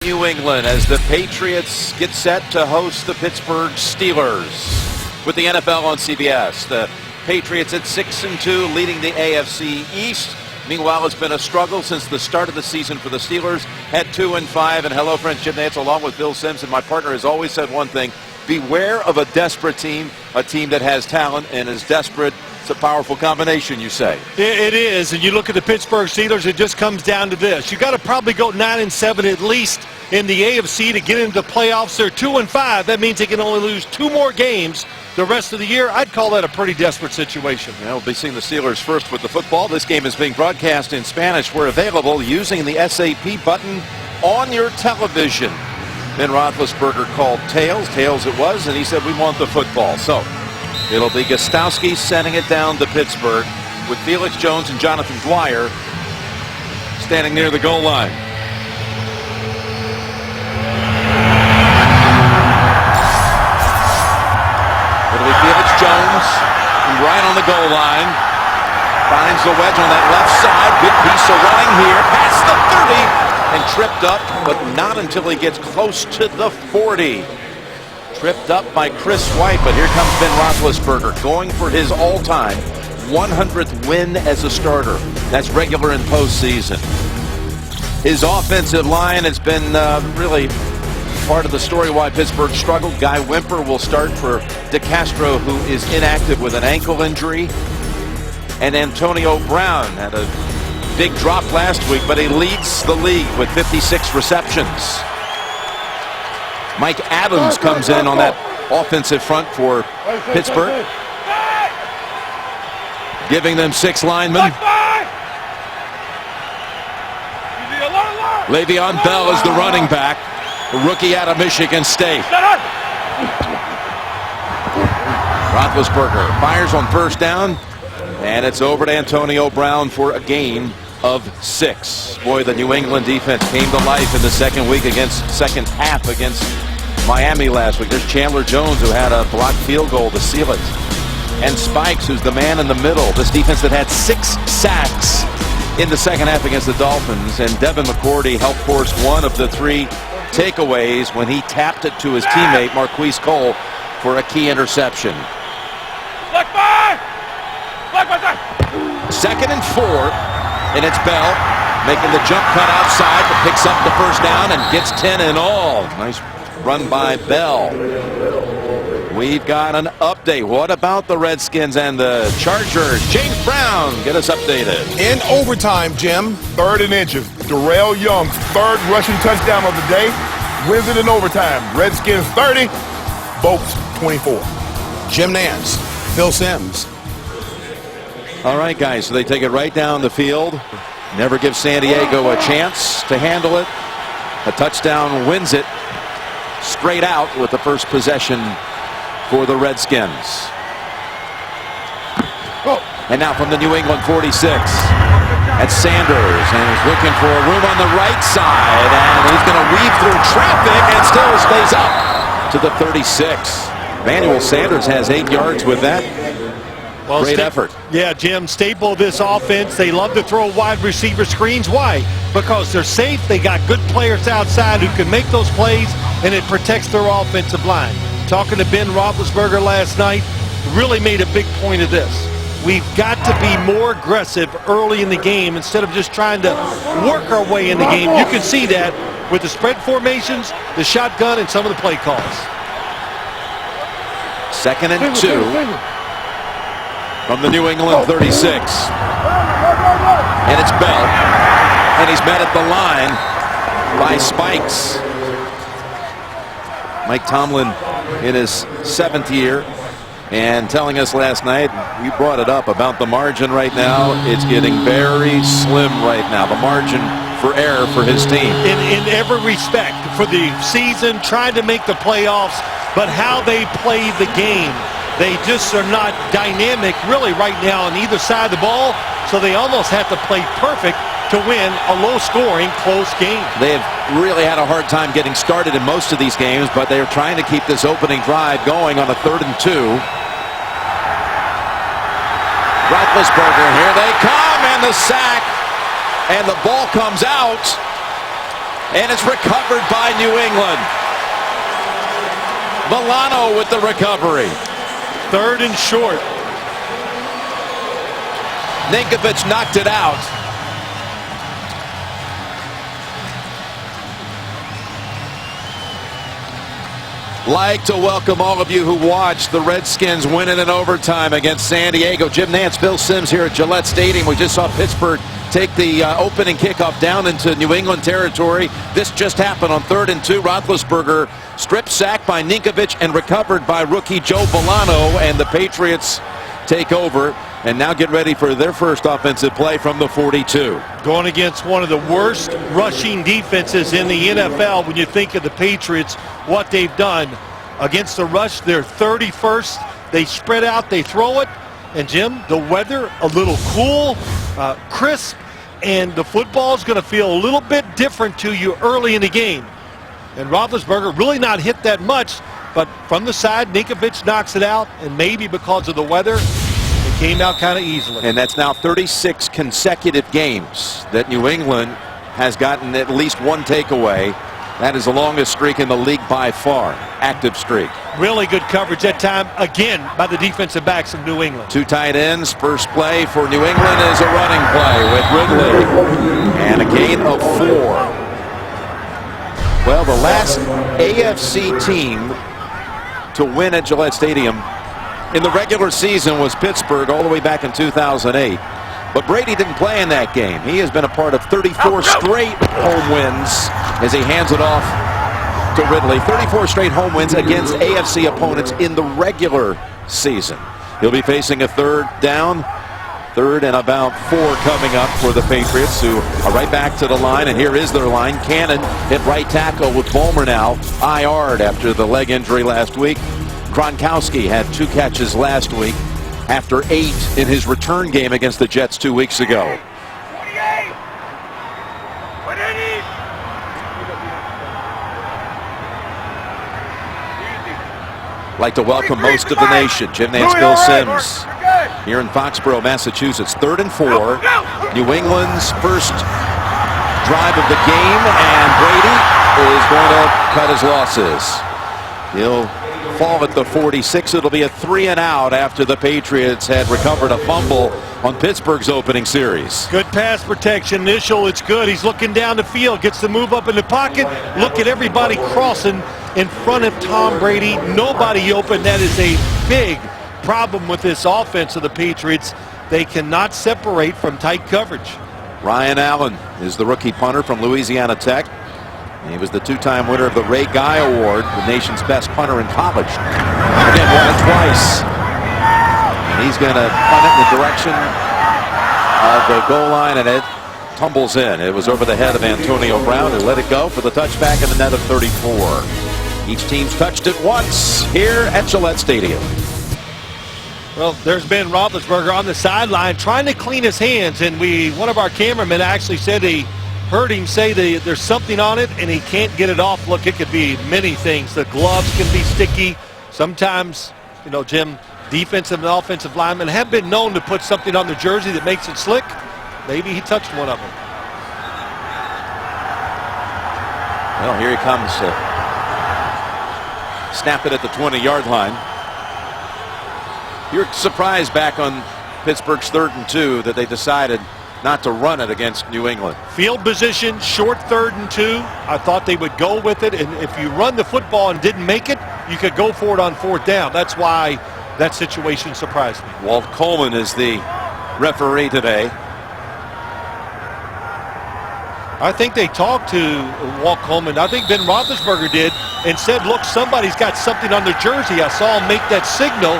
New England as the Patriots get set to host the Pittsburgh Steelers with the NFL on CBS. The Patriots at 6-2, leading the AFC East. Meanwhile, it's been a struggle since the start of the season for the Steelers at 2-5. And hello, friends, Jim Nantz along with Bill Simpson. My partner has always said one thing: beware of a desperate team, a team that has talent and is desperate. It's a powerful combination, you say. It is, and you look at the Pittsburgh Steelers, it just comes down to this. You got to probably go 9-7 at least in the AFC to get into the playoffs. They're 2-5. That means they can only lose 2 more games the rest of the year. I'd call that a pretty desperate situation. Yeah, we'll be seeing the Steelers first with the football. This game is being broadcast in Spanish. We're available using the SAP button on your television. Ben Roethlisberger called tails it was, and he said we want the football. So it'll be Gostowski sending it down to Pittsburgh with Felix Jones and Jonathan Dwyer standing near the goal line. It'll be Felix Jones right on the goal line. Finds the wedge on that left side. Good piece of running here. Past the 30 and tripped up, but not until he gets close to the 40. Tripped up by Chris White, but here comes Ben Roethlisberger going for his all-time 100th win as a starter. That's regular and postseason. His offensive line has been really part of the story why Pittsburgh struggled. Guy Wimper will start for DeCastro, who is inactive with an ankle injury. And Antonio Brown had a big drop last week, but he leads the league with 56 receptions. Mike Adams comes in on that offensive front for Pittsburgh, giving them 6 linemen. Le'Veon Bell is the running back, the rookie out of Michigan State. Roethlisberger fires on first down, and it's over to Antonio Brown for a gain of 6. Boy, the New England defense came to life in the second half against Miami last week. There's Chandler Jones, who had a blocked field goal to seal it. And Spikes, who's the man in the middle. This defense that had 6 sacks in the second half against the Dolphins. And Devin McCourty helped force one of the 3 takeaways when he tapped it to his teammate, Marquise Cole, for a key interception. 2nd and 4, and it's Bell making the jump cut outside, but picks up the first down and gets 10 in all. Nice run by Bell. We've got an update. What about the Redskins and the Chargers? James Brown, get us updated. In overtime, Jim. 3rd and inches. Darrell Young, 3rd rushing touchdown of the day. Wins it in overtime. Redskins 30, Bolts 24. Jim Nantz, Phil Simms. All right, guys, so they take it right down the field. Never give San Diego a chance to handle it. A touchdown wins it straight out with the first possession for the Redskins. And now from the New England 46. That's Sanders, and he's looking for a room on the right side, and he's going to weave through traffic and still stays up to the 36. Emmanuel Sanders has 8 yards with that. Well, great effort. Yeah, Jim, staple of this offense. They love to throw wide receiver screens. Why? Because they're safe. They got good players outside who can make those plays, and it protects their offensive line. Talking to Ben Roethlisberger last night, really made a big point of this. We've got to be more aggressive early in the game instead of just trying to work our way in the game. You can see that with the spread formations, the shotgun, and some of the play calls. 2nd and 2. From the New England 36. And it's Bell. And he's met at the line by Spikes. Mike Tomlin in his 7th year, and telling us last night, we brought it up about the margin right now. It's getting very slim right now. The margin for error for his team. In every respect, for the season, trying to make the playoffs, but how they play the game. They just are not dynamic really right now on either side of the ball, so they almost have to play perfect to win a low-scoring, close game. They have really had a hard time getting started in most of these games, but they are trying to keep this opening drive going on a 3rd and 2. Roethlisberger, here they come, and the sack, and the ball comes out. And it's recovered by New England. Milano with the recovery. 3rd and short. Ninkovich knocked it out. Like to welcome all of you who watched the Redskins winning in overtime against San Diego. Jim Nance, Bill Sims here at Gillette Stadium. We just saw Pittsburgh take the opening kickoff down into New England territory. This just happened on 3rd and 2. Roethlisberger strip sacked by Ninkovich and recovered by rookie Joe Milano, and the Patriots take over and now get ready for their first offensive play from the 42. Going against one of the worst rushing defenses in the NFL. When you think of the Patriots, what they've done against the rush, they're 31st. They spread out, they throw it, and Jim, the weather a little cool, crisp, and the football's going to feel a little bit different to you early in the game. And Roethlisberger really not hit that much, but from the side, Ninkovich knocks it out, and maybe because of the weather, it came out kind of easily. And that's now 36 consecutive games that New England has gotten at least one takeaway. That is the longest streak in the league by far. Active streak. Really good coverage that time, again, by the defensive backs of New England. 2 tight ends. First play for New England is a running play with Ridley. And a gain of 4. Well, the last AFC team to win at Gillette Stadium in the regular season was Pittsburgh all the way back in 2008. But Brady didn't play in that game. He has been a part of 34 straight home wins as he hands it off to Ridley. 34 straight home wins against AFC opponents in the regular season. He'll be facing a 3rd down. 3rd and about 4 coming up for the Patriots, who are right back to the line. And here is their line. Cannon at right tackle with Bulmer now IR'd after the leg injury last week. Gronkowski had 2 catches last week after 8 in his return game against the Jets 2 weeks ago. Like to welcome most of the nation. Jim Nance, Bill Sims here in Foxborough, Massachusetts. 3rd and 4. New England's first drive of the game, and Brady is going to cut his losses. He'll fall at the 46. It'll be a 3 and out after the Patriots had recovered a fumble on Pittsburgh's opening series. Good pass protection. Initial, it's good. He's looking down the field, gets the move up in the pocket. Look at everybody crossing in front of Tom Brady. Nobody open. That is a big problem with this offense of the Patriots. They cannot separate from tight coverage. Ryan Allen is the rookie punter from Louisiana Tech. He was the 2-time winner of the Ray Guy Award, the nation's best punter in college. Again, won it twice. And he's going to punt it in the direction of the goal line, and it tumbles in. It was over the head of Antonio Brown, who let it go for the touchback in the net of 34. Each team's touched it once here at Gillette Stadium. Well, there's been Roethlisberger on the sideline trying to clean his hands, and one of our cameramen actually said he heard him say that there's something on it and he can't get it off. Look, it could be many things. The gloves can be sticky. Sometimes, you know, Jim, defensive and offensive linemen have been known to put something on the jersey that makes it slick. Maybe he touched one of them. Well, here he comes to snap it at the 20-yard line. You're surprised back on Pittsburgh's 3rd and 2 that they decided not to run it against New England. Field position, short 3rd and 2. I thought they would go with it, and if you run the football and didn't make it, you could go for it on 4th down. That's why that situation surprised me. Walt Coleman is the referee today. I think they talked to Walt Coleman. I think Ben Roethlisberger did, and said, look, somebody's got something on their jersey. I saw him make that signal,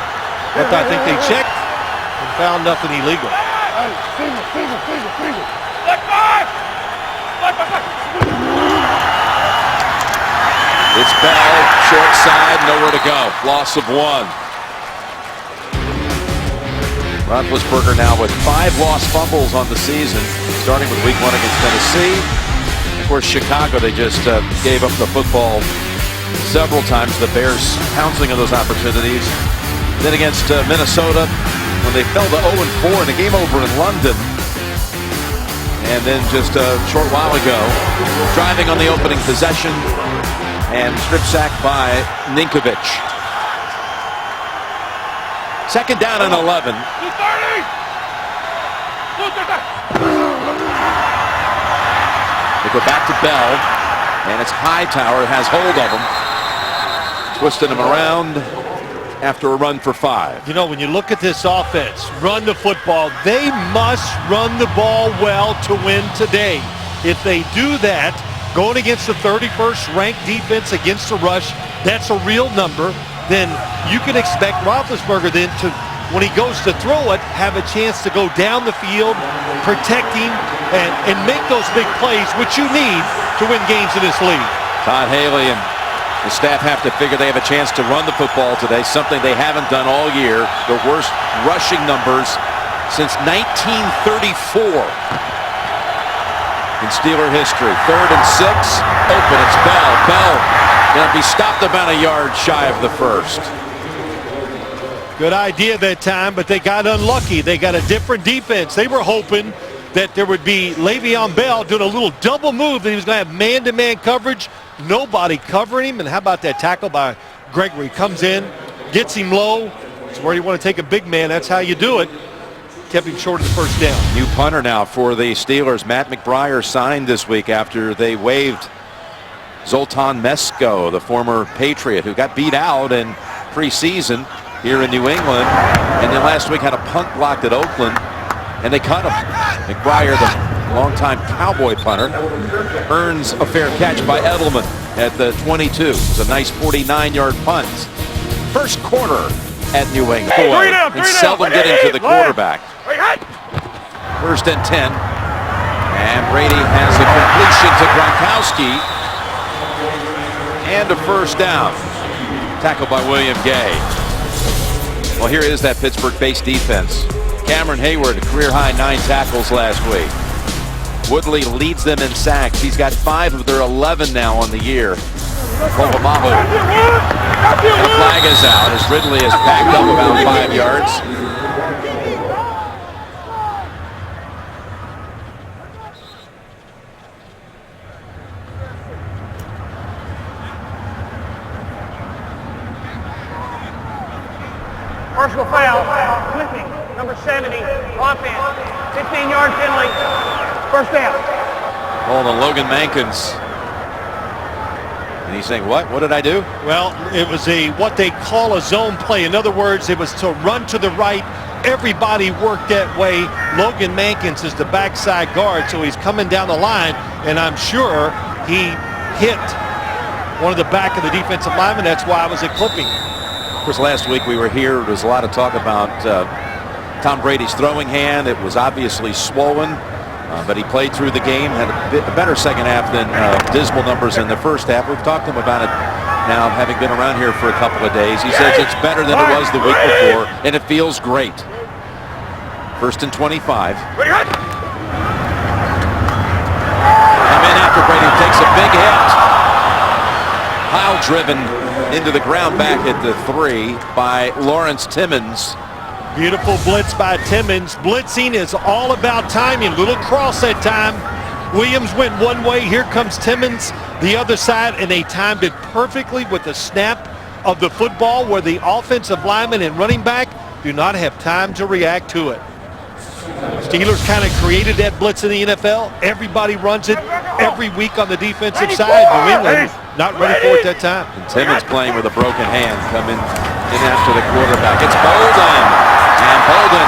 but I think they checked and found nothing illegal. It's Bell, short side, nowhere to go. Loss of 1. Roethlisberger now with 5 lost fumbles on the season, starting with week 1 against Tennessee. Of course, Chicago, they just gave up the football several times. The Bears pouncing on those opportunities. Then against Minnesota, when they fell to 0-4 in the game over in London. And then just a short while ago, driving on the opening possession and strip sack by Ninkovic. Second down and 11. They go back to Bell, and it's Hightower has hold of him, twisting him around after a run for 5. You know, when you look at this offense, run the football, they must run the ball well to win today. If they do that, going against the 31st ranked defense against the rush, that's a real number. Then you can expect Roethlisberger then to, when he goes to throw it, have a chance to go down the field, protect him, and make those big plays, which you need to win games in this league. Todd Haley and the staff have to figure they have a chance to run the football today, something they haven't done all year. The worst rushing numbers since 1934 in Steeler history. 3rd and 6, open, it's Bell. Bell going to be stopped about a yard shy of the first. Good idea that time, but they got unlucky. They got a different defense. They were hoping that there would be Le'Veon Bell doing a little double move, and he was going to have man-to-man coverage. Nobody covering him. And how about that tackle by Gregory? Comes in, gets him low. It's where you want to take a big man. That's how you do it. Kept him short of the first down. New punter now for the Steelers. Matt McBriar signed this week after they waived Zoltan Mesko, the former Patriot, who got beat out in preseason here in New England, and then last week had a punt blocked at Oakland, and they cut him. McBriar, the longtime Cowboy punter, earns a fair catch by Edelman at the 22. It's a nice 49-yard punt. First quarter at New England. And seldom getting to the quarterback. 1st and 10. And Brady has a completion to Gronkowski. And a first down. Tackled by William Gay. Well, here is that Pittsburgh-based defense. Cameron Hayward, a career-high 9 tackles last week. Woodley leads them in sacks. He's got 5 of their 11 now on the year. Polamalu. The flag is out as Ridley is packed up about 5 yards. Personal foul, Clipping, number 70, offense, 15-yard penalty, first down. Oh, the Logan Mankins. And he's saying, what? What did I do? Well, it was what they call a zone play. In other words, it was to run to the right. Everybody worked that way. Logan Mankins is the backside guard, so he's coming down the line, and I'm sure he hit one of the back of the defensive linemen. That's why I was at Clipping. Of course, last week we were here. There was a lot of talk about Tom Brady's throwing hand. It was obviously swollen, but he played through the game, had a better second half than dismal numbers in the first half. We've talked to him about it now, having been around here for a couple of days. He says it's better than it was the week before, and it feels great. 1st and 25. Come in after Brady takes a big hit. Pile driven into the ground back at the 3 by Lawrence Timmons. Beautiful blitz by Timmons. Blitzing is all about timing. Little cross that time. Williams went one way. Here comes Timmons the other side, and they timed it perfectly with the snap of the football where the offensive lineman and running back do not have time to react to it. Steelers kind of created that blitz in the NFL. Everybody runs it every week on the defensive side. New England not ready for it that time. And Timmons playing with a broken hand, coming in after the quarterback. It's Bolden. And Bolden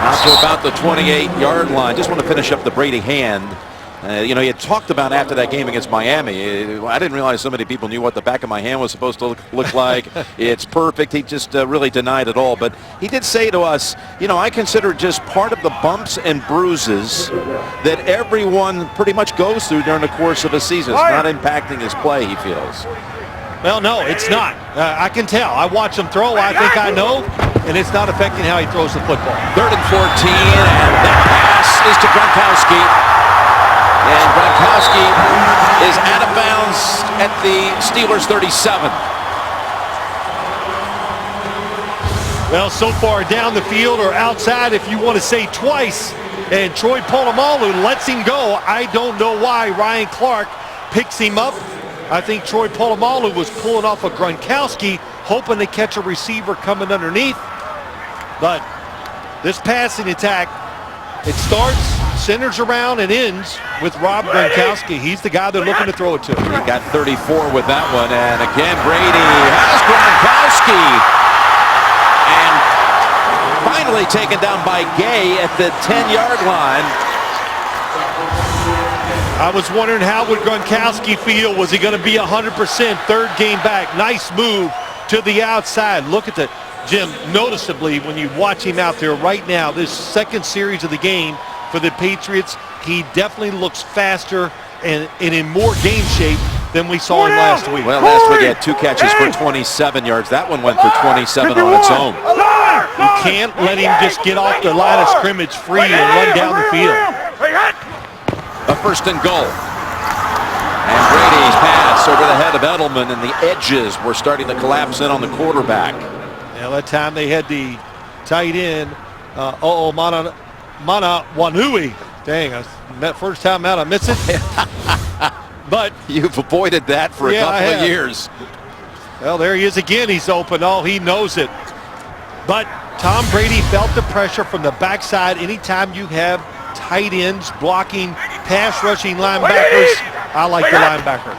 out to about the 28-yard line. Just want to finish up the Brady hand. You know, you talked about after that game against Miami. I didn't realize so many people knew what the back of my hand was supposed to look like. It's perfect. He just really denied it all. But he did say to us, you know, I consider it just part of the bumps and bruises that everyone pretty much goes through during the course of a season. It's not impacting his play, he feels. Well, no, it's not. I can tell. I watch him throw. I think I know. And it's not affecting how he throws the football. 3rd and 14. And that pass is to Gronkowski. And Gronkowski is out of bounds at the Steelers' 37. Well, so far down the field or outside, if you want to say twice, And Troy Polamalu lets him go. I don't know why Ryan Clark picks him up. I think Troy Polamalu was pulling off a Gronkowski, hoping to catch a receiver coming underneath. But this passing attack, it starts, centers around, and ends with Rob Gronkowski. He's the guy they're looking to throw it to. He got 34 with that one, and again Brady has Gronkowski, and finally taken down by Gay at the 10-yard line. I was wondering, how would Gronkowski feel? Was he going to be 100%? Third game back. Nice move to the outside. Look at the Jim, noticeably when you watch him out there right now, this second series of the game for the Patriots, he definitely looks faster and in more game shape than we saw him last week. Well, last week he had 2 catches for 27 yards. That one went for 27 on its own. You can't let him just get off the line of scrimmage free and run down the field. A first and goal. And Brady's pass over the head of Edelman, and the edges were starting to collapse in on the quarterback. Yeah, that time they had the tight end, Mana Wanui. Dang, that first time out I missed it. But you've avoided that for a couple of years. Well, there he is again. He's open. Oh, he knows it. But Tom Brady felt the pressure from the backside. Anytime you have tight ends blocking pass rushing linebackers, I like the linebacker.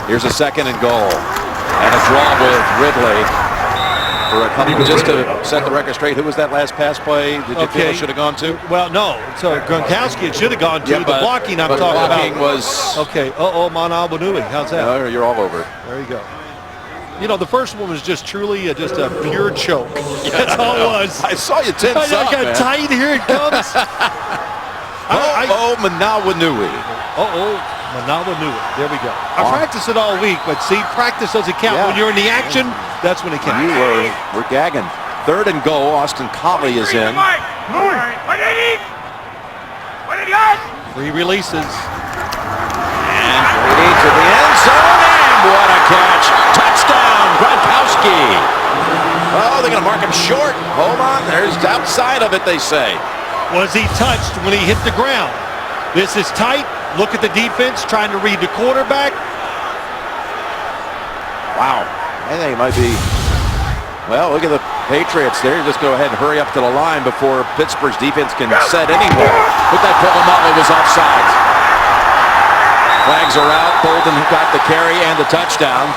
Here's a second and goal. And a draw with Ridley. For a couple, just to set the record straight, who was that last pass play? Did you feel it should have gone to? Well, no. So Gronkowski, it should have gone to. Yeah, the blocking I'm talking blocking about was. Okay. Mana Wanui. How's that? No, you're all over. There you go. You know, the first one was just truly just a pure choke. That's all it was. I saw you tense up, I got man. tight. Here it comes. Mana Wanui. Mana Wanui. There we go. I practiced it all week, but see, practice doesn't count. When you're in the action, that's when it counts. You were gagging. Third and goal. Austin Collie is in. 3 releases. And Brady to the end zone, and what a catch. Touchdown, Gronkowski. Oh, they're going to mark him short. Hold on, there's outside of it, they say. Was he touched when he hit the ground? This is tight. Look at the defense trying to read the quarterback. Wow. I think it might be. Well, look at the Patriots there. Just go ahead and hurry up to the line before Pittsburgh's defense can set anywhere. But that Polamalu was offside. Flags are out. Bolden got the carry and the touchdown.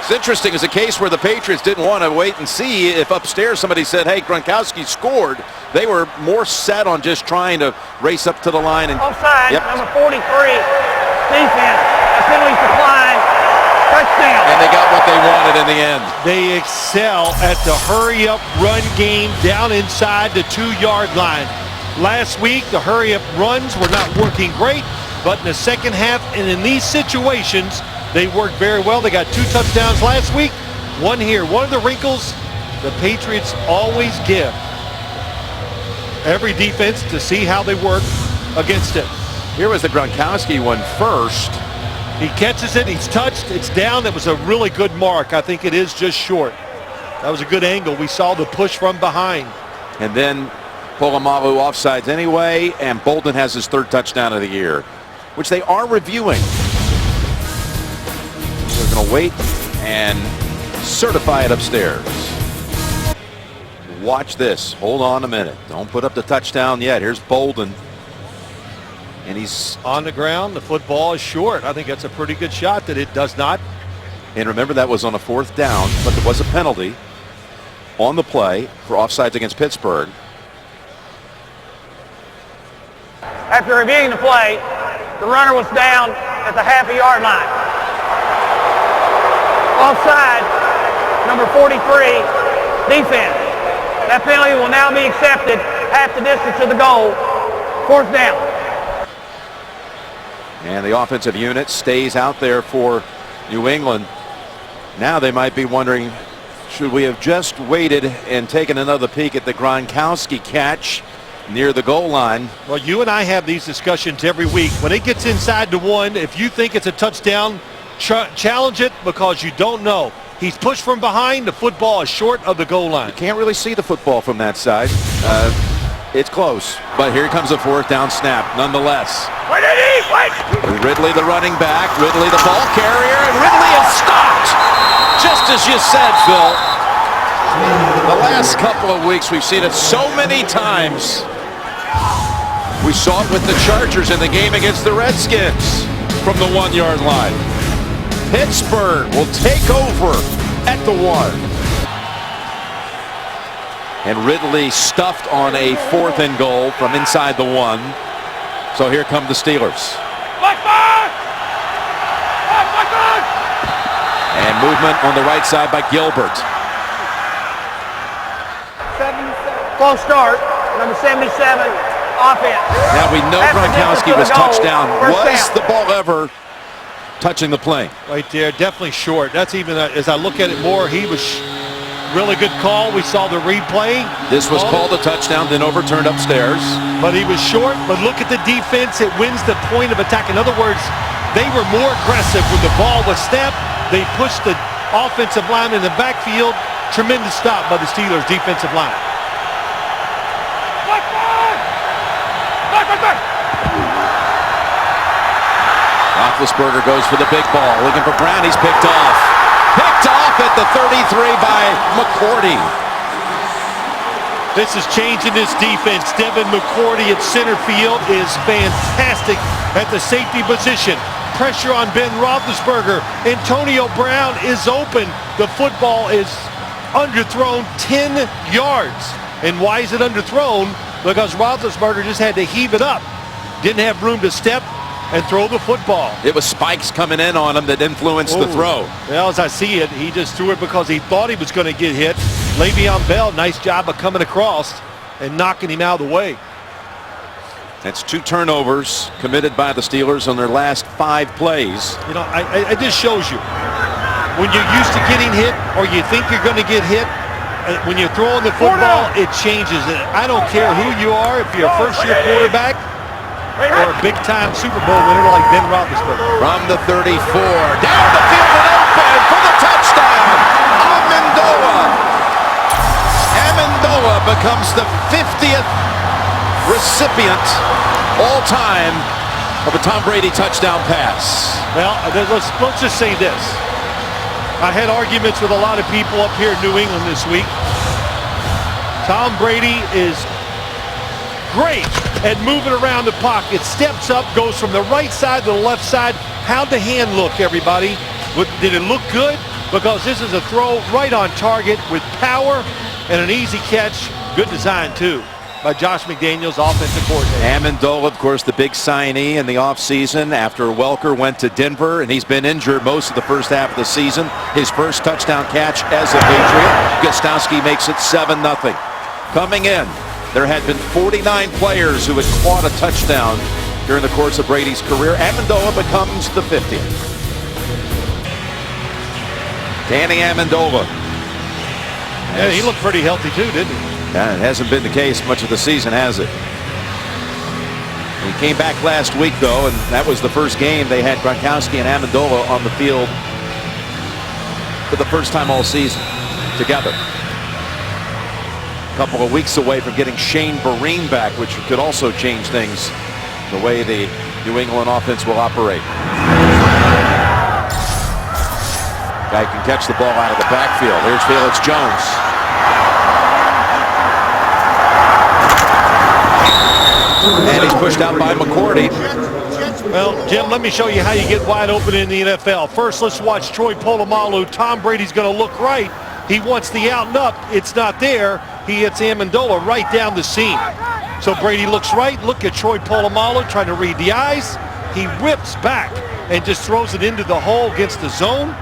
It's interesting. It's a case where the Patriots didn't want to wait and see if upstairs somebody said, hey, Gronkowski scored. They were more set on just trying to race up to the line. And offside, number 43, defense, penalties decline, touchdown. And they got what they wanted in the end. They excel at the hurry-up run game down inside the 2-yard line. Last week, the hurry-up runs were not working great, but in the second half and in these situations, they worked very well. They got 2 touchdowns last week, 1 here. One of the wrinkles the Patriots always give every defense to see how they work against it. Here was the Gronkowski one first. He catches it, he's touched, it's down. That was a really good mark. I think it is just short. That was a good angle. We saw the push from behind. And then Polamalu offsides anyway, and Bolden has his 3rd touchdown of the year, which they are reviewing. They're going to wait and certify it upstairs. Watch this. Hold on a minute. Don't put up the touchdown yet. Here's Bolden. And he's on the ground. The football is short. I think that's a pretty good shot that it does not. And remember, that was on a 4th down, but there was a penalty on the play for offsides against Pittsburgh. After reviewing the play, the runner was down at the half-a-yard line. Offside, number 43, defense. That penalty will now be accepted half the distance to the goal. 4th down. And the offensive unit stays out there for New England. Now they might be wondering, should we have just waited and taken another peek at the Gronkowski catch near the goal line? Well, you and I have these discussions every week. When it gets inside the 1, if you think it's a touchdown, challenge it, because you don't know. He's pushed from behind. The football is short of the goal line. Can't really see the football from that side. It's close, but here comes a fourth down snap nonetheless. Ridley the running back, Ridley the ball carrier, and Ridley is stopped. Just as you said, Phil. The last couple of weeks we've seen it so many times. We saw it with the Chargers in the game against the Redskins from the 1-yard line. Pittsburgh will take over at the 1. And Ridley stuffed on a 4th and goal from inside the 1. So here come the Steelers. And movement on the right side by Gilbert. False start, number 77, offense. Now we know Gronkowski was touchdown. Was the ball ever touching the plane? Right there, definitely short. That's even, as I look at it more, he was really good call. We saw the replay. This was called a touchdown, then overturned upstairs. But he was short, but look at the defense. It wins the point of attack. In other words, they were more aggressive when the ball was snapped. They pushed the offensive line in the backfield. Tremendous stop by the Steelers defensive line. Roethlisberger goes for the big ball, looking for Brown. He's picked off. Picked off at the 33 by McCourty. This is changing this defense. Devin McCourty at center field is fantastic at the safety position. Pressure on Ben Roethlisberger. Antonio Brown is open. The football is underthrown 10 yards. And why is it underthrown? Because Roethlisberger just had to heave it up. Didn't have room to step and throw the football. It was spikes coming in on him that influenced the throw. Well, as I see it, he just threw it because he thought he was going to get hit. Le'Veon Bell, nice job of coming across and knocking him out of the way. That's 2 turnovers committed by the Steelers on their last 5 plays. You know, it just shows you. When you're used to getting hit or you think you're going to get hit, when you're throwing the football, it changes. I don't care who you are, if you're a first-year quarterback or a big-time Super Bowl winner like Ben Roethlisberger. From the 34, down the field and open for the touchdown. Amendola becomes the 50th recipient all-time of a Tom Brady touchdown pass. Well, let's just say this. I had arguments with a lot of people up here in New England this week. Tom Brady is great at moving around the pocket. Steps up, goes from the right side to the left side. How'd the hand look, everybody? Did it look good? Because this is a throw right on target with power and an easy catch. Good design, too, by Josh McDaniels, offensive coordinator. Amendola, of course, the big signee in the offseason after Welker went to Denver, and he's been injured most of the first half of the season. His first touchdown catch as a Patriot. Gostowski makes it 7-0. Coming in, there had been 49 players who had caught a touchdown during the course of Brady's career. Amendola becomes the 50th. Danny Amendola. Yeah, he looked pretty healthy, too, didn't he? Yeah, it hasn't been the case much of the season, has it? He came back last week, though, and that was the first game they had Gronkowski and Amendola on the field for the first time all season together. A couple of weeks away from getting Shane Vereen back, which could also change things the way the New England offense will operate. Guy can catch the ball out of the backfield. Here's Felix Jones. And he's pushed out by McCourty. Well, Jim, let me show you how you get wide open in the NFL. First, let's watch Troy Polamalu. Tom Brady's going to look right. He wants the out and up. It's not there. He hits Amendola right down the seam. So Brady looks right. Look at Troy Polamalu trying to read the eyes. He whips back and just throws it into the hole against the zone.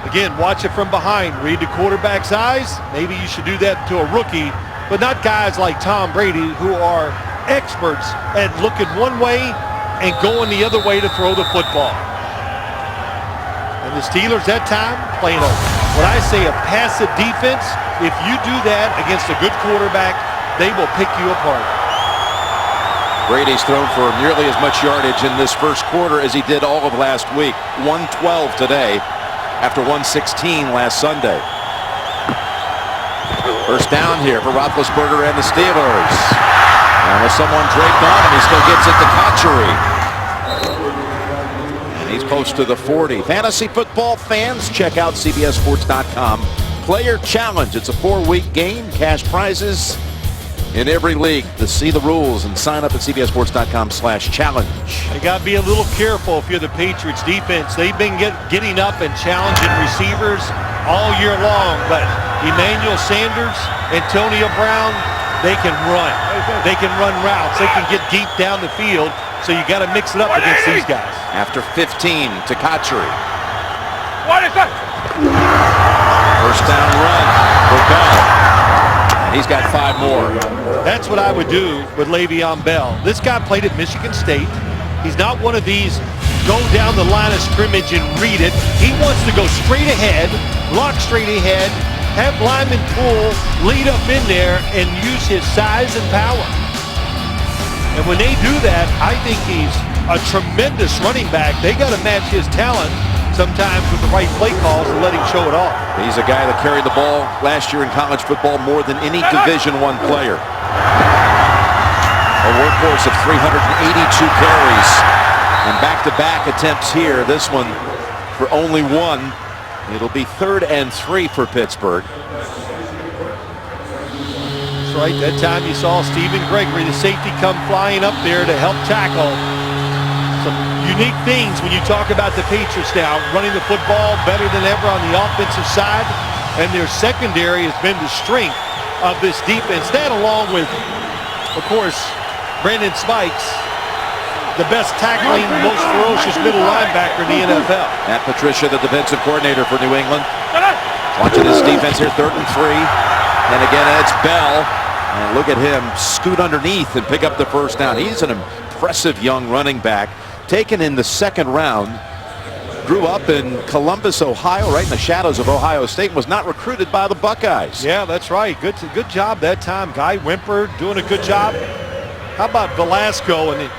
Again, watch it from behind. Read the quarterback's eyes. Maybe you should do that to a rookie, but not guys like Tom Brady who are experts at looking one way and going the other way to throw the football. And the Steelers that time playing what I say a passive defense. If you do that against a good quarterback, they will pick you apart. Brady's thrown for nearly as much yardage in this first quarter as he did all of last week. 112 today. after 116 last Sunday. First down here for Roethlisberger and the Steelers. And with someone draped on him, he still gets it to Kachuri. And he's close to the 40. Fantasy football fans, check out CBSSports.com. Player Challenge. It's a 4-week game. Cash prizes in every league. To see the rules and sign up at CBSSports.com/challenge. You got to be a little careful if you're the Patriots defense. They've been getting up and challenging receivers all year long, but Emmanuel Sanders, Antonio Brown, they can run. They can run routes. They can get deep down the field, so you got to mix it up against these guys. After 15 to Kachuri. What is that? First down run for Bell. And he's got 5 more. That's what I would do with Le'Veon Bell. This guy played at Michigan State. He's not one of these go down the line of scrimmage and read it. He wants to go straight ahead, lock straight ahead, have linemen pull, lead up in there, and use his size and power. And when they do that, I think he's a tremendous running back. They got to match his talent sometimes with the right play calls and let him show it off. He's a guy that carried the ball last year in college football more than any Division I player. A workhorse of 382 carries. And back-to-back attempts here. This one for only 1. It'll be 3rd and 3 for Pittsburgh. That's right. That time you saw Stephen Gregory, the safety, come flying up there to help tackle. Some unique things when you talk about the Patriots now, running the football better than ever on the offensive side, and their secondary has been the strength of this defense. That, along with, of course, Brandon Spikes, the best tackling, most ferocious middle linebacker in the NFL. Matt Patricia, the defensive coordinator for New England. Watching this defense here, 3rd and 3. And again, it's Bell. And look at him scoot underneath and pick up the first down. He's an impressive young running back. Taken in the 2nd round. Grew up in Columbus, Ohio, right in the shadows of Ohio State. Was not recruited by the Buckeyes. Yeah, that's right. Good job that time. Guy Wimper doing a good job. How about Velasco? And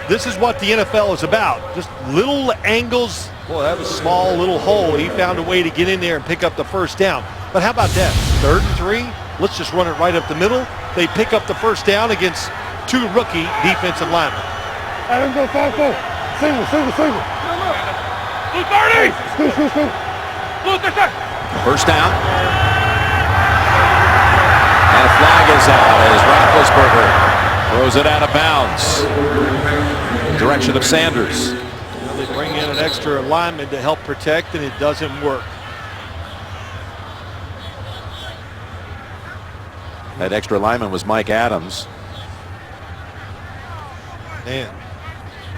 this is what the NFL is about. Just little angles. Boy, that was a small little hole. He found a way to get in there and pick up the first down. But how about that? 3rd and 3. Let's just run it right up the middle. They pick up the first down against 2 rookie defensive linemen. Let him go 5-4. Single. Blue 30. Blue 30. First down. And a flag is out as Roethlisberger throws it out of bounds. Direction of Sanders. Well, they bring in an extra lineman to help protect, and it doesn't work. That extra lineman was Mike Adams. Man,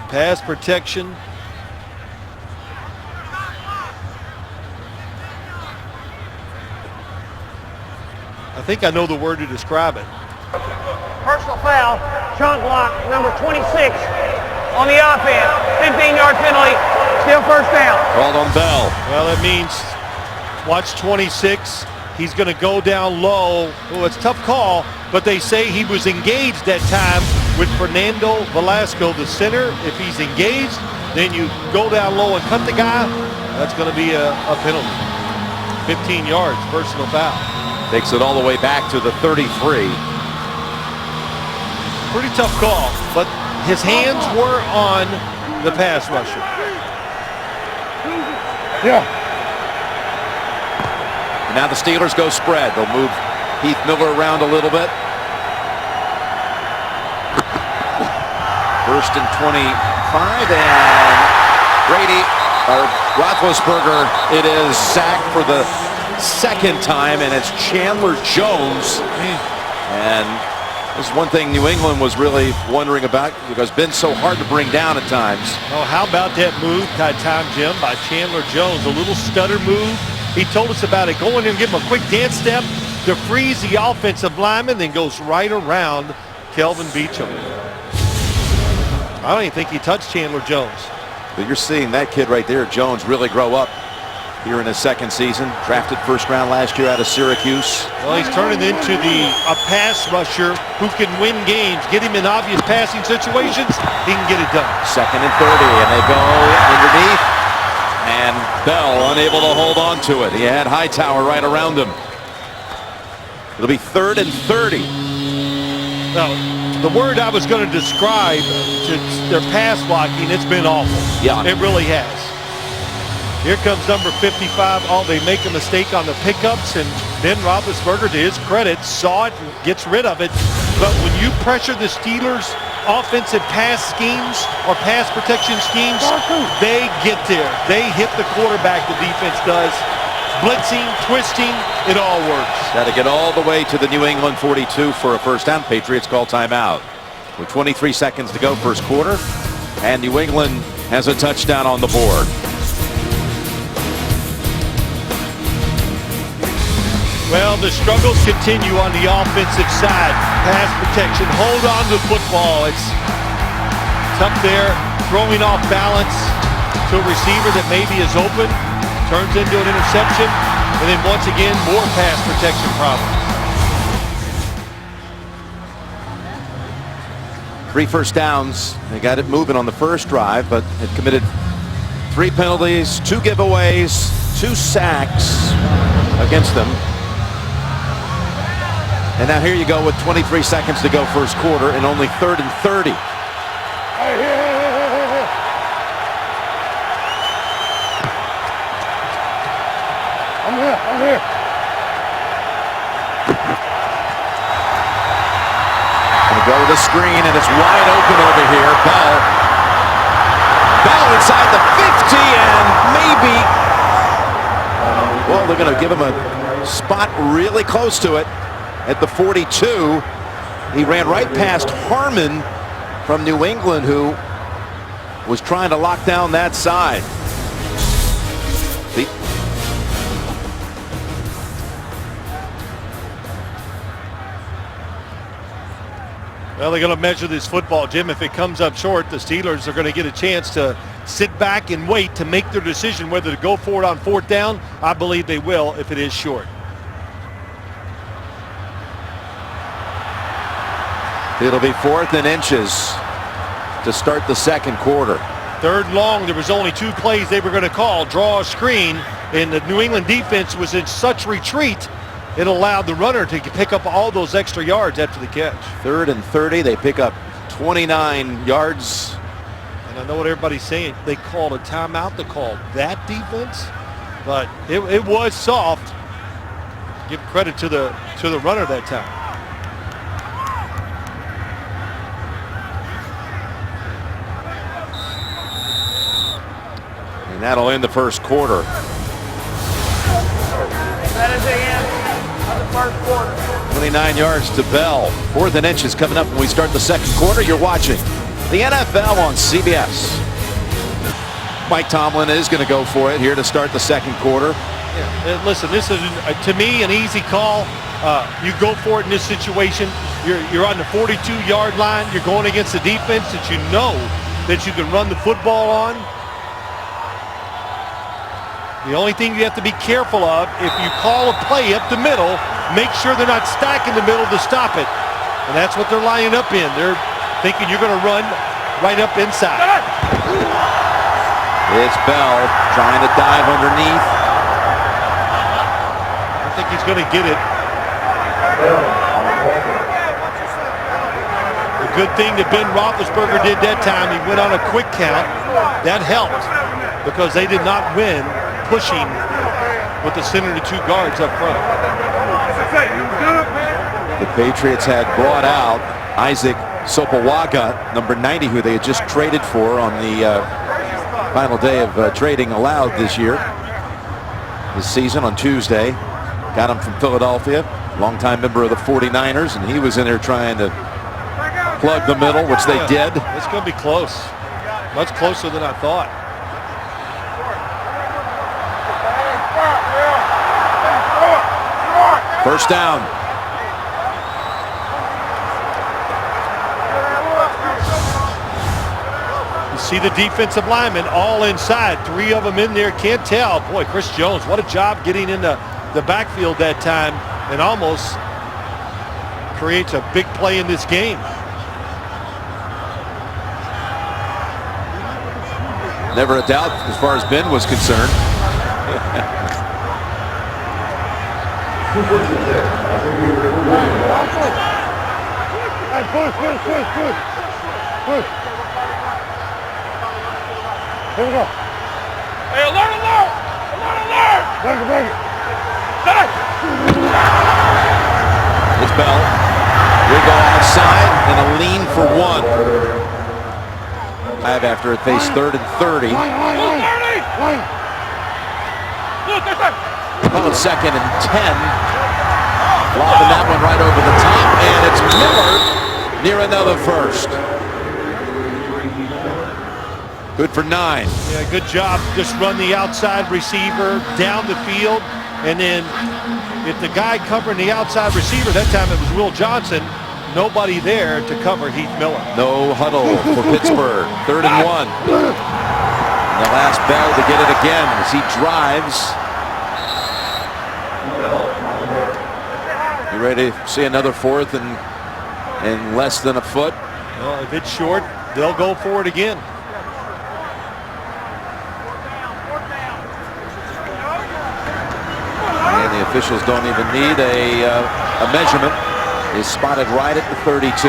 pass protection. I think I know the word to describe it. Personal foul, chunk block, number 26 on the offense. 15-yard penalty, still first down. Called on Bell. Well, that means watch 26. He's going to go down low. Oh, it's a tough call, but they say he was engaged that time with Fernando Velasco, the center. If he's engaged, then you go down low and cut the guy. That's going to be a penalty. 15 yards, personal foul. Takes it all the way back to the 33. Pretty tough call, but his hands were on the pass rusher. Yeah. Now the Steelers go spread. They'll move Heath Miller around a little bit. 1st and 25, and Roethlisberger, it is sacked for the 2nd time, and it's Chandler Jones. And this is one thing New England was really wondering about, because it's been so hard to bring down at times. Oh, how about that move, time, Jim, by Chandler Jones? A little stutter move. He told us about it. Go in there and give him a quick dance step to freeze the offensive lineman, then goes right around Kelvin Beachum. I don't even think he touched Chandler Jones. But you're seeing that kid right there, Jones, really grow up here in his 2nd season. Drafted 1st round last year out of Syracuse. Well, he's turning into a pass rusher who can win games. Get him in obvious passing situations, he can get it done. 2nd and 30, and they go underneath. And Bell unable to hold on to it. He had Hightower right around him. It'll be 3rd and 30. Now, the word I was going to describe to their pass blocking, it's been awful. Yeah. It really has. Here comes number 55. Oh, they make a mistake on the pickups, and Ben Roethlisberger, to his credit, saw it and gets rid of it. But when you pressure the Steelers' offensive pass schemes or pass protection schemes, they get there. They hit the quarterback, the defense does. Blitzing, twisting, it all works. Got to get all the way to the New England 42 for a first down. Patriots call timeout. With 23 seconds to go first quarter, and New England has a touchdown on the board. Well, the struggles continue on the offensive side. Pass protection, hold on to the football. It's tough there, throwing off balance to a receiver that maybe is open, turns into an interception, and then once again, more pass protection problems. 3 first downs. They got it moving on the first drive, but had committed 3 penalties, 2 giveaways, 2 sacks against them. And now here you go with 23 seconds to go first quarter and only 3rd and 30. Hey, here. I'm here. Gonna go with a screen, and it's wide open over here. Bell inside the 50, and maybe, well, they're gonna give him a spot really close to it. At the 42, he ran right past Harmon from New England, who was trying to lock down that side. Well, they're going to measure this football, Jim. If it comes up short, the Steelers are going to get a chance to sit back and wait to make their decision whether to go for it on 4th down. I believe they will if it is short. It'll be 4th and inches to start the second quarter. 3rd long, there was only 2 plays they were going to call. Draw a screen, and the New England defense was in such retreat, it allowed the runner to pick up all those extra yards after the catch. 3rd and 30, they pick up 29 yards. And I know what everybody's saying. They called a timeout to call that defense, but it was soft. Give credit to the runner that time. And that'll end the first quarter. That is the end of the first quarter. 29 yards to Bell. 4th and inches coming up when we start the second quarter. You're watching the NFL on CBS. Mike Tomlin is going to go for it here to start the second quarter. Yeah. Listen, this is, to me, an easy call. You go for it in this situation. You're on the 42-yard line. You're going against a defense that you know that you can run the football on. The only thing you have to be careful of, if you call a play up the middle, make sure they're not stacking the middle to stop it. And that's what they're lining up in. They're thinking you're going to run right up inside. It's Bell trying to dive underneath. I think he's going to get it. The good thing that Ben Roethlisberger did that time, he went on a quick count. That helped because they did not win pushing with the center to 2 guards up front. The Patriots had brought out Isaac Sopowaga, number 90, who they had just traded for on the final day of trading allowed this year. This season on Tuesday. Got him from Philadelphia, longtime member of the 49ers, and he was in there trying to plug the middle, which they did. It's going to be close. Much closer than I thought. First down. You see the defensive linemen all inside. 3 of them in there. Can't tell. Boy, Chris Jones, what a job getting in the backfield that time and almost creates a big play in this game. Never a doubt as far as Ben was concerned. Hey, push. Here we go. Hey, alert! Break it. It's Bell. Wiggle outside and a lean for 1. Dive after it faced 3rd and 30. Line. Well, 2nd and 10. Lobbing that one right over the top, and it's Miller near another first. Good for 9. Yeah, good job. Just run the outside receiver down the field, and then if the guy covering the outside receiver, that time it was Will Johnson, nobody there to cover Heath Miller. No huddle for Pittsburgh. 3rd and 1. And the last Bell to get it again as he drives. You ready to see another 4th and less than a foot? Well, if it's short, they'll go for it again. And the officials don't even need a measurement. Is spotted right at the 32.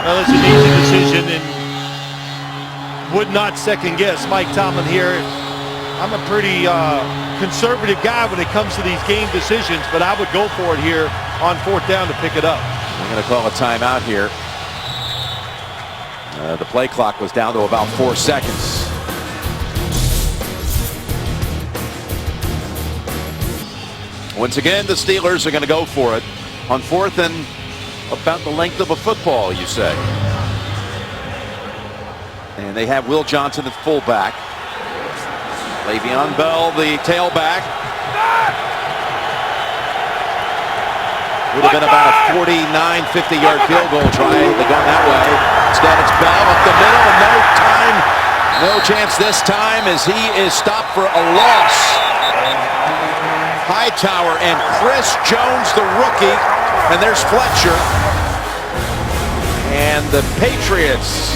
Well, it's an easy decision and would not second guess Mike Tomlin here. I'm a pretty conservative guy when it comes to these game decisions, but I would go for it here on 4th down to pick it up. We're going to call a timeout here. The play clock was down to about 4 seconds. Once again, the Steelers are going to go for it on 4th and about the length of a football, you say. And they have Will Johnson at fullback. Le'Veon Bell, the tailback. Would have been about a 49, 50-yard field goal try. They've gone that way. Instead, it's Bell up the middle, and no time, no chance this time as he is stopped for a loss. Hightower and Chris Jones, the rookie, and there's Fletcher. And the Patriots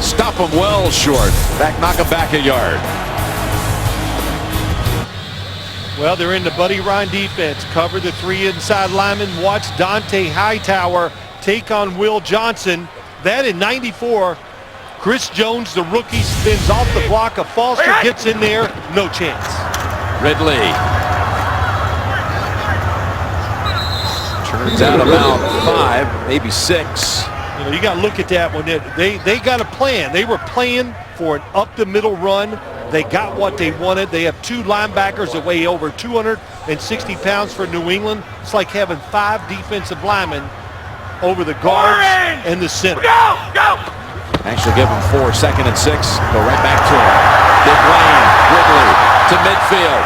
stop him well short. Knock him back a yard. Well, they're in the Buddy Ryan defense. Cover the 3 inside linemen. Watch Dante Hightower take on Will Johnson. That in 94. Chris Jones, the rookie, spins off the block. A Foster gets in there. No chance. Ridley. Turns out about 5, maybe 6. You know, you got to look at that one. They got a plan. They were playing for an up-the-middle run. They got what they wanted. They have 2 linebackers that weigh over 260 pounds for New England. It's like having 5 defensive linemen over the guards and the center. Go! Actually give him 4, 2nd and 6. Go right back to him. Big lane. Ridley to midfield.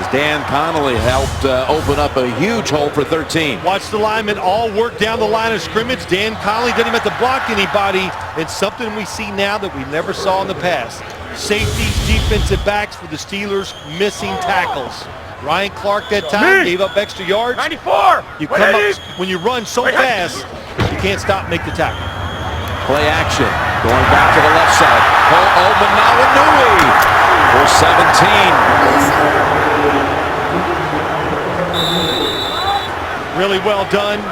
As Dan Connolly helped open up a huge hole for 13. Watch the linemen all work down the line of scrimmage. Dan Connolly didn't have to block anybody. It's something we see now that we never saw in the past. Safeties, defensive backs for the Steelers, missing tackles. Ryan Clark that time gave up extra yards. 94! You come up, when you run so fast, you can't stop and make the tackle. Play action. Going back to the left side. Manawanui for 17. Really well done.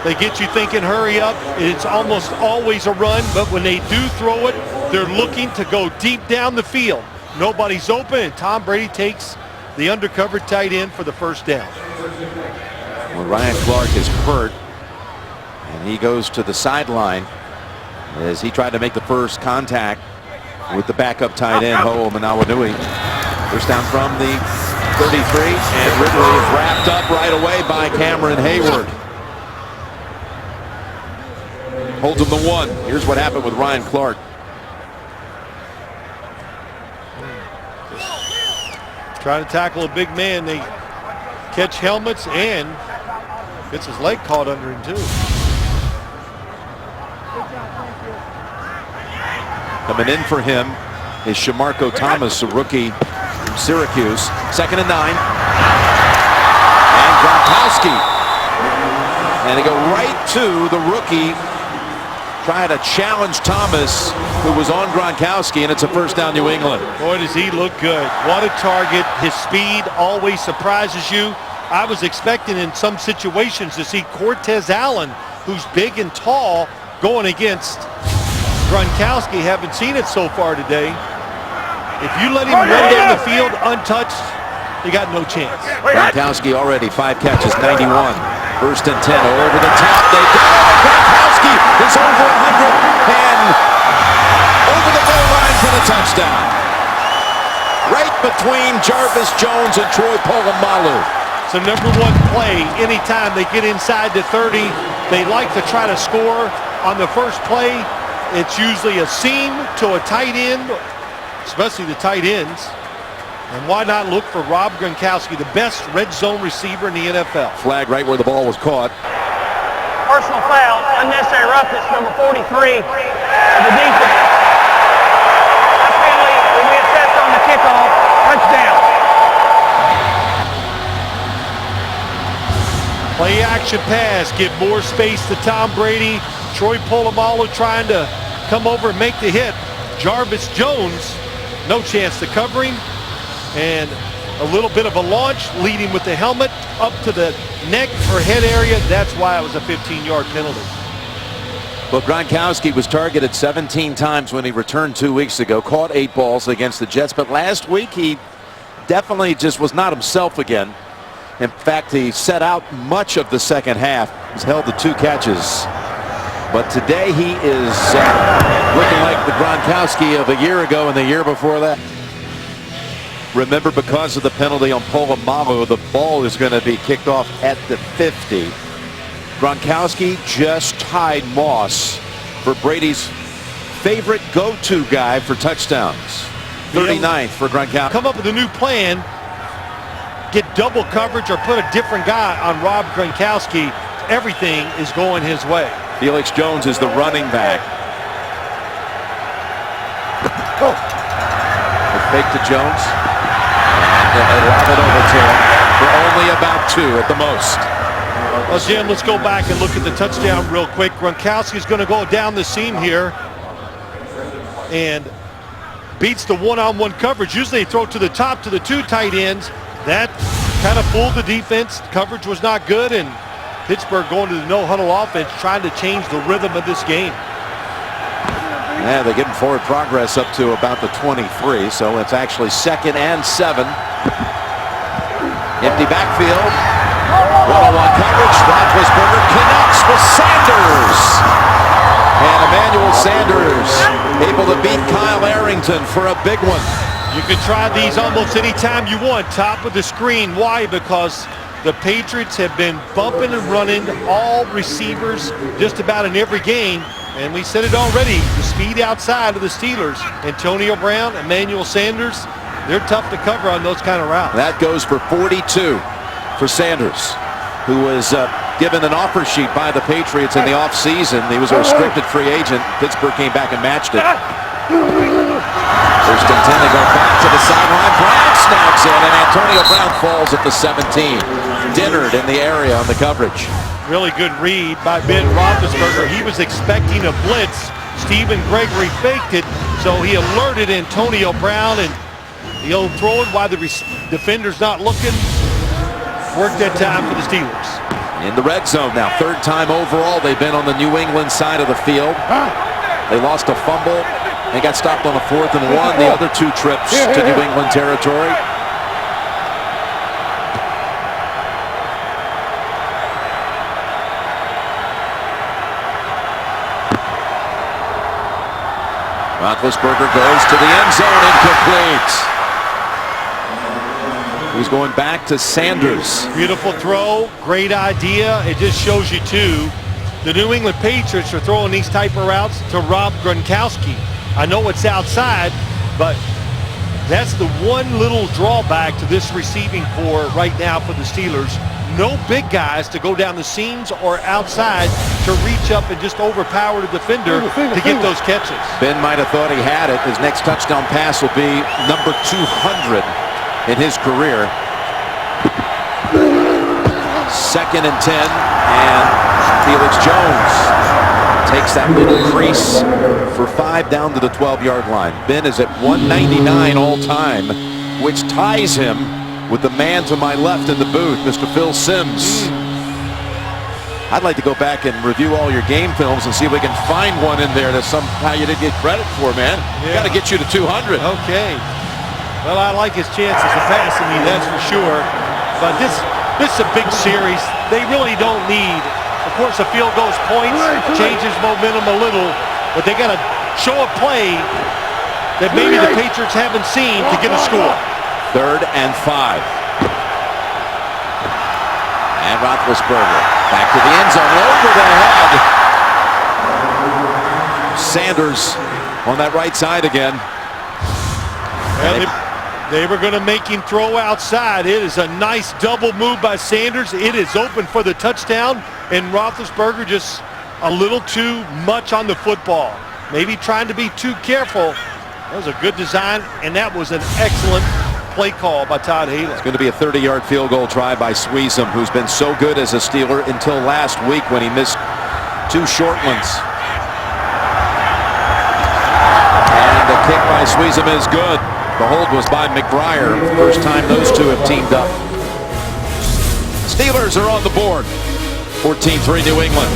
They get you thinking, hurry up. It's almost always a run, but when they do throw it, they're looking to go deep down the field. Nobody's open, and Tom Brady takes the undercover tight end for the 1st down. Well, Ryan Clark is hurt, and he goes to the sideline as he tried to make the first contact with the backup tight end, Manawanui. First down from the 33, and Ridley is wrapped up right away by Cameron Hayward. Holds him the 1. Here's what happened with Ryan Clark. Trying to tackle a big man. They catch helmets and gets his leg caught under him too. Coming in for him is Shamarko Thomas, a rookie from Syracuse. 2nd and 9. And Gronkowski. And they go right to the rookie try to challenge Thomas, who was on Gronkowski, and it's a first down New England. Boy, does he look good. What a target. His speed always surprises you. I was expecting in some situations to see Cortez Allen, who's big and tall, going against Gronkowski. Haven't seen it so far today. If you let him run down the field untouched, you got no chance. Gronkowski already 5 catches, 91. First and 10, over the top. They go. Gronkowski is over 100 and over the goal line for the touchdown. Right between Jarvis Jones and Troy Polamalu. It's the #1 play. Anytime they get inside the 30, they like to try to score on the first play. It's usually a seam to a tight end, especially the tight ends. And why not look for Rob Gronkowski, the best red zone receiver in the NFL? Flag right where the ball was caught. Personal foul, unnecessary roughness, number 43 of the defense. That penalty will be assessed on the kickoff. Touchdown. Play action pass, give more space to Tom Brady. Troy Polamalu trying to come over and make the hit. Jarvis Jones, no chance to cover him. And a little bit of a launch, leading with the helmet up to the neck or head area. That's why it was a 15-yard penalty. Well, Gronkowski was targeted 17 times when he returned 2 weeks ago, caught 8 balls against the Jets. But last week, he definitely just was not himself again. In fact, he set out much of the second half. He's held the 2 catches. But today, he is looking like the Gronkowski of a year ago and the year before that. Remember, because of the penalty on Polamalu, the ball is going to be kicked off at the 50. Gronkowski just tied Moss for Brady's favorite go-to guy for touchdowns. 39th for Gronkowski. Come up with a new plan, get double coverage or put a different guy on Rob Gronkowski. Everything is going his way. Felix Jones is the running back. Fake to Jones. And they lob it over to him for only about 2 at the most. Well, Jim, let's go back and look at the touchdown real quick. Gronkowski's going to go down the seam here and beats the one-on-one coverage. Usually they throw it to the top to the 2 tight ends. That kind of fooled the defense. Coverage was not good, and Pittsburgh going to the no-huddle offense, trying to change the rhythm of this game. Yeah, they're getting forward progress up to about the 23, so it's actually 2nd and 7. Empty backfield. One-on-one coverage. Roethlisberger connects with Sanders. And Emmanuel Sanders able to beat Kyle Arrington for a big one. You can try these almost any time you want. Top of the screen. Why? Because the Patriots have been bumping and running all receivers just about in every game. And we said it already, the speed outside of the Steelers. Antonio Brown, Emmanuel Sanders, they're tough to cover on those kind of routes. That goes for 42 for Sanders, who was given an offer sheet by the Patriots in the offseason. He was a restricted free agent. Pittsburgh came back and matched it. First and 10, they go back to the sideline. Brown snags it, and Antonio Brown falls at the 17. Dinnard in the area on the coverage. Really good read by Ben Roethlisberger. He was expecting a blitz. Stephen Gregory faked it, so he alerted Antonio Brown, and the old throwing while the defender's not looking worked that time for the Steelers. In the red zone now, 3rd time overall they've been on the New England side of the field. They lost a fumble and got stopped on a 4th and 1. The other 2 trips to New England territory. Roethlisberger goes to the end zone, incomplete. He's going back to Sanders. Beautiful throw, great idea. It just shows you, too, the New England Patriots are throwing these type of routes to Rob Gronkowski. I know it's outside, but that's the one little drawback to this receiving core right now for the Steelers. No big guys to go down the seams or outside to reach up and just overpower the defender to get those catches. Ben might have thought he had it. His next touchdown pass will be number 200 in his career. 2nd and 10, and Felix Jones takes that little crease for 5 down to the 12-yard line. Ben is at 199 all time, which ties him with the man to my left in the booth, Mr. Phil Simms. I'd like to go back and review all your game films and see if we can find one in there that somehow you didn't get credit for, man. Yeah. Got to get you to 200. Okay. Well, I like his chances of passing me, that's for sure. But this is a big series. They really don't need, of course, a field goal points changes momentum a little, but they got to show a play that maybe the Patriots haven't seen to get a score. 3rd and 5. And Roethlisberger back to the end zone, over the head. Sanders on that right side again. Well, they were going to make him throw outside. It is a nice double move by Sanders. It is open for the touchdown, and Roethlisberger just a little too much on the football. Maybe trying to be too careful. That was a good design, and that was an excellent play call by Todd Haley. It's going to be a 30-yard field goal try by Sweezum, who's been so good as a Steeler until last week when he missed 2 short ones. And the kick by Sweezum is good. The hold was by McBriar. First time those two have teamed up. Steelers are on the board. 14-3 New England.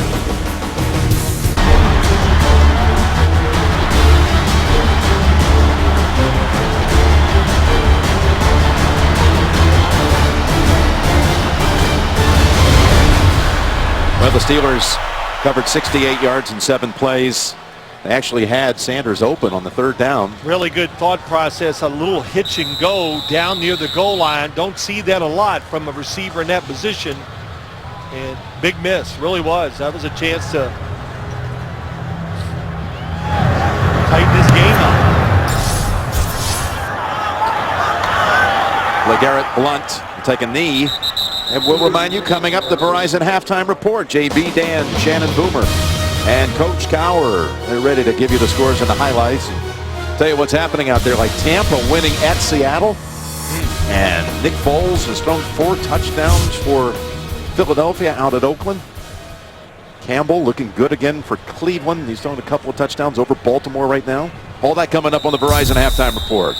Well, the Steelers covered 68 yards in 7 plays. They actually had Sanders open on the 3rd down. Really good thought process, a little hitch and go down near the goal line. Don't see that a lot from a receiver in that position. And big miss, really was. That was a chance to tighten this game up. LeGarrette Blount will take a knee. And we'll remind you, coming up, the Verizon halftime report. JB, Dan, Shannon Boomer, and Coach Cowher. They're ready to give you the scores and the highlights. And tell you what's happening out there. Like Tampa winning at Seattle. And Nick Foles has thrown 4 touchdowns for Philadelphia out at Oakland. Campbell looking good again for Cleveland. He's thrown a couple of touchdowns over Baltimore right now. All that coming up on the Verizon halftime report.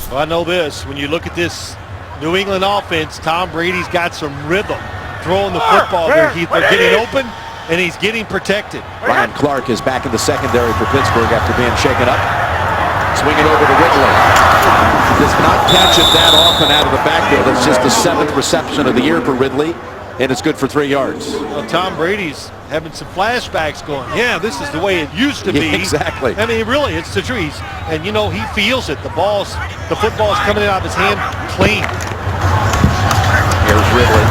Well, I know this. When you look at this New England offense, Tom Brady's got some rhythm throwing the football. They're getting open, and he's getting protected. Ryan Clark is back in the secondary for Pittsburgh after being shaken up. Swinging over to Ridley. Does not catch it that often out of the backfield. It's just the 7th reception of the year for Ridley, and it's good for 3 yards. Well, Tom Brady's having some flashbacks going. Yeah, this is the way it used to be. Yeah, exactly. I mean, really, it's the trees. And, you know, he feels it. The football's coming out of his hand clean. Here's Ridley.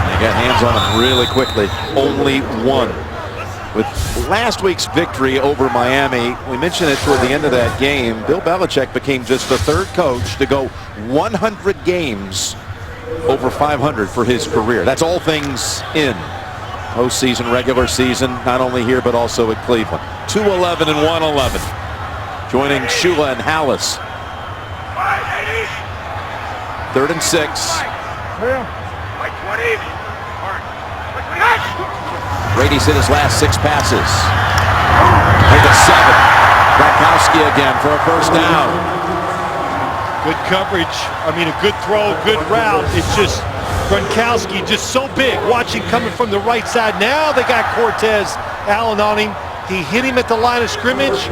They got hands on him really quickly. Only 1. With last week's victory over Miami, we mentioned it toward the end of that game, Bill Belichick became just the 3rd coach to go 100 games over 500 for his career. That's all things in. Postseason, regular season, not only here but also at Cleveland. 2-11 and 1-11. Joining Shula and Hallis. 3rd and 6. Brady's hit his last 6 passes. Take a 7. Gronkowski again for a 1st down. Good coverage. I mean, a good throw, good route. It's just Gronkowski just so big. Watching coming from the right side. Now they got Cortez Allen on him. He hit him at the line of scrimmage,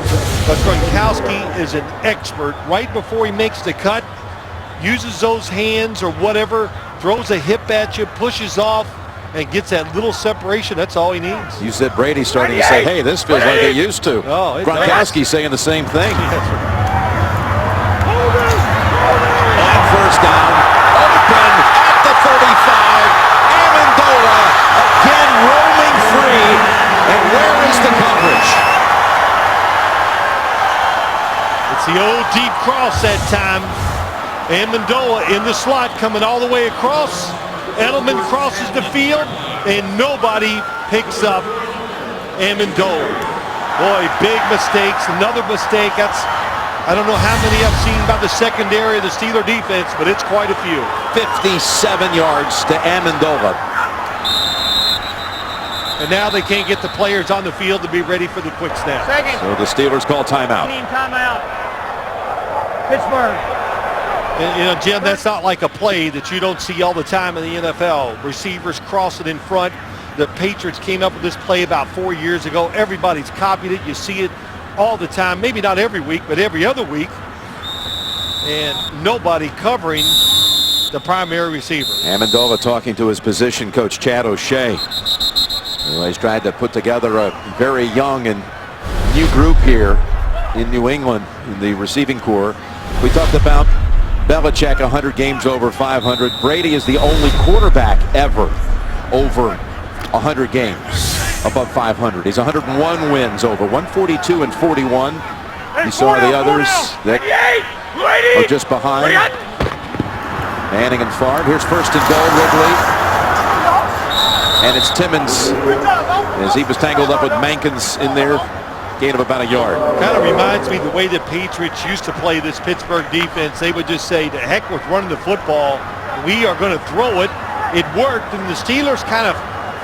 but Gronkowski is an expert. Right before he makes the cut, uses those hands or whatever, throws a hip at you, pushes off, and gets that little separation. That's all he needs. You said Brady's starting to say, hey, this feels like it used to. Oh, Gronkowski's saying the same thing. And 1st down, open at the 35. Amendola again roaming free. And where is the coverage? It's the old deep cross that time. Amendola in the slot coming all the way across. Edelman crosses the field, and nobody picks up Amendola. Boy, big mistakes, another mistake. I don't know how many I've seen by the secondary of the Steeler defense, but it's quite a few. 57 yards to Amendola. And now they can't get the players on the field to be ready for the quick snap. Second. So the Steelers call timeout. Team timeout. Pittsburgh. And, you know, Jim, that's not like a play that you don't see all the time in the NFL. Receivers cross it in front. The Patriots came up with this play about 4 years ago. Everybody's copied it. You see it all the time. Maybe not every week, but every other week. And nobody covering the primary receiver. Amendola talking to his position coach, Chad O'Shea. He's tried to put together a very young and new group here in New England in the receiving corps. We talked about Belichick, 100 games over 500. Brady is the only quarterback ever over 100 games above 500. He's 101 wins over 142 and 41. You saw the others that are just behind. Manning and Favre. Here's first and goal, Wrigley. And it's Timmons as he was tangled up with Mankins in there. Gain of about a yard. Kind of reminds me the way the Patriots used to play this Pittsburgh defense. They would just say, to heck with running the football. We are going to throw it. It worked, and the Steelers kind of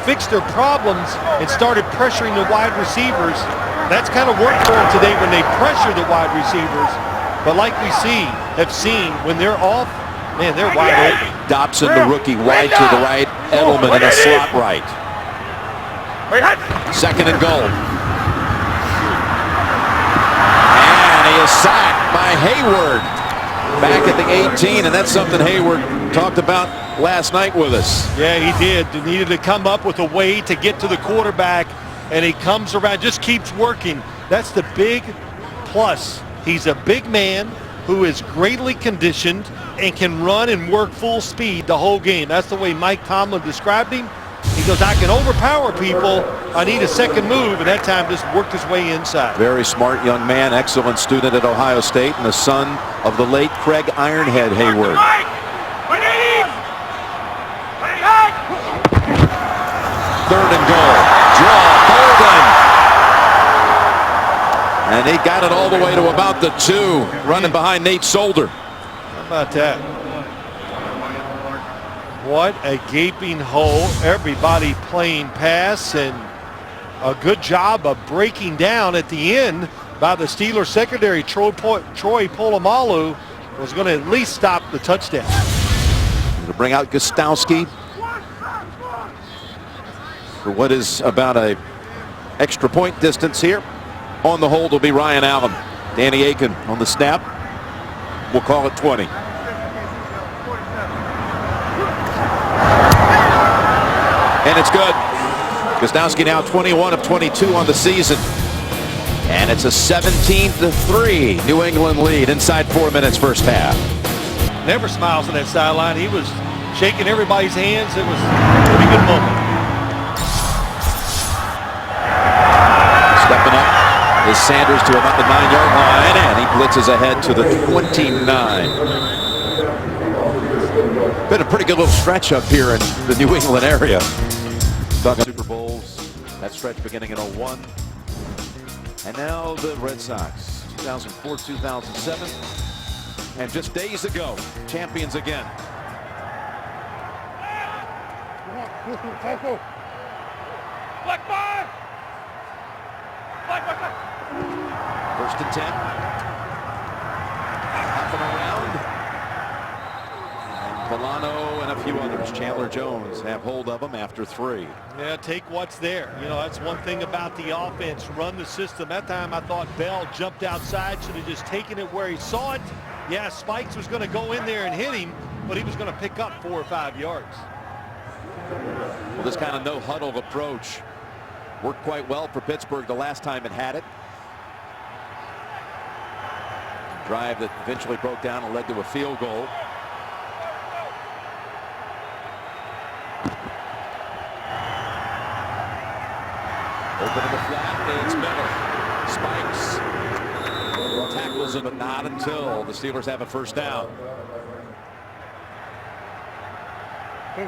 fixed their problems and started pressuring the wide receivers. That's kind of worked for them today when they pressure the wide receivers. But like we have seen, when they're off, man, they're wide open. Dobson, the rookie, wide to the right. Edelman in a slot right. Second and goal. And he is sacked by Hayward. Back at the 18, and that's something Hayward talked about last night with us. Yeah, he did. He needed to come up with a way to get to the quarterback, and he comes around, just keeps working. That's the big plus. He's a big man who is greatly conditioned and can run and work full speed the whole game. That's the way Mike Tomlin described him. He goes, I can overpower people. I need a second move, and that time just worked his way inside. Very smart young man, excellent student at Ohio State, and the son of the late Craig Ironhead Hayward. Third and goal. Draw. Bolden. And he got it all the way to about the 2, running behind Nate Solder. How about that? What a gaping hole. Everybody playing pass, and a good job of breaking down at the end by the Steelers secondary. Troy Polamalu was going to at least stop the touchdown. To bring out Gostowski for what is about a extra point distance here. On the hold will be Ryan Allen. Danny Aiken on the snap. We'll call it 20. And it's good. Gostowski now 21 of 22 on the season. And it's a 17-3 New England lead inside 4 minutes first half. Never smiles on that sideline. He was shaking everybody's hands. It was a pretty good moment. Stepping up is Sanders to about the 9-yard line, and he blitzes ahead to the 29. Been a pretty good little stretch up here in the New England area. Talking Super Bowls, that stretch beginning in 01. And now the Red Sox, 2004, 2007. And just days ago, champions again. First and 10. Hopping around. And Polano and a few others. Chandler Jones have hold of him after 3. Yeah, take what's there. You know, that's one thing about the offense. Run the system. That time I thought Bell jumped outside. Should have just taken it where he saw it. Yeah, Spikes was going to go in there and hit him, but he was going to pick up 4 or 5 yards. Well, this kind of no-huddle approach worked quite well for Pittsburgh the last time it had it. Drive that eventually broke down and led to a field goal. Open to the flat, it's Miller. Spikes. Tackles him, but not until the Steelers have a first down. And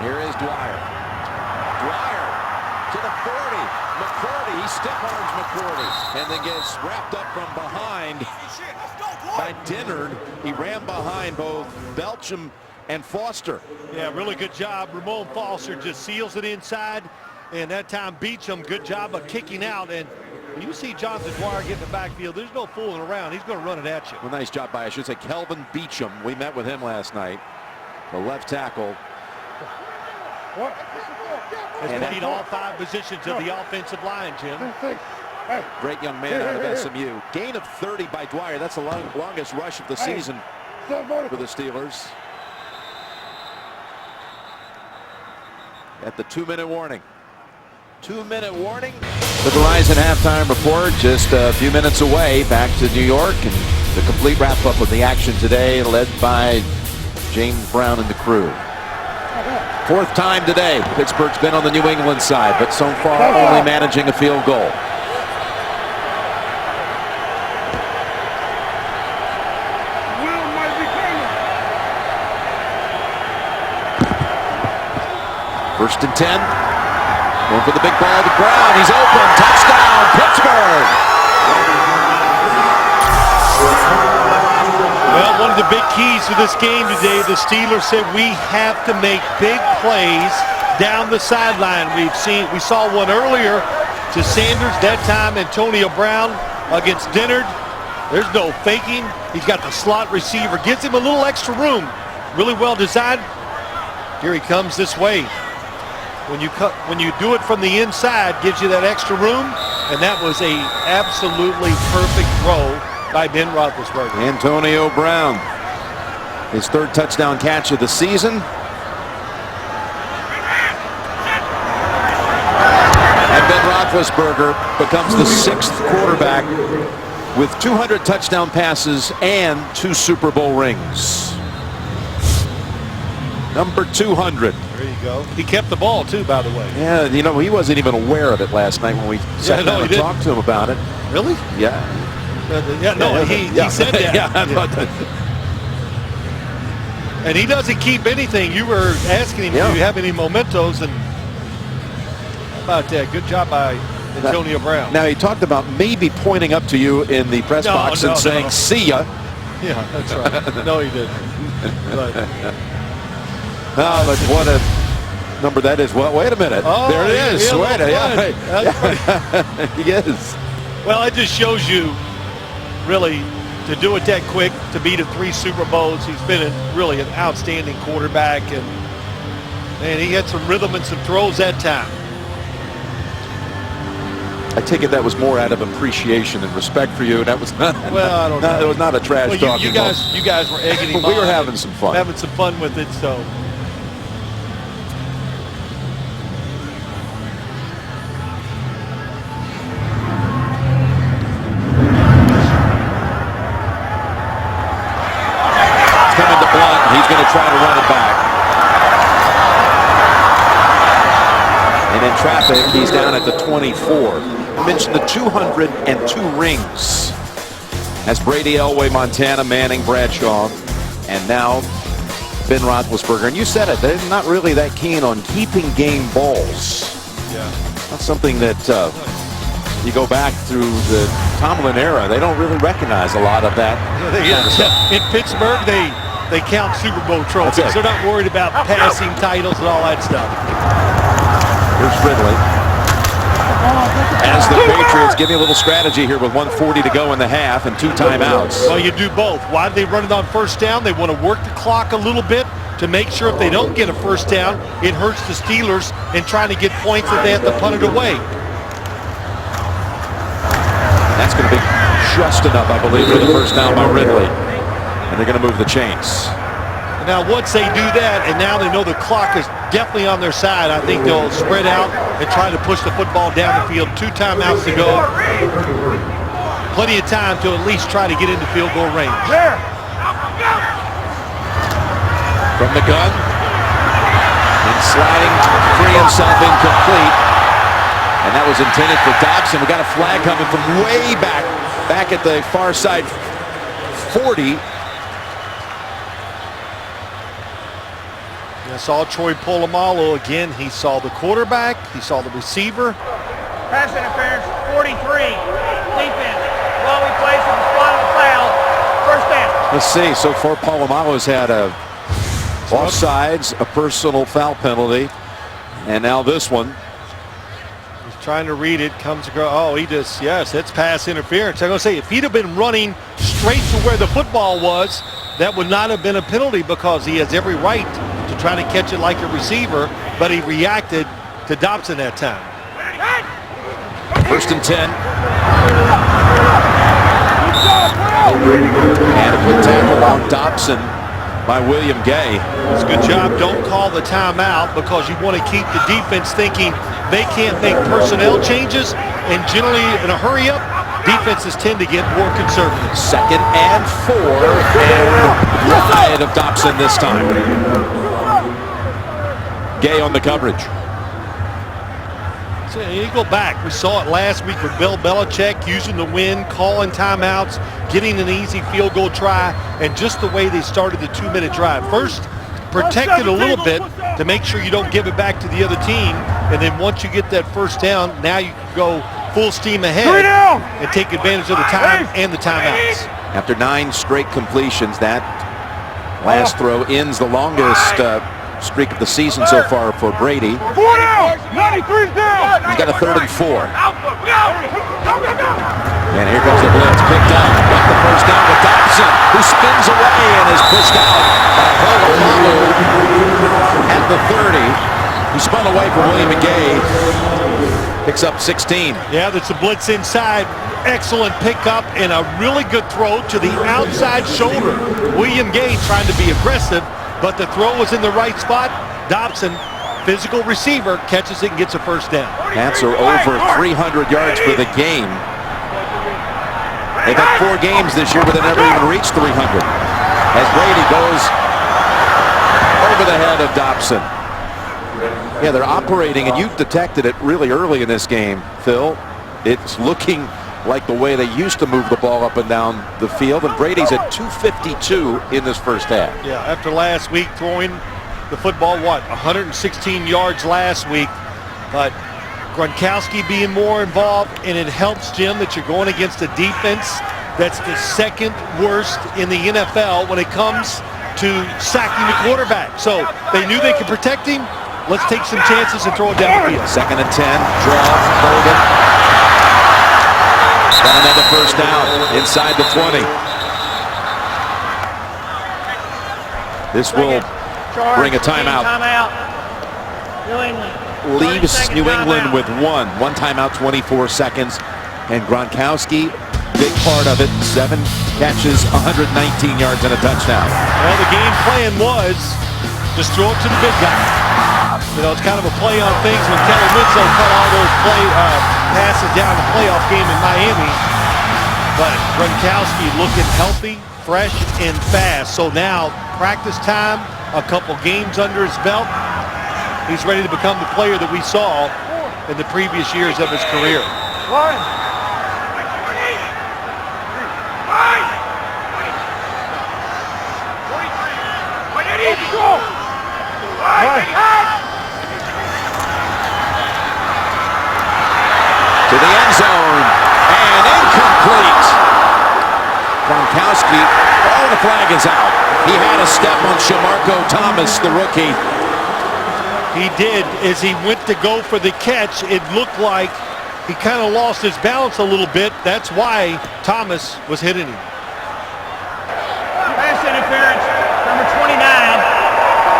here is Dwyer. Dwyer to the 40. McCourty, he stiff arms McCourty and then gets wrapped up from behind by Dennard. He ran behind both Belcham and Foster. Yeah, really good job. Ramon Foster just seals it inside, and that time Beecham, good job of kicking out. And when you see Jonathan Dwyer get in the backfield, there's no fooling around. He's going to run it at you. Well, nice job by, I should say, Kelvin Beecham. We met with him last night, the left tackle. Has played all 5 positions of the offensive line, Jim. Great young man out of SMU. Gain of 30 by Dwyer. That's the longest rush of the season for the Steelers. At the 2-minute warning. 2-minute warning. The Verizon halftime report just a few minutes away. Back to New York and the complete wrap-up of the action today, led by James Brown and the crew. 4th time today Pittsburgh's been on the New England side, but so far only managing a field goal. First and 10. Going for the big ball to Brown. He's open. Touchdown, Pittsburgh. Well, one of the big keys to this game today, the Steelers said we have to make big plays down the sideline. We saw one earlier to Sanders. That time Antonio Brown against Dennard. There's no faking. He's got the slot receiver. Gives him a little extra room. Really well designed. Here he comes this way. When you do it from the inside, gives you that extra room, and that was a absolutely perfect throw by Ben Roethlisberger. Antonio Brown, his 3rd touchdown catch of the season. And Ben Roethlisberger becomes the 6th quarterback with 200 touchdown passes and 2 Super Bowl rings. Number 200. There you go. He kept the ball too, by the way. Yeah, you know, he wasn't even aware of it last night when we sat down and talked to him about it. Really? Yeah. He said that. Yeah, I thought that. And he doesn't keep anything. You were asking him, do you have any mementos? And how about that? Good job by Antonio Brown. Now, he talked about maybe pointing up to you in the press box and saying, see ya. Yeah, that's right. No, he didn't. But what a number that is. Well, wait a minute. Oh, there it is. Wait a minute. He is. Well, it just shows you, really, to do it that quick, to beat him 3 Super Bowls. He's been really an outstanding quarterback, and man, he had some rhythm and some throws that time. I take it that was more out of appreciation and respect for you. That was not. Well, I don't know. It was not a trash talk. You guys were egging him on. We were having some fun. Having some fun with it, so. Coming to Blunt. He's going to try to run it back. And in traffic, he's down at the 24. I mentioned the 202 rings. As Brady Elway, Montana, Manning, Bradshaw, and now Ben Roethlisberger. And you said it, they're not really that keen on keeping game balls. Yeah. That's something that you go back through the Tomlin era, they don't really recognize a lot of that. In Pittsburgh, they count Super Bowl trophies. They're not worried about passing titles and all that stuff. Here's Ridley. As the Patriots give me a little strategy here with 1:40 to go in the half and 2 timeouts. Well, you do both. Why do they run it on first down? They want to work the clock a little bit to make sure if they don't get a first down, it hurts the Steelers in trying to get points that they have to punt it away. That's going to be just enough, I believe, for the first down by Ridley. And they're going to move the chains. Now, once they do that, and now they know the clock is definitely on their side, I think they'll spread out and try to push the football down the field. 2 timeouts to go. Plenty of time to at least try to get into field goal range. From the gun. And sliding free himself incomplete. And that was intended for Dobson. We got a flag coming from way back at the far side 40. I saw Troy Polamalu again. He saw the quarterback. He saw the receiver. Pass interference, 43. Defense. Well, we placed on the spot of the foul. First Let's see. So far, Polamalu's had a offsides, a personal foul penalty, and now this one. He's trying to read it. Comes across. Oh, he just, yes, it's pass interference. I'm going to say, if he'd have been running straight to where the football was, that would not have been a penalty because he has every right to try to catch it like a receiver, but he reacted to Dobson that time. 1st and 10. Adequate tackle on Dobson by William Gay. It's a good job. Don't call the timeout because you want to keep the defense thinking they can't make personnel changes, and generally in a hurry up, defenses tend to get more conservative. 2nd and 4, and wide of Dobson this time. Gay on the coverage. So you go back. We saw it last week with Bill Belichick using the wind, calling timeouts, getting an easy field goal try, and just the way they started the 2-minute drive. First, protect it a little bit to make sure you don't give it back to the other team, and then once you get that first down, now you can go full steam ahead and take advantage of the time and the timeouts. After 9 straight completions, that last throw ends the longest streak of the season so far for Brady. 4 down! 93's down! He's got a 3rd and 4. And here comes the blitz, picked up, got the first down with Dobson, who spins away and is pushed out by Polamalu at the 30. He spun away from William Gay, picks up 16. Yeah, that's a blitz inside. Excellent pickup and a really good throw to the outside shoulder. William Gay trying to be aggressive, but the throw was in the right spot. Dobson, physical receiver, catches it and gets a first down. Pats are over 300 yards for the game. They've had 4 games this year where they never even reached 300. As Brady goes over the head of Dobson. Yeah, they're operating, and you detected it really early in this game, Phil. It's looking like the way they used to move the ball up and down the field, and Brady's at 252 in this first half. Yeah, after last week throwing the football, 116 yards last week, but Gronkowski being more involved, and it helps, Jim, that you're going against a defense that's the 2nd worst in the NFL when it comes to sacking the quarterback. So they knew they could protect him. Let's take some chances and throw it down the field. 2nd and 10, draw, Bolden. Got another first down inside the 20. This will bring a timeout. New England. Leaves New England with one timeout, 24 seconds. And Gronkowski, big part of it, 7 catches, 119 yards and a touchdown. Well, the game plan was just throw it to the big guy. You know, it's kind of a play on things when Kellen Winslow cut all those passes down the playoff game in Miami. But Gronkowski looking healthy, fresh, and fast. So now practice time, a couple games under his belt. He's ready to become the player that we saw in the previous years of his career. To the end zone, and incomplete. Gronkowski, oh, the flag is out. He had a step on Shamarko Thomas, the rookie. He did. As he went to go for the catch, it looked like he kind of lost his balance a little bit. That's why Thomas was hitting him. Pass interference, number 29,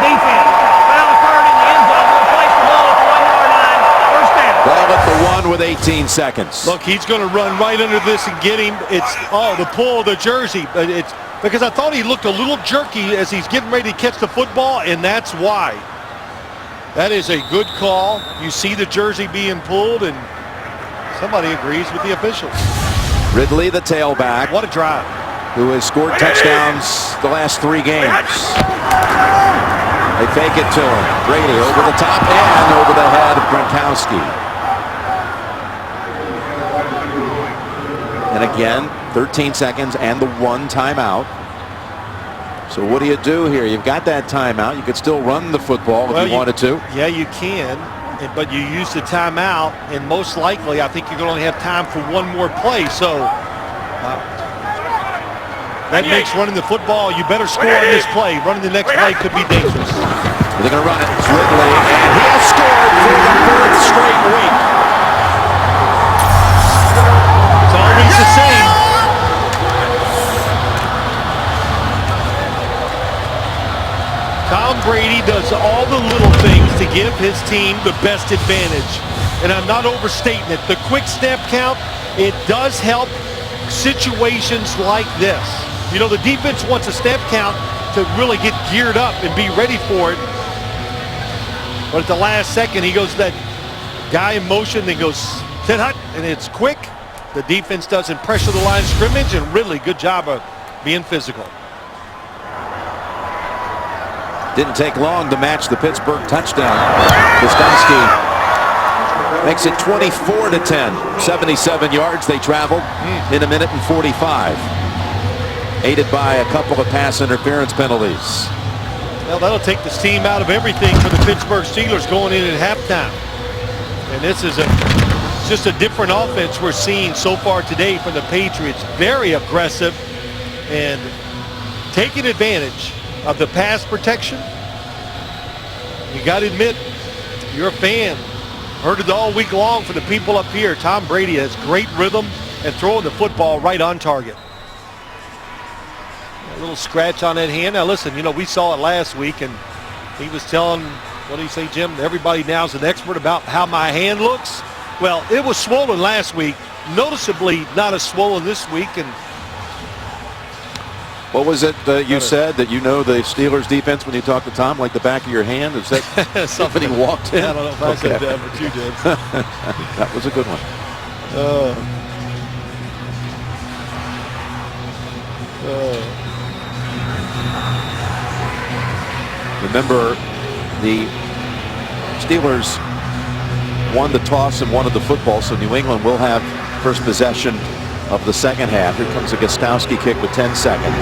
defense. Foul occurred in the end zone. We'll place the ball at the 1-yard line. First down. Ball at the 1 with 18 seconds. Look, he's going to run right under this and get him. It's, the pull of the jersey. But it's because I thought he looked a little jerky as he's getting ready to catch the football, and that's why. That is a good call. You see the jersey being pulled, and somebody agrees with the officials. Ridley, the tailback. What a drive. Who has scored touchdowns the last 3 games. They fake it to him. Brady over the top and over the head of Gronkowski. And again, 13 seconds and the 1 timeout. So what do you do here? You've got that timeout. You could still run the football if you wanted to. Yeah, you can. But you use the timeout, and most likely, I think you're going to only have time for 1 more play. So That makes running the football, you better score on this play. Running the next play could be dangerous. They're going to run it. It's Ridley, and he has scored for the 4th straight week. It's always the same. Tom Brady does all the little things to give his team the best advantage. And I'm not overstating it. The quick snap count, it does help situations like this. You know, the defense wants a snap count to really get geared up and be ready for it. But at the last second, he goes to that guy in motion, then goes sit hut, and it's quick. The defense doesn't pressure the line of scrimmage, and Ridley, good job of being physical. Didn't take long to match the Pittsburgh touchdown. Kostowski makes it 24-10. 77 yards they traveled in 1:45. Aided by a couple of pass interference penalties. Well, that'll take the steam out of everything for the Pittsburgh Steelers going in at halftime. And this is just a different offense we're seeing so far today from the Patriots. Very aggressive and taking advantage of the pass protection. You got to admit, you're a fan. Heard it all week long for the people up here. Tom Brady has great rhythm and throwing the football right on target. A little scratch on that hand. Now listen, you know, we saw it last week, and he was telling, what do you say, Jim? Everybody now is an expert about how my hand looks. Well, it was swollen last week. Noticeably not as swollen this week. And what was it you said that you know the Steelers defense when you talk to Tom like the back of your hand? Is that something he walked in? I don't know if I said that, but you did. That was a good one. Remember, the Steelers won the toss and wanted the football, so New England will have first possession of the second half. Here comes a Kostowski kick with 10 seconds.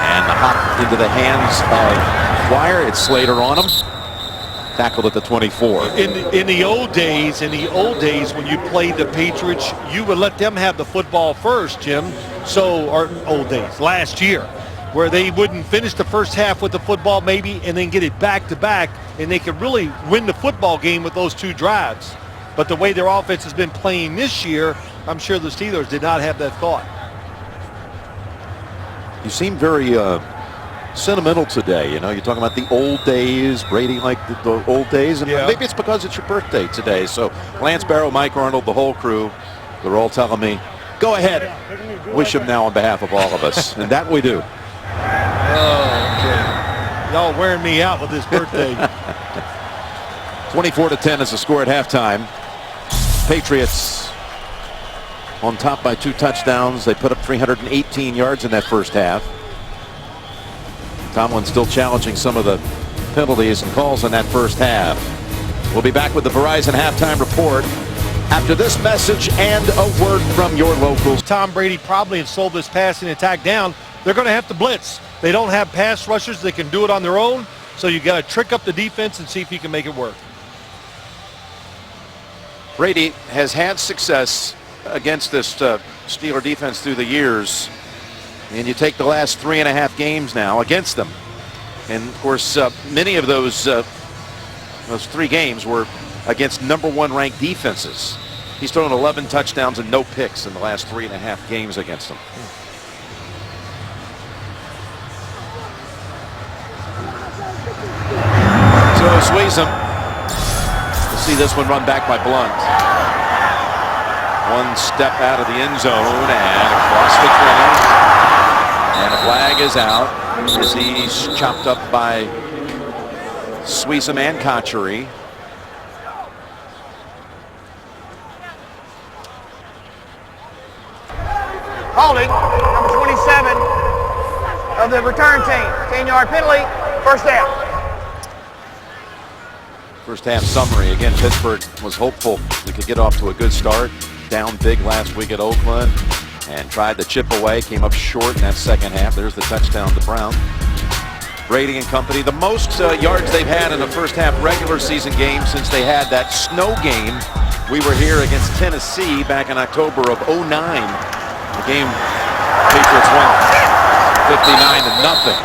And the hop into the hands of Dwyer. It's Slater on him. Tackled at the 24. In the old days, when you played the Patriots, you would let them have the football first, Jim. So, or old days, last year, where they wouldn't finish the first half with the football maybe and then get it back to back, and they could really win the football game with those two drives. But the way their offense has been playing this year, I'm sure the Steelers did not have that thought. You seem very sentimental today. You know, you're talking about the old days, Brady like the old days, and maybe it's because it's your birthday today. So Lance Barrow, Mike Arnold, the whole crew, they're all telling me, go ahead, wish him now on behalf of all of us. And that we do. Oh, okay. Y'all wearing me out with this birthday. 24-10 is the score at halftime. Patriots on top by 2 touchdowns. They put up 318 yards in that first half. Tomlin still challenging some of the penalties and calls in that first half. We'll be back with the Verizon halftime report after this message and a word from your locals. Tom Brady probably had sold this passing attack down. They're going to have to blitz. They don't have pass rushers that can do it on their own, so you got to trick up the defense and see if you can make it work. Brady has had success against this Steeler defense through the years, and you take the last 3.5 games now against them, and of course many of those 3 games were against #1 ranked defenses. He's thrown 11 touchdowns and no picks in the last 3.5 games against them. So squeeze him. We'll see this one run back by Blunt. One step out of the end zone and across the 20. And a flag is out as he's chopped up by Sweezum and Kochery. Holding, number 27 of the return team. 10-yard penalty, first down. First half summary. Again, Pittsburgh was hopeful we could get off to a good start. Down big last week at Oakland and tried to chip away. Came up short in that second half. There's the touchdown to Brown. Brady and company, the most yards they've had in a first half regular season game since they had that snow game We were here against Tennessee back in October of '09. The game, Patriots won 59-0,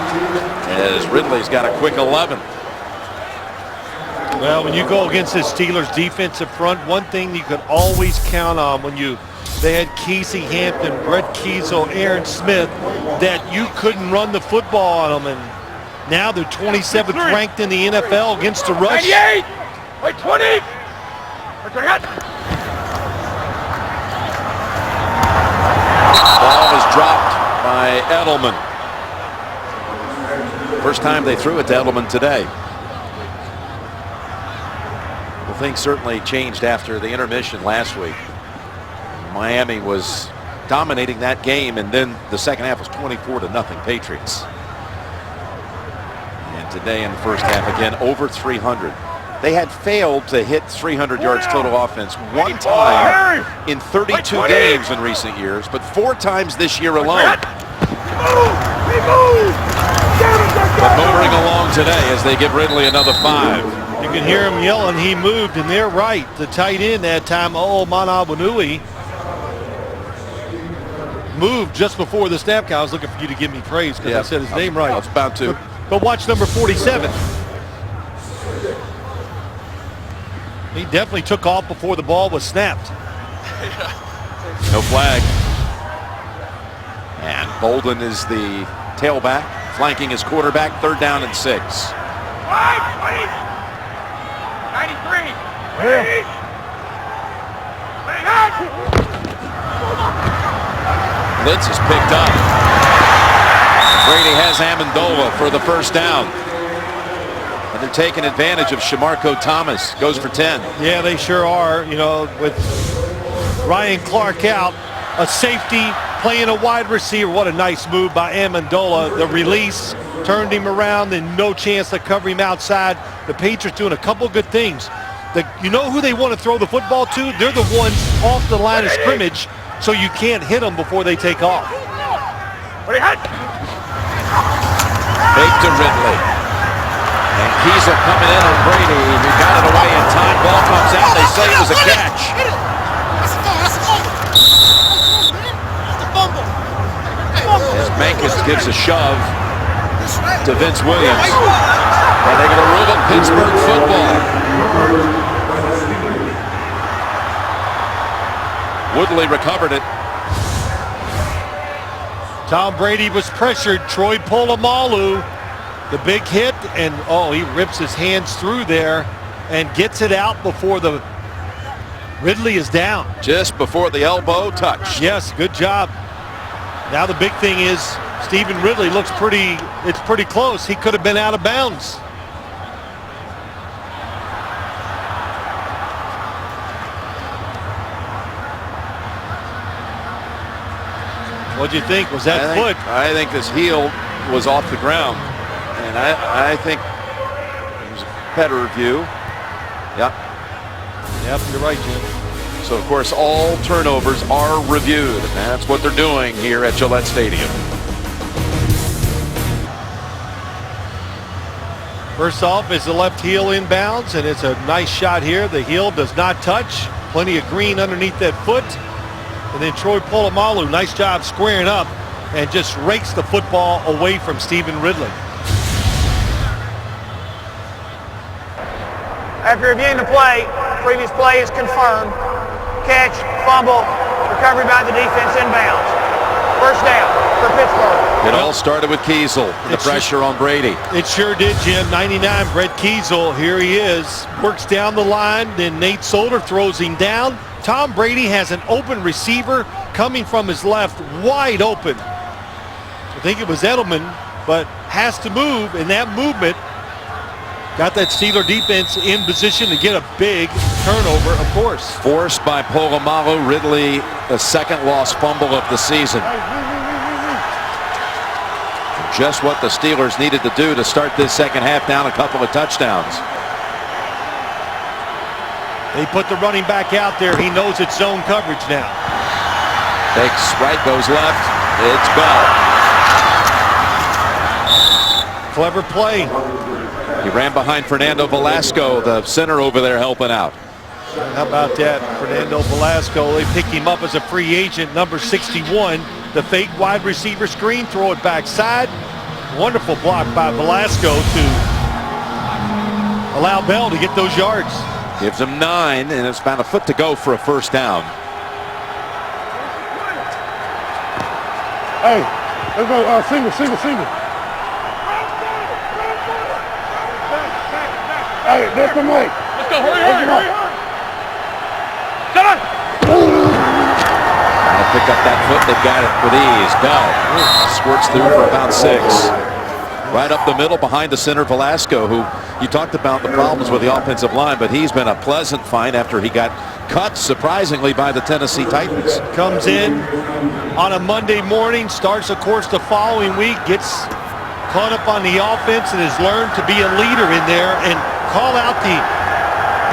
as Ridley's got a quick 11. Well, when you go against this Steelers defensive front, one thing you could always count on when they had Casey Hampton, Brett Kiesel, Aaron Smith, that you couldn't run the football on them. And now they're 27th ranked in the NFL against the rush. 98! Wait, 20! Ball is dropped by Edelman. First time they threw it to Edelman today. Well, things certainly changed after the intermission last week. Miami was dominating that game, and then the second half was 24-0 Patriots. And today in the first half, again, over 300. They had failed to hit 300 yards total offense one time in 32 games in recent years, but 4 times this year alone. But motoring along today as they give Ridley another 5. You can hear him yelling, he moved, and they're right. The tight end that time, Manawanui, moved just before the snap count. I was looking for you to give me praise because I said his name right. I was about to. But watch number 47. He definitely took off before the ball was snapped. No flag. And Bolden is the tailback, flanking his quarterback, 3rd down and 6. 93! Blitz is picked up. Brady has Amendola for the first down. And they're taking advantage of Shamarko Thomas. Goes for 10. Yeah, they sure are. You know, with Ryan Clark out, a safety playing a wide receiver. What a nice move by Amendola. The release turned him around and no chance to cover him outside. The Patriots doing a couple good things. You know who they want to throw the football to? They're the ones off the line of scrimmage, so you can't hit them before they take off. Fake to Ridley. And Kiesel coming in on Brady. He got it away in time. Ball comes out. They say it was a catch. As Mankins gives a shove to Vince Williams. And they're going to rule it Pittsburgh football. Woodley recovered it. Tom Brady was pressured. Troy Polamalu, the big hit, and he rips his hands through there and gets it out before the Ridley is down. Just before the elbow touch. Yes, good job. Now the big thing is Stephen Ridley looks it's pretty close. He could have been out of bounds. What'd you think? Was that foot? I think his heel was off the ground. And I think it was a better view. Yep. Yep, you're right, Jim. So, of course, all turnovers are reviewed. And that's what they're doing here at Gillette Stadium. First off is the left heel inbounds, and it's a nice shot here. The heel does not touch. Plenty of green underneath that foot. And then Troy Polamalu, nice job squaring up and just rakes the football away from Stephen Ridley. After reviewing the play, previous play is confirmed. Catch, fumble, recovery by the defense inbounds. First down for Pittsburgh. It all started with Kiesel, the pressure on Brady. It sure did, Jim. 99, Brett Kiesel, here he is. Works down the line, then Nate Solder throws him down. Tom Brady has an open receiver coming from his left, wide open. I think it was Edelman, but has to move, and that movement got that Steeler defense in position to get a big turnover, of course. Forced by Polamalu. Ridley, the second lost fumble of the season. Just what the Steelers needed to do to start this second half, down a couple of touchdowns. They put the running back out there. He knows it's zone coverage now. Takes right, goes left. It's Bell. Clever play. He ran behind Fernando Velasco, the center over there, helping out. How about that? Fernando Velasco, they pick him up as a free agent, number 61. The fake wide receiver screen, throw it backside. Wonderful block by Velasco to allow Bell to get those yards. Gives him 9, and it's about a foot to go for a first down. Hey, let's go single. Hey, that's the mic. Let's go, hurry. Shut up. I'll pick up that foot. They've got it with ease. Bell squirts through for about 6. Right up the middle behind the center, Velasco, who you talked about the problems with the offensive line, but he's been a pleasant find after he got cut, surprisingly, by the Tennessee Titans. Comes in on a Monday morning, starts, of course, the following week, gets caught up on the offense and has learned to be a leader in there and call out the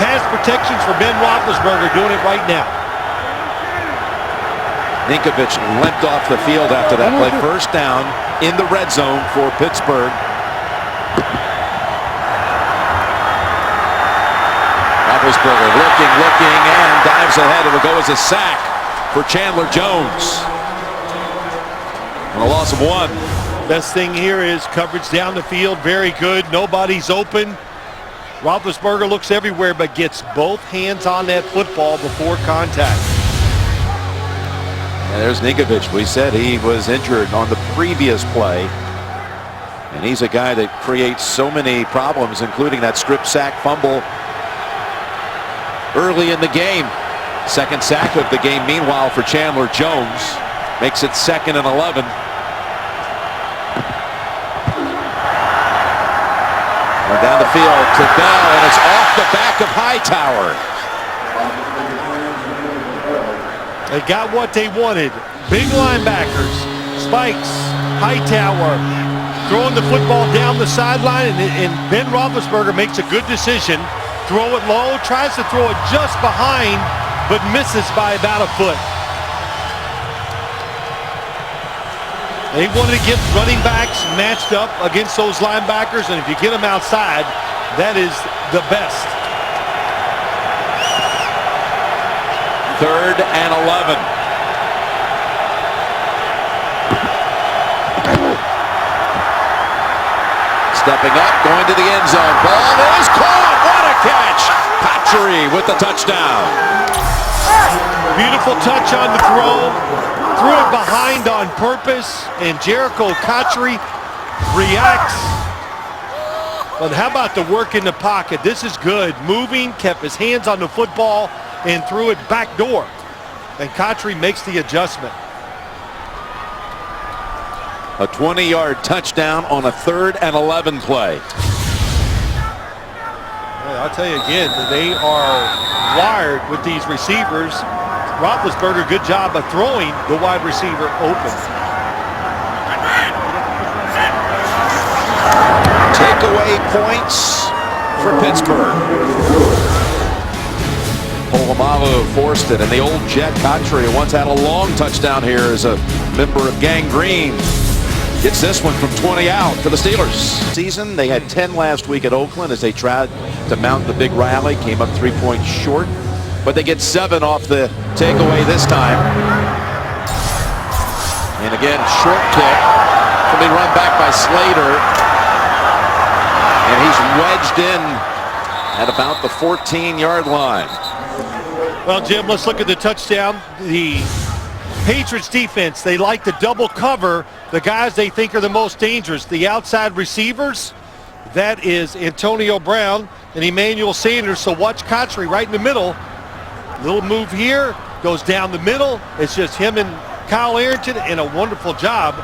pass protections for Ben Roethlisberger, doing it right now. Ninkovich limped off the field after that play. First down in the red zone for Pittsburgh. Roethlisberger looking, and dives ahead. It'll go as a sack for Chandler Jones. And a loss of 1. Best thing here is coverage down the field, very good. Nobody's open. Roethlisberger looks everywhere, but gets both hands on that football before contact. And there's Ninkovich. We said he was injured on the previous play. And he's a guy that creates so many problems, including that strip sack fumble early in the game. Second sack of the game, meanwhile, for Chandler Jones. Makes it 2nd and 11. We're down the field to Bell, and it's off the back of Hightower. They got what they wanted. Big linebackers, Spikes, Hightower, throwing the football down the sideline, and Ben Roethlisberger makes a good decision. Throw it low, tries to throw it just behind, but misses by about a foot. They wanted to get running backs matched up against those linebackers, and if you get them outside, that is the best. 3rd and 11. Stepping up, going to the end zone. Ball is caught. What a catch. Patry with the touchdown. Beautiful touch on the throw. Threw it behind on purpose, and Jericho Patry reacts. But how about the work in the pocket? This is good. Moving, kept his hands on the football, and threw it back door. And Patry makes the adjustment. A 20-yard touchdown on a 3rd and 11 play. I'll tell you again, they are wired with these receivers. Roethlisberger, good job of throwing the wide receiver open. Takeaway points for Pittsburgh. Polamalu forced it, and the old Jet Patry once had a long touchdown here as a member of Gang Green. Gets this one from 20 out for the Steelers. Season, they had 10 last week at Oakland as they tried to mount the big rally. Came up 3 points short, but they get 7 off the takeaway this time. And again, short kick. Can be run back by Slater. And he's wedged in at about the 14-yard line. Well, Jim, let's look at the touchdown. The Patriots defense, they like to double cover the guys they think are the most dangerous. The outside receivers, that is Antonio Brown and Emmanuel Sanders. So watch Patry right in the middle. Little move here, goes down the middle. It's just him and Kyle Arrington, and a wonderful job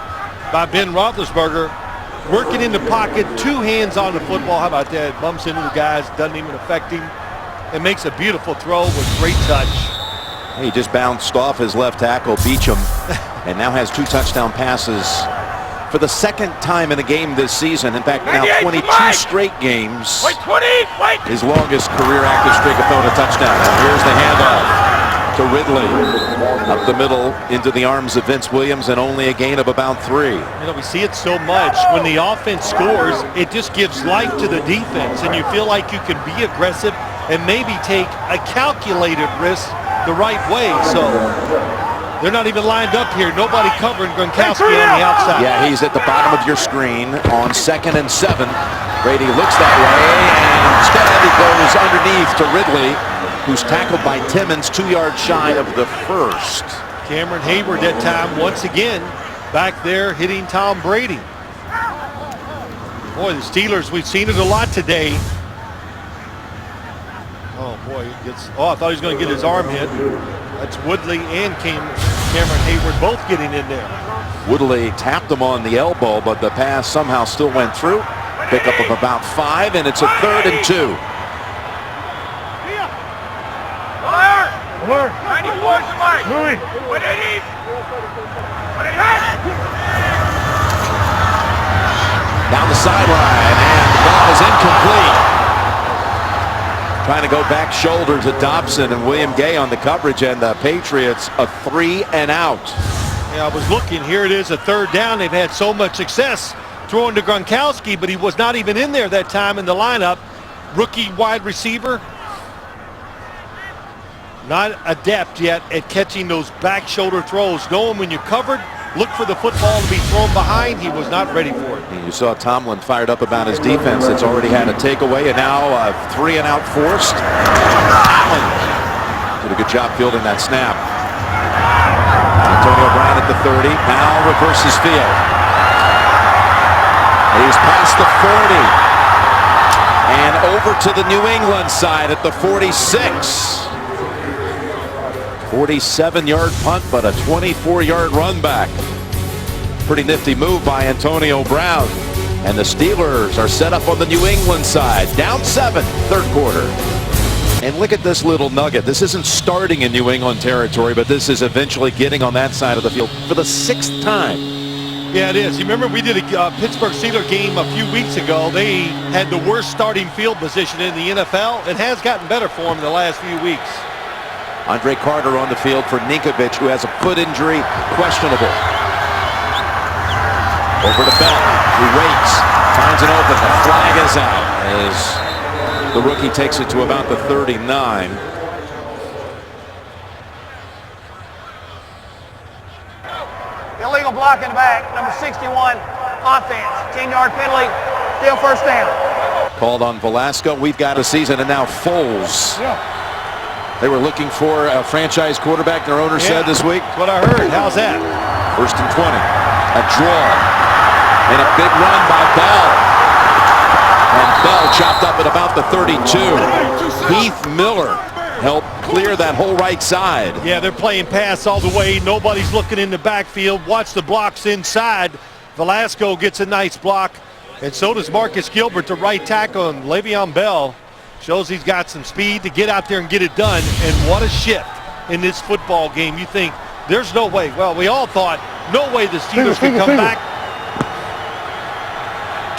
by Ben Roethlisberger working in the pocket, 2 hands on the football. How about that? Bumps into the guys, doesn't even affect him. It makes a beautiful throw with great touch. He just bounced off his left tackle, Beacham, and now has 2 touchdown passes for the 2nd time in a game this season. In fact, now 22 straight games. His longest career active streak of throwing a touchdown. And here's the handoff to Ridley. Up the middle into the arms of Vince Williams, and only a gain of about 3. You know, we see it so much. When the offense scores, it just gives life to the defense, and you feel like you can be aggressive and maybe take a calculated risk the right way. So they're not even lined up here. Nobody covering Gronkowski on the outside. Yeah, he's at the bottom of your screen on 2nd and 7. Brady looks that way, and instead he goes underneath to Ridley, who's tackled by Timmons 2 yards shy of the first. Cameron Hayward that time once again back there hitting Tom Brady. Boy, the Steelers, we've seen it a lot today. Oh boy, he gets, I thought he was going to get his arm hit. That's Woodley and Cameron Hayward both getting in there. Woodley tapped him on the elbow, but the pass somehow still went through. Pickup of about 5, and it's a 3rd and 2. Down the sideline, and the ball is incomplete. Trying to go back shoulder to Dobson and William Gay on the coverage, and the Patriots a 3 and out. Yeah, I was looking. Here it is, a 3rd down. They've had so much success throwing to Gronkowski, but he was not even in there that time in the lineup. Rookie wide receiver, not adept yet at catching those back shoulder throws. Knowing when you're covered, look for the football to be thrown behind. He was not ready for it. And you saw Tomlin fired up about his defense that's already had a takeaway, and now a 3 and out forced. Allen did a good job fielding that snap. Antonio Brown at the 30, now reverses field. He's past the 40 and over to the New England side at the 46. 47-yard punt, but a 24-yard run back. Pretty nifty move by Antonio Brown. And the Steelers are set up on the New England side. Down 7, 3rd quarter. And look at this little nugget. This isn't starting in New England territory, but this is eventually getting on that side of the field for the 6th time. Yeah, it is. You remember we did a Pittsburgh Steelers game a few weeks ago. They had the worst starting field position in the NFL. It has gotten better for them in the last few weeks. Andre Carter on the field for Ninkovich, who has a foot injury, questionable. Over to Belton, who waits, finds it open. The flag is out as the rookie takes it to about the 39. Illegal block in the back, number 61, offense. 10-yard penalty, still 1st down. Called on Velasco. We've got a season, and now Foles. They were looking for a franchise quarterback, their owner said this week. That's what I heard. How's that? 1st and 20. A draw. And a big run by Bell. And Bell chopped up at about the 32. Heath Miller helped clear that whole right side. Yeah, they're playing pass all the way. Nobody's looking in the backfield. Watch the blocks inside. Velasco gets a nice block. And so does Marcus Gilbert, the right tackle, and Le'Veon Bell. Shows he's got some speed to get out there and get it done. And what a shift in this football game. You think there's no way. Well, we all thought no way the Steelers could come back.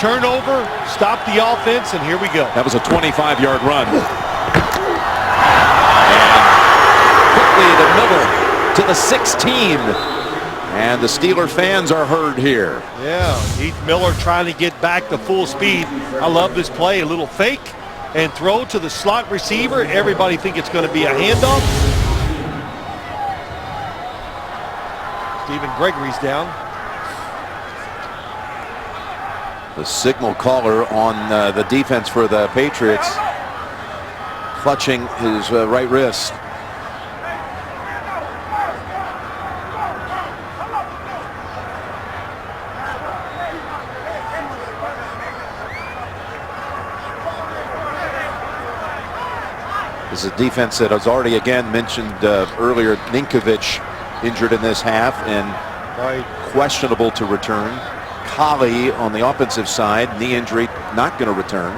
Turnover, stop the offense, and here we go. That was a 25-yard run. And quickly to Miller to the 16. And the Steeler fans are heard here. Yeah, Heath Miller trying to get back to full speed. I love this play. A little fake and throw to the slot receiver. Everybody think it's going to be a handoff. Stephen Gregory's down. The signal caller on the defense for the Patriots, clutching his right wrist. This is a defense that was already again mentioned earlier. Ninkovich injured in this half and questionable to return. Colley on the offensive side, knee injury, not going to return.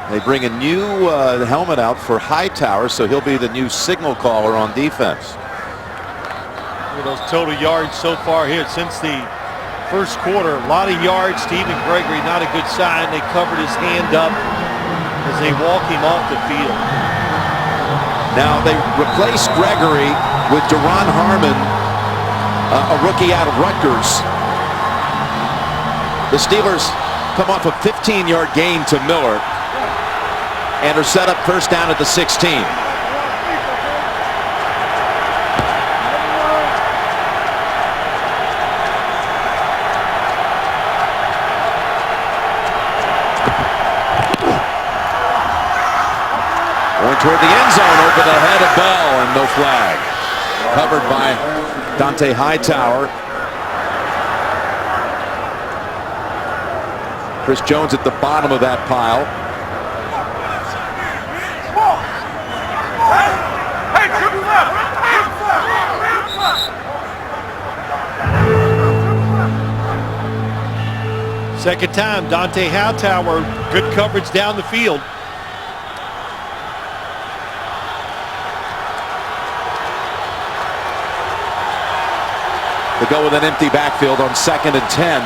They bring a new helmet out for Hightower, so he'll be the new signal caller on defense. Look at those total yards so far here since the 1st quarter. A lot of yards. Stephen Gregory, not a good sign. They covered his hand up as they walk him off the field. Now they replace Gregory with Deron Harmon, a rookie out of Rutgers. The Steelers come off a 15-yard gain to Miller. and are set up first down at the 16. Going toward the end zone over the head of Bell, and no flag. Covered by Dante Hightower. Chris Jones at the bottom of that pile. Second time, Dante Hightower, good coverage down the field. They go with an empty backfield on 2nd and 10.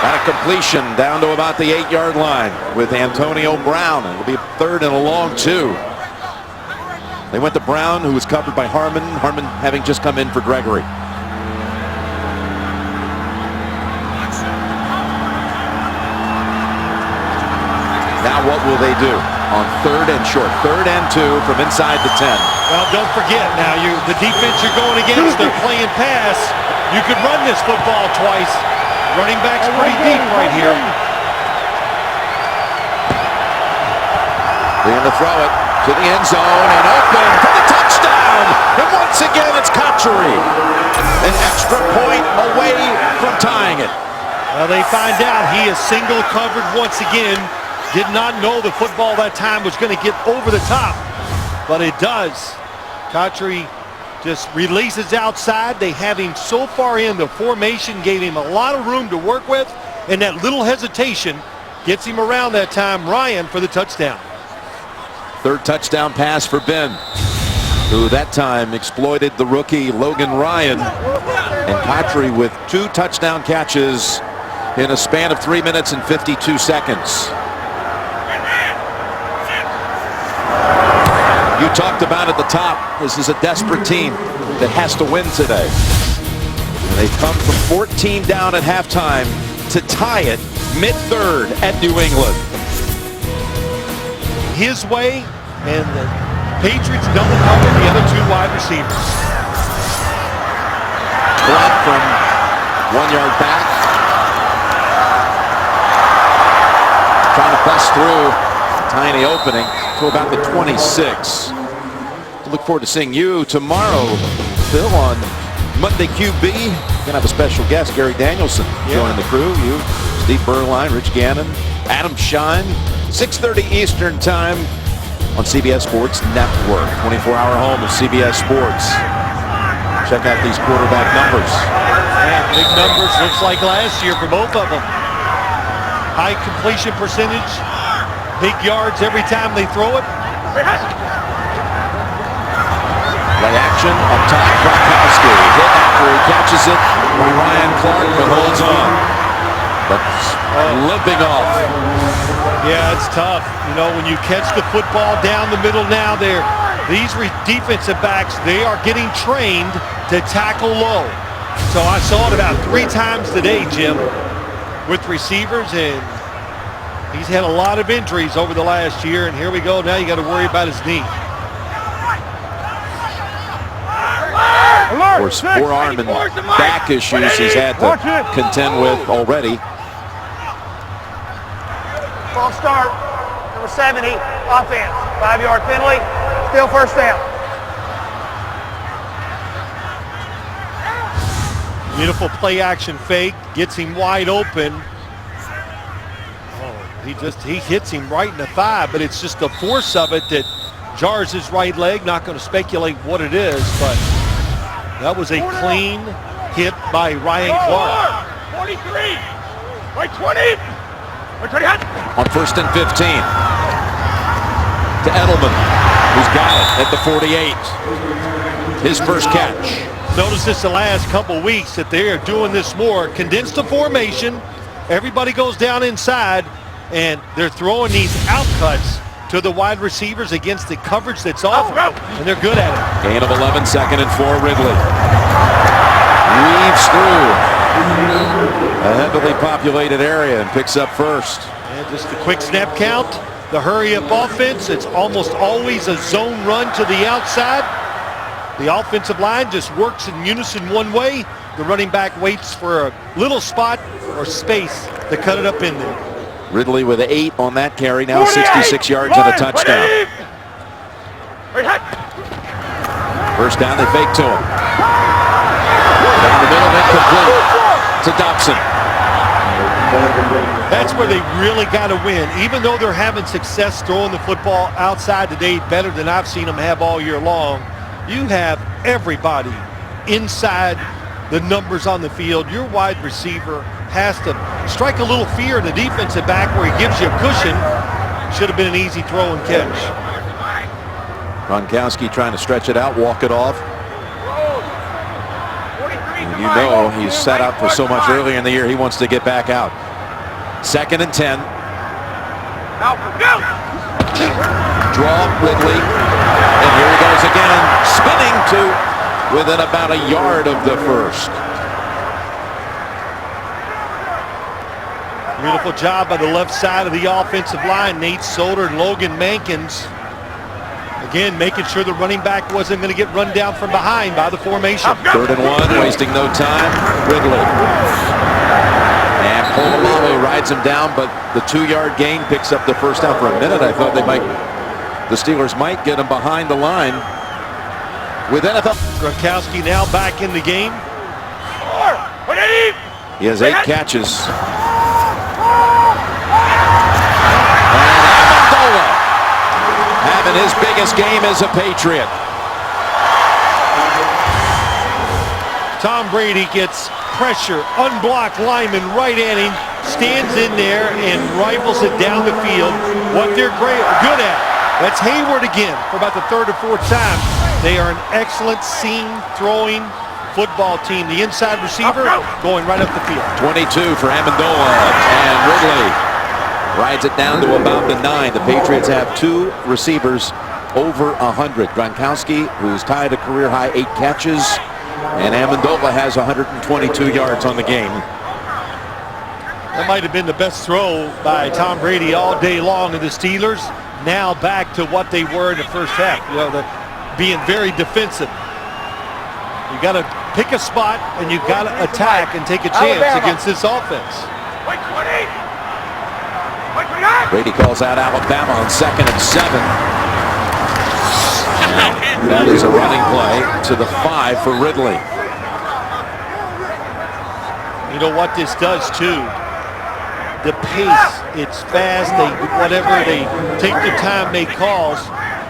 Got a completion down to about the 8-yard line with Antonio Brown. It'll be 3rd and a long 2. They went to Brown, who was covered by Harmon. Harmon having just come in for Gregory. Now what will they do on 3rd and short? 3rd and 2 from inside the 10. Well, don't forget now, the defense you're going against, they're playing pass. You could run this football twice. Running back's pretty deep right here. They're going to throw it to the end zone and open for the touchdown. And once again, it's Cotchery. An extra point away from tying it. Well, they find out he is single covered once again. Did not know the football that time was going to get over the top, but it does. Cotchery just releases outside. They have him so far in the formation, gave him a lot of room to work with, and that little hesitation gets him around that time. Ryan for the touchdown. 3rd touchdown pass for Ben, who that time exploited the rookie Logan Ryan. And Cotchery with 2 touchdown catches in a span of 3 minutes and 52 seconds. You talked about at the top, this is a desperate team that has to win today. And they've come from 14 down at halftime to tie it mid-3rd at New England. His way, and the Patriots double cover the other 2 wide receivers. Blunt from 1 yard back. Trying to bust through a tiny opening to about the 26. Look forward to seeing you tomorrow, Phil, on Monday QB. We're going to have a special guest, Gary Danielson, joining the crew. You, Steve Berline, Rich Gannon, Adam Shine. 6:30 Eastern Time on CBS Sports Network. 24-hour home of CBS Sports. Check out these quarterback numbers. Yeah, big numbers. Looks like last year for both of them. High completion percentage. Big yards every time they throw it. Play action up top. Gronkowski hit after he catches it by Ryan Clark, but holds on. But limping off. Yeah, it's tough. You know, when you catch the football down the middle now, these defensive backs, they are getting trained to tackle low. So I saw it about 3 times today, Jim, with receivers, and he's had a lot of injuries over the last year, and here we go. Now you got to worry about his knee. Of course, forearm and back issues he's had to contend with already. False start, number 70, offense. 5-yard penalty, still first down. Beautiful play action fake, gets him wide open. Oh, he hits him right in the thigh, but it's just the force of it that jars his right leg. Not going to speculate what it is, but that was a clean hit by Ryan Clark. 43, right 20. On 1st and 15 to Edelman, who's got it at the 48. His first catch. Notice this the last couple weeks that they are doing this more. Condense the formation. Everybody goes down inside. and they're throwing these out cuts to the wide receivers against the coverage that's off, and they're good at it. Gain of 11, 2nd and 4, Ridley. Weaves through a heavily populated area and picks up first. And just a quick snap count. The hurry-up offense, it's almost always a zone run to the outside. The offensive line just works in unison one way. The running back waits for a little spot or space to cut it up in there. Ridley with 8 on that carry, now 66 yards and a touchdown. First down, they fake to him. Down the middle, incomplete to Dobson. That's where they really got to win. Even though they're having success throwing the football outside today, better than I've seen them have all year long, you have everybody inside the numbers on the field. Your wide receiver has to strike a little fear in the defensive back where he gives you a cushion. Should have been an easy throw and catch. Gronkowski trying to stretch it out, walk it off. And you know he's set up for so much earlier in the year. He wants to get back out. 2nd and 10. Draw Ridley. And here he goes again, spinning to within about a yard of the first. Beautiful job by the left side of the offensive line. Nate Solder and Logan Mankins. Again, making sure the running back wasn't going to get run down from behind by the formation. 3rd and 1, wasting no time. Ridley. And Polamalu rides him down, but the 2-yard gain picks up the first down. For a minute, I thought the Steelers might get him behind the line. With NFL. Gronkowski now back in the game. He has 8 catches. Having his biggest game as a Patriot. Tom Brady gets pressure, unblocked lineman right at him, stands in there and rifles it down the field. What they're good at. That's Hayward again for about the 3rd or 4th time. They are an excellent seam throwing football team. The inside receiver going right up the field. 22 for Amendola, and Ridley rides it down to about the 9. The Patriots have 2 receivers over 100. Gronkowski, who's tied a career high 8 catches, and Amendola has 122 yards on the game. That might have been the best throw by Tom Brady all day long, and the Steelers now back to what they were in the first half. You know, being very defensive. You got to pick a spot and you got to attack and take a chance against this offense. Brady calls out Alabama on 2nd and 7. That is a running play to the 5 for Ridley. You know what this does too? The pace, it's fast, they take the time, make calls,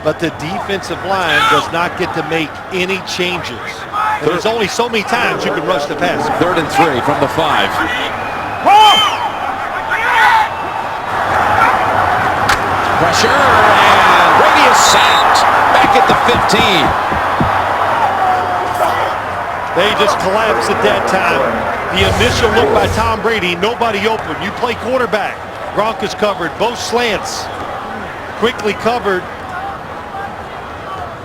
but the defensive line does not get to make any changes. And there's only so many times you can rush the pass. 3rd and 3 from the 5. Pressure, and Brady is sacked back at the 15. They just collapsed at that time. The initial look by Tom Brady, nobody open. You play quarterback. Gronk is covered, both slants. Quickly covered.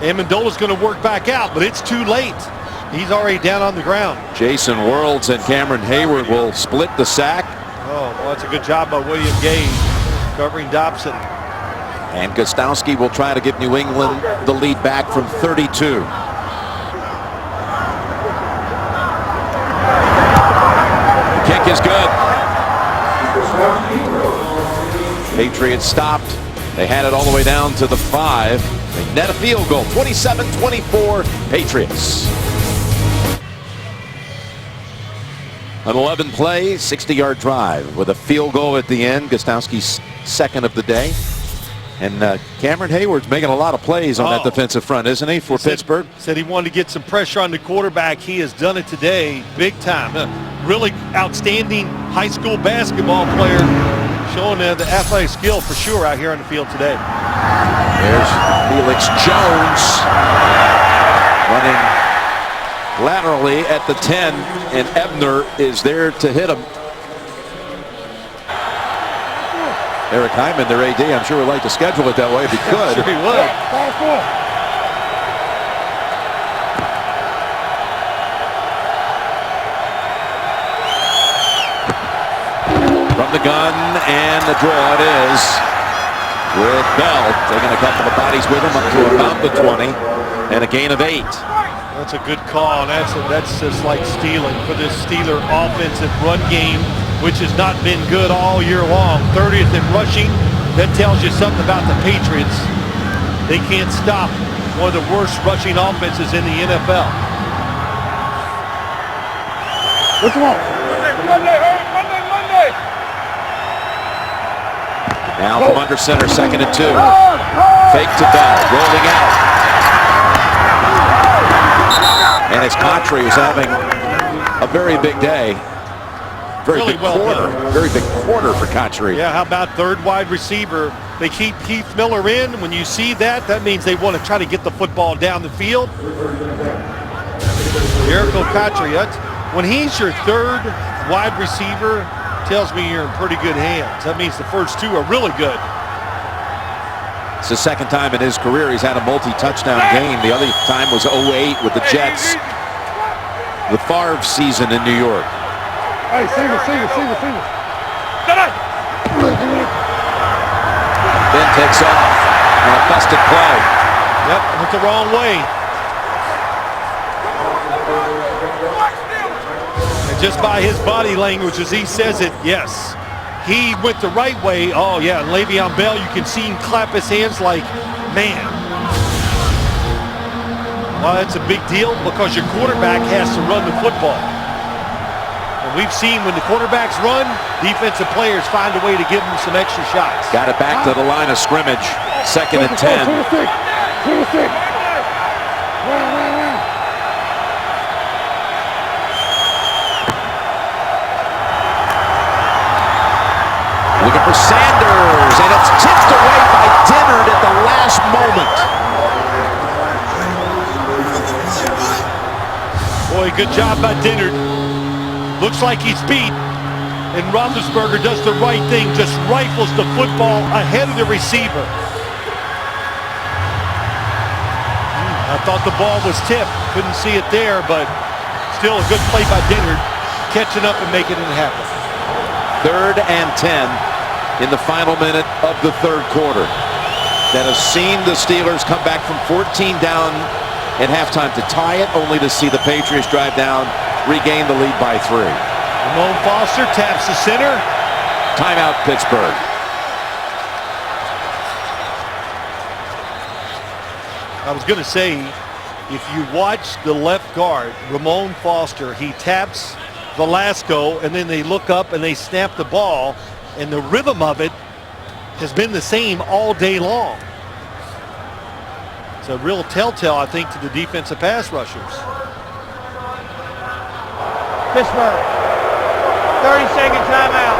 Amendola's going to work back out, but it's too late. He's already down on the ground. Jason Worlds and Cameron Hayward will split the sack. Oh, well, that's a good job by William Gage covering Dobson. And Gostowski will try to give New England the lead back from 32. The kick is good. Patriots stopped. They had it all the way down to the 5. They net a field goal, 27-24 Patriots. An 11-play, 60-yard drive with a field goal at the end. Gostowski's 2nd of the day. And Cameron Hayward's making a lot of plays on that defensive front, isn't he, for Pittsburgh? Said he wanted to get some pressure on the quarterback. He has done it today, big time. Really outstanding high school basketball player, showing the athletic skill for sure out here on the field today. There's Felix Jones running laterally at the 10, and Ebner is there to hit him. Eric Hyman, their AD, I'm sure would like to schedule it that way if he could. Sure he would. From the gun, and the draw it is with Bell taking a couple of bodies with him up to about the 20, and a gain of 8. That's a good call. That's just like stealing for this Steeler offensive run game, which has not been good all year long. 30th in rushing. That tells you something about the Patriots. They can't stop one of the worst rushing offenses in the NFL. What's wrong? Monday. Now from under center, 2nd and 2. Fake to Bell, rolling out. And it's Contry who's having a very big day. Very Really big well quarter. done. Very big quarter for Contry. Yeah, how about third wide receiver? They keep Keith Miller in. When you see that, that means they want to try to get the football down the field. Jericho Contry, when he's your third wide receiver, tells me you're in pretty good hands. That means the first two are really good. It's the 2nd time in his career he's had a multi-touchdown game. The other time was 2008 with the Jets. The Favre season in New York. Hey, single. Then takes off on a busted play. Yep, went the wrong way. And just by his body language as he says it, yes. He went the right way. Oh, yeah, and Le'Veon Bell, you can see him clap his hands like, man. Well, that's a big deal because your quarterback has to run the football. And we've seen when the quarterbacks run, defensive players find a way to give them some extra shots. Got it back to the line of scrimmage. 2nd and 10. Looking for Sanders, and it's tipped away by Dennard at the last moment. Boy, good job by Dennard. Looks like he's beat. And Roethlisberger does the right thing, just rifles the football ahead of the receiver. I thought the ball was tipped. Couldn't see it there, but still a good play by Dennard, catching up and making it happen. 3rd and 10 in the final minute of the 3rd quarter. That has seen the Steelers come back from 14 down at halftime to tie it, only to see the Patriots drive down, regain the lead by 3. Ramon Foster taps the center. Timeout, Pittsburgh. I was going to say, if you watch the left guard, Ramon Foster, he taps Velasco, and then they look up and they snap the ball, and the rhythm of it has been the same all day long. It's a real telltale, I think, to the defensive pass rushers. Pittsburgh, 30-second timeout.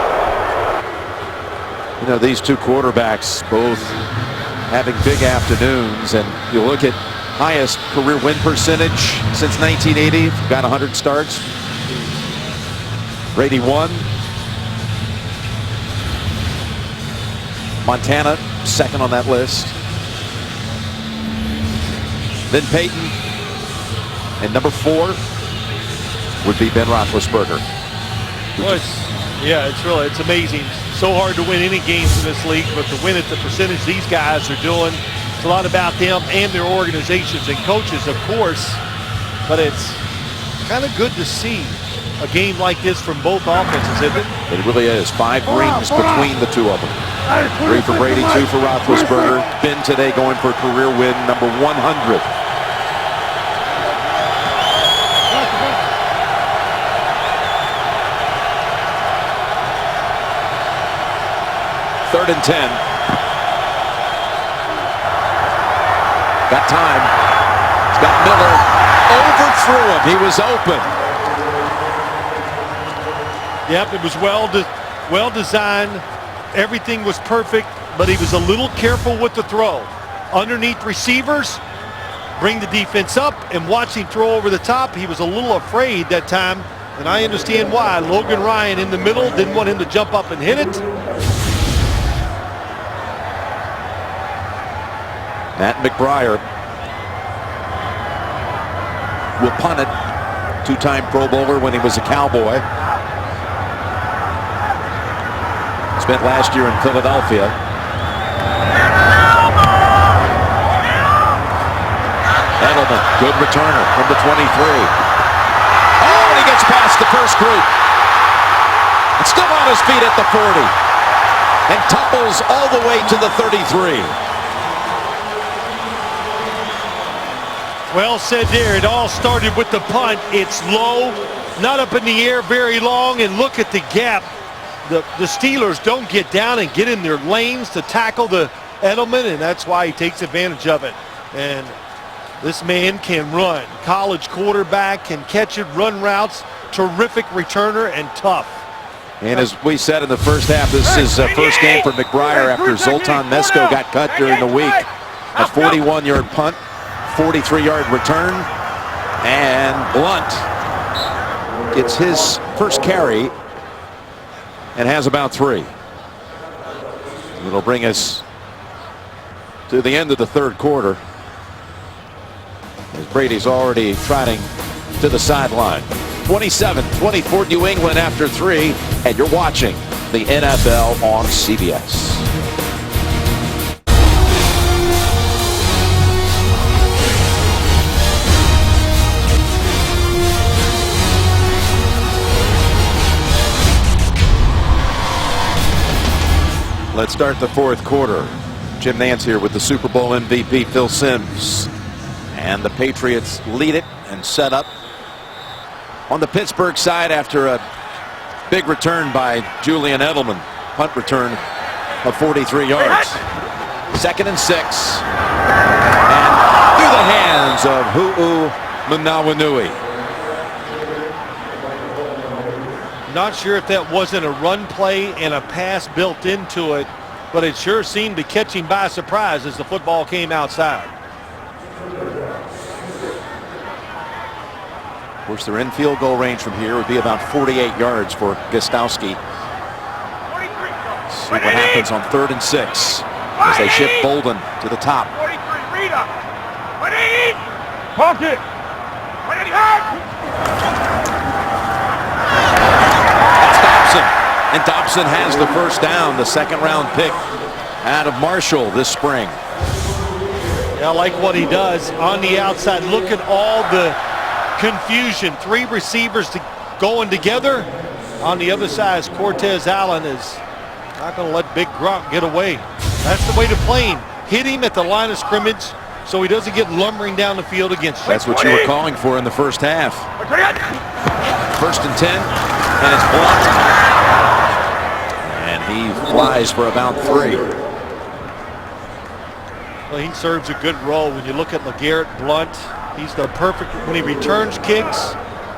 You know, these two quarterbacks both having big afternoons, and you look at highest career win percentage since 1980, got 100 starts. Brady won. Montana, 2nd on that list. Then Peyton. And number 4 would be Ben Roethlisberger. Well, it's amazing. So hard to win any games in this league, but to win at the percentage these guys are doing, it's a lot about them and their organizations and coaches, of course. But it's kind of good to see a game like this from both offenses, isn't it? It really is. 5 rings between the two of them. 3 for Brady, 2 for Roethlisberger. Ben today going for a career win number 100. Third and 10. Got time. He's got Miller. Overthrew him. He was open. Yep, it was well designed. Everything was perfect, but he was a little careful with the throw. Underneath receivers, bring the defense up, and watch him throw over the top. He was a little afraid that time, and I understand why. Logan Ryan in the middle didn't want him to jump up and hit it. Matt McBriar will punt it. Two-time Pro Bowler when he was a Cowboy. Spent last year in Philadelphia. Edelman, good returner from the 23. Oh, and he gets past the first group. And still on his feet at the 40. And tumbles all the way to the 33. Well said there. It all started with the punt. It's low, not up in the air very long, and look at the gap. The Steelers don't get down and get in their lanes to tackle the Edelman, and that's why he takes advantage of it. And this man can run. College quarterback, can catch it, run routes, terrific returner, and tough. And as we said in the first half, this is the first game for McBriar after Zoltan Mesko got cut during the week. A 41-yard punt, 43-yard return, and Blunt gets his first carry and has about 3. It'll bring us to the end of the third quarter as Brady's already trotting to the sideline. 27-24 New England after 3, and you're watching the NFL on CBS. Let's start the fourth quarter. Jim Nantz here with the Super Bowl MVP Phil Simms. And the Patriots lead it and set up on the Pittsburgh side after a big return by Julian Edelman. Punt return of 43 yards. 2nd and 6. And through the hands of Hu'u Munawanui. Not sure if that wasn't a run play and a pass built into it, but it sure seemed to catch him by surprise as the football came outside. Of course, they're in field goal range from here. It would be about 48 yards for Gostowski. See what happens on 3rd and 6 as they shift Bolden to the top. Pocket. That's Dobson. And Dobson has the first down, the 2nd-round pick out of Marshall this spring. Yeah, I like what he does on the outside. Look at all the confusion. 3 receivers going together. On the other side, Cortez Allen is not going to let Big Gronk get away. That's the way to play him. Hit him at the line of scrimmage so he doesn't get lumbering down the field against you. That's what you were calling for in the first half. 1st and 10, and it's blocked. And he flies for about 3. Well, he serves a good role. When you look at LeGarrette Blount, he's the perfect, when he returns kicks,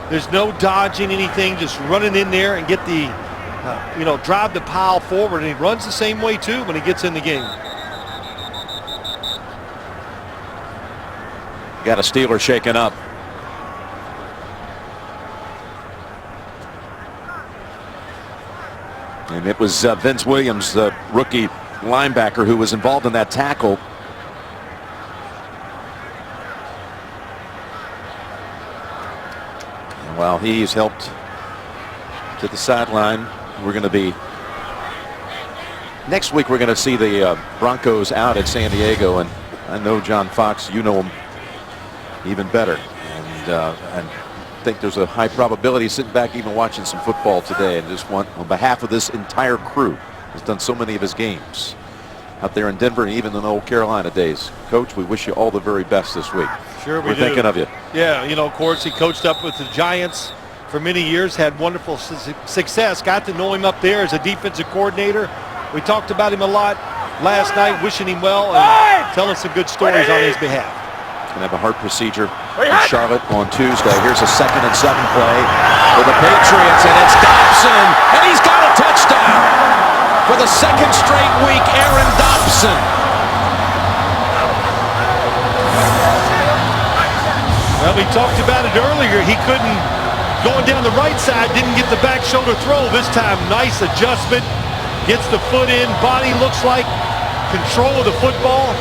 there's no dodging anything, just running in there and get the, drive the pile forward. And he runs the same way, too, when he gets in the game. Got a Steeler shaken up. And it was Vince Williams, the rookie linebacker, who was involved in that tackle. And while he's helped to the sideline, we're going to be, next week we're going to see the Broncos out at San Diego. And I know John Fox, you know him even better. And I think there's a high probability sitting back even watching some football today, and just want, on behalf of this entire crew, has done so many of his games out there in Denver and even in the old Carolina days. Coach, we wish you all the very best this week. Sure we We're do. thinking of you. Yeah, of course, he coached up with the Giants for many years, had wonderful success. Got to know him up there as a defensive coordinator. We talked about him a lot last night, wishing him well and telling some good stories on his behalf. Going to have a heart procedure in Charlotte on Tuesday. Here's a 2nd and 7 play for the Patriots, and it's Dobson, and he's got a touchdown for the 2nd straight week. Aaron Dobson. Well, we talked about it earlier. He couldn't, going down the right side, didn't get the back shoulder throw. This time, nice adjustment. Gets the foot in. Body looks like control of the football.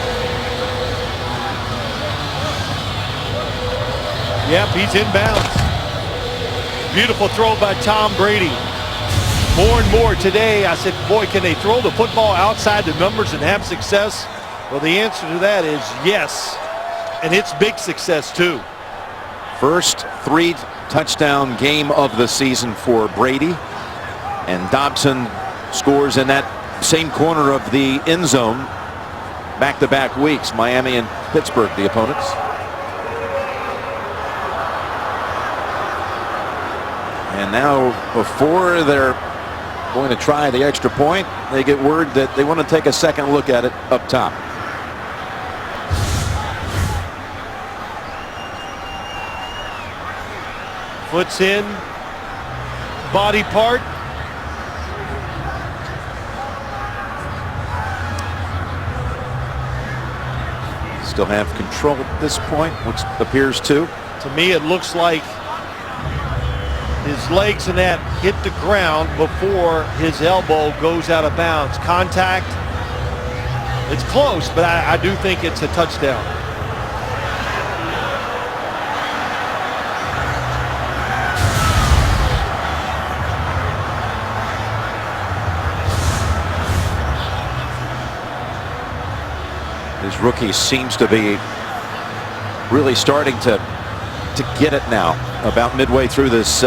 Yep, he's inbounds. Beautiful throw by Tom Brady. More and more today, I said, boy, can they throw the football outside the numbers and have success? Well, the answer to that is yes, and it's big success too. First 3-touchdown game of the season for Brady, and Dobson scores in that same corner of the end zone back-to-back weeks. Miami and Pittsburgh, the opponents. And now, before they're going to try the extra point, they get word that they want to take a second look at it up top. Foot's in, body part. Still have control at this point, which appears to. To me, it looks like his legs and that hit the ground before his elbow goes out of bounds. Contact. It's close, but I do think it's a touchdown. His rookie seems to be really starting to get it now, about midway through this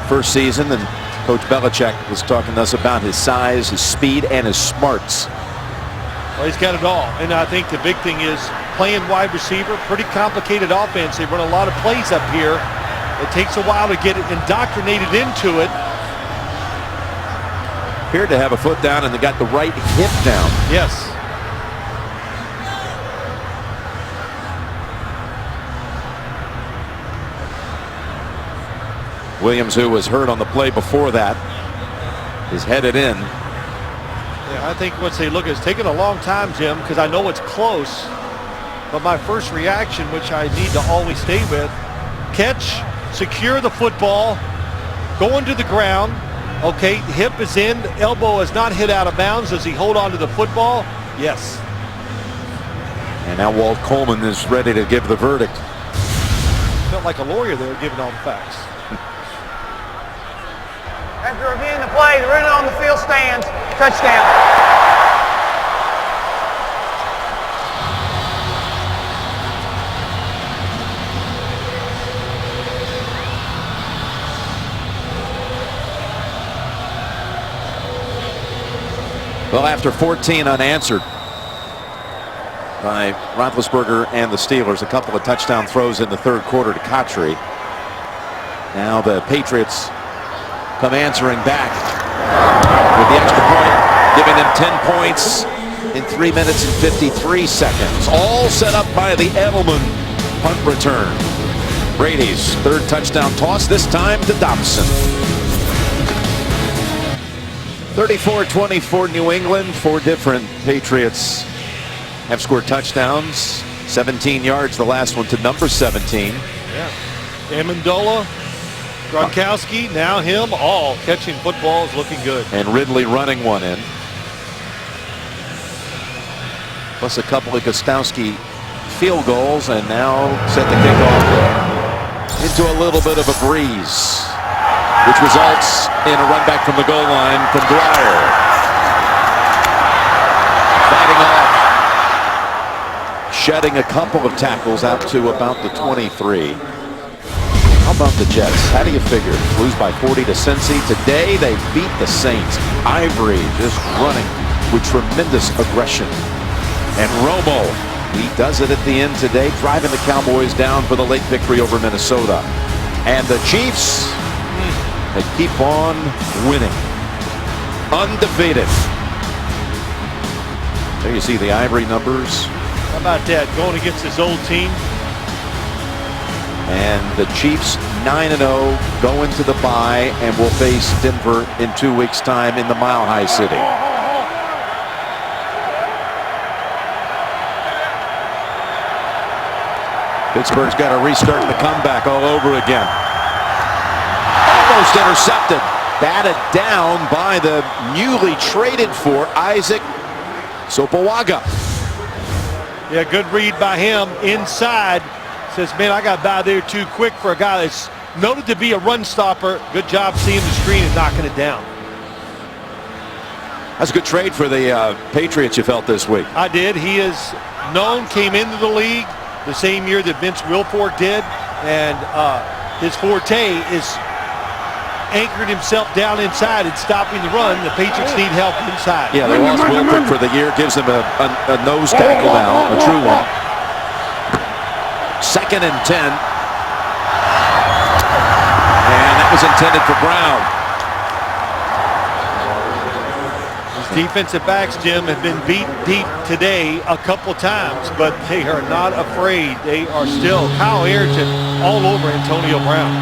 first season. And Coach Belichick was talking to us about his size, his speed, and his smarts. Well, he's got it all. And I think the big thing is playing wide receiver, pretty complicated offense. They run a lot of plays up here. It takes a while to get it indoctrinated into it. Appeared to have a foot down, and they got the right hip down. Yes. Williams, who was hurt on the play before that, is headed in. Yeah, I think once they look at it, it's taken a long time, Jim, because I know it's close. But my first reaction, which I need to always stay with, catch, secure the football, going to the ground. Okay, hip is in, elbow is not hit out of bounds. Does he hold on to the football? Yes. And now Walt Coleman is ready to give the verdict. Felt like a lawyer there giving all the facts. After reviewing the play, the runner on the field stands. Touchdown. Well, after 14 unanswered by Roethlisberger and the Steelers, a couple of touchdown throws in the third quarter to Kotri. Now the Patriots come answering back with the extra point, giving them 10 points in 3 minutes and 53 seconds. All set up by the Edelman punt return. Brady's third touchdown toss, this time to Dobson. 34-24 New England. 4 different Patriots have scored touchdowns. 17 yards, the last one to number 17. Yeah. Amendola, Gronkowski, now him, all catching footballs, looking good. And Ridley running one in. Plus a couple of Gostowski field goals, and now set the kickoff into a little bit of a breeze, which results in a run back from the goal line from Dwyer. Fighting off, shedding a couple of tackles out to about the 23. How about the Jets? How do you figure? Lose by 40 to Cincy. Today they beat the Saints. Ivory just running with tremendous aggression. And Romo, he does it at the end today, driving the Cowboys down for the late victory over Minnesota. And the Chiefs, they keep on winning. Undefeated. There you see the Ivory numbers. How about that, going against his old team? And the Chiefs 9-0 go into the bye and will face Denver in 2 weeks' time in the Mile High City. Pittsburgh's got to restart the comeback all over again. Almost intercepted. Batted down by the newly traded for Isaac Sopoaga. Yeah, good read by him inside. Says, man, I got by there too quick for a guy that's noted to be a run stopper. Good job seeing the screen and knocking it down. That's a good trade for the Patriots, you felt, this week. I did. He is known, came into the league the same year that Vince Wilfork did, and his forte is anchored himself down inside and stopping the run. The Patriots need help inside. Yeah, they lost Wilfork for the year. Gives him a nose tackle now, a true one. 2nd and 10. And that was intended for Brown. These defensive backs, Jim, have been beat deep today a couple times, but they are not afraid. They are still Kyle Ayrton all over Antonio Brown.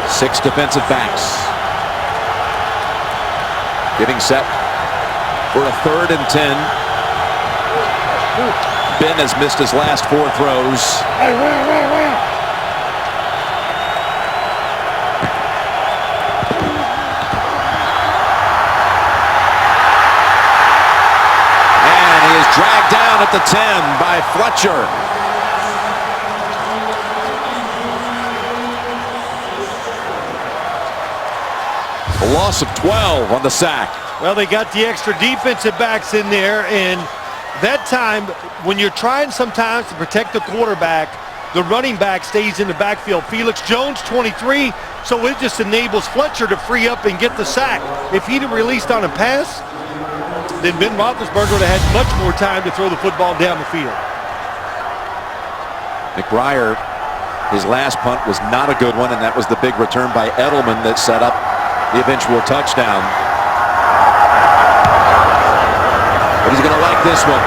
Six defensive backs. Getting set for a 3rd and 10. Ben has missed his last 4 throws. And he is dragged down at the 10 by Fletcher. A loss of 12 on the sack. Well, they got the extra defensive backs in there, and that time, when you're trying sometimes to protect the quarterback, the running back stays in the backfield. Felix Jones, 23, so it just enables Fletcher to free up and get the sack. If he'd have released on a pass, then Ben Roethlisberger would have had much more time to throw the football down the field. McBriar, his last punt was not a good one, and that was the big return by Edelman that set up the eventual touchdown. But he's going to like this one.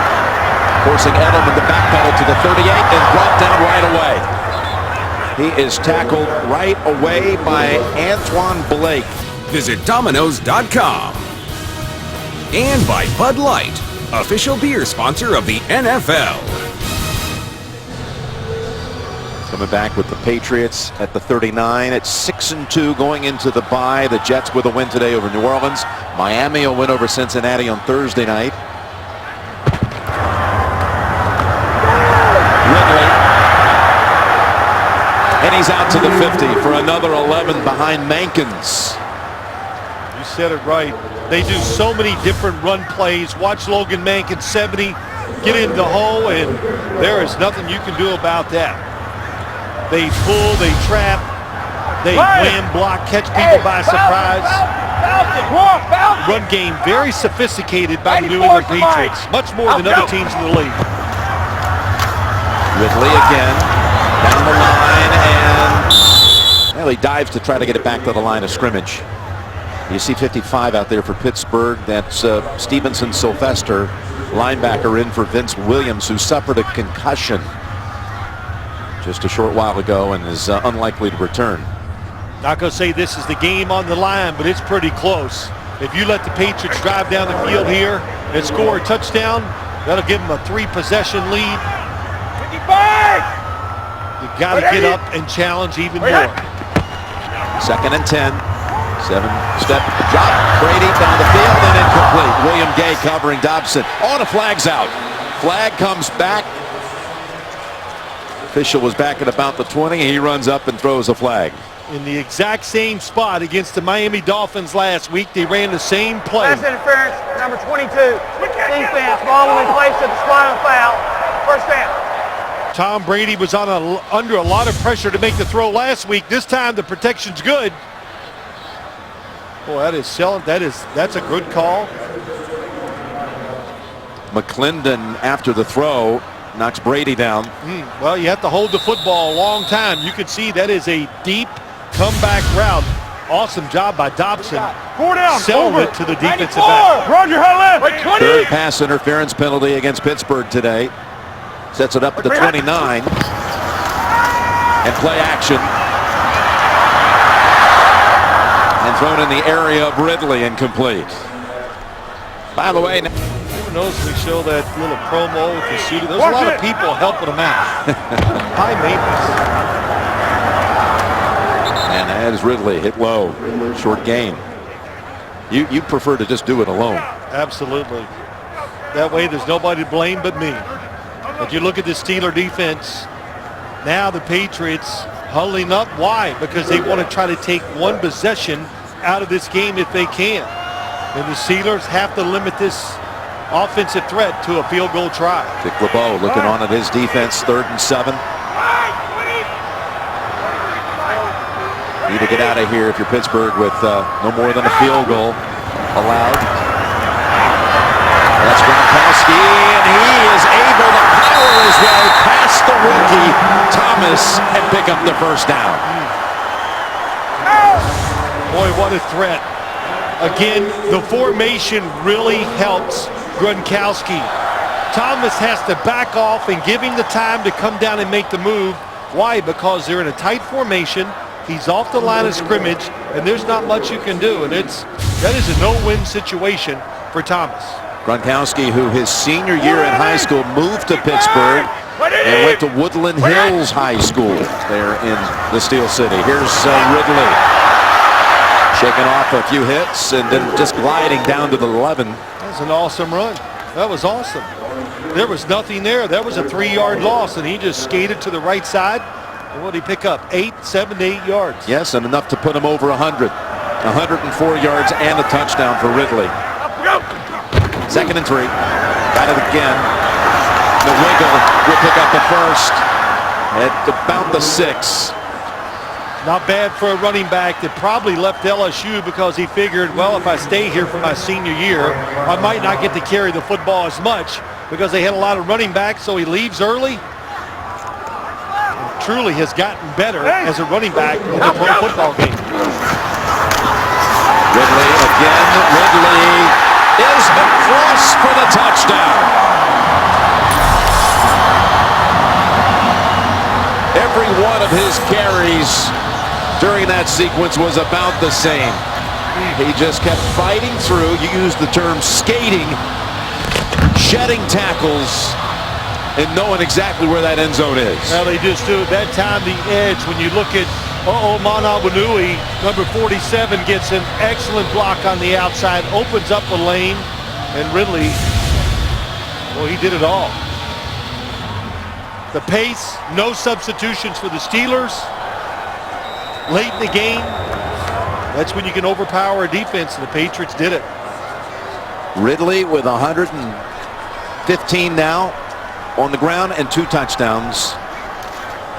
Forcing Edelman to backpedal to the 38 and brought down right away. He is tackled right away by Antoine Blake. Visit Domino's.com. And by Bud Light, official beer sponsor of the NFL. Coming back with the Patriots at the 39 at 6-2 going into the bye. The Jets with a win today over New Orleans. Miami will win over Cincinnati on Thursday night. Ridley. And he's out to the 50 for another 11 behind Mankins. You said it right. They do so many different run plays. Watch Logan Mankins, 70, get in the hole, and there is nothing you can do about that. They pull, they trap, they wham, block, catch people by surprise. Run game very sophisticated by the New England Patriots, much more than other teams in the league. Ridley again, down the line, and well, he dives to try to get it back to the line of scrimmage. You see 55 out there for Pittsburgh. That's Stevenson Sylvester, linebacker, in for Vince Williams, who suffered a concussion just a short while ago and is unlikely to return. Not going to say this is the game on the line, but it's pretty close. If you let the Patriots drive down the field here and score a touchdown, that'll give them a 3-possession lead. 55! You got to get up and challenge even more. 2nd and 10. 7-step drop. Brady down the field and incomplete. William Gay covering Dobson. Oh, the flag's out. Flag comes back. Official was back at about the 20. He runs up and throws a flag. In the exact same spot against the Miami Dolphins last week, they ran the same play. Pass interference, number 22. Defense, ball will be placed at the spot of foul. First down. Tom Brady was under a lot of pressure to make the throw last week. This time the protection's good. Boy, that's a good call. McClendon, after the throw, knocks Brady down. Well, you have to hold the football a long time. You can see that is a deep comeback route. Awesome job by Dobson. 4 down. Selling Over. it to the defensive 94. back. Roger, high left. 20. Third pass interference penalty against Pittsburgh today. Sets it up at the 29. And play action. And thrown in the area of Ridley, incomplete. By the way, Everyone knows we show that little promo with the shooter. There's a lot of people helping them out. High maintenance. and as Ridley hit low, short gain. You prefer to just do it alone. Absolutely. That way there's nobody to blame but me. But you look at the Steeler defense. Now the Patriots huddling up. Why? Because they want to try to take one possession out of this game if they can. And the Steelers have to limit this offensive threat to a field goal try. Dick LeBeau looking on at his defense, 3rd and 7. Need to get out of here if you're Pittsburgh with no more than a field goal allowed. That's Gronkowski, and he is able to power his way past the rookie Thomas and pick up the first down. Boy, what a threat. Again, the formation really helps Gronkowski. Thomas has to back off and give him the time to come down and make the move. Why? Because they're in a tight formation. He's off the line of scrimmage, and there's not much you can do. And that is a no-win situation for Thomas. Gronkowski, who his senior year in high school moved to Pittsburgh and went to Woodland Hills High School there in the Steel City. Here's Ridley. Shaking off a few hits and then just gliding down to the 11. That was an awesome run. That was awesome. There was nothing there. That was a 3-yard loss, and he just skated to the right side. And what did he pick up? 7 to 8 yards. Yes, and enough to put him over 100. 104 yards and a touchdown for Ridley. 2nd and 3. Got it again. The wiggle will pick up the first at about the 6. Not bad for a running back that probably left LSU because he figured, well, if I stay here for my senior year, I might not get to carry the football as much because they had a lot of running backs, so he leaves early. And truly has gotten better as a running back in the pro football game. Ridley again. Ridley is across for the touchdown. Every one of his carries during that sequence was about the same. He just kept fighting through. You used the term skating, shedding tackles, and knowing exactly where that end zone is. Well, they just do it. That time the edge, when you look at Manawanui, number 47, gets an excellent block on the outside, opens up the lane, and Ridley, well, he did it all. The pace, no substitutions for the Steelers. Late in the game, that's when you can overpower a defense, and the Patriots did it. Ridley with 115 now on the ground and 2 touchdowns.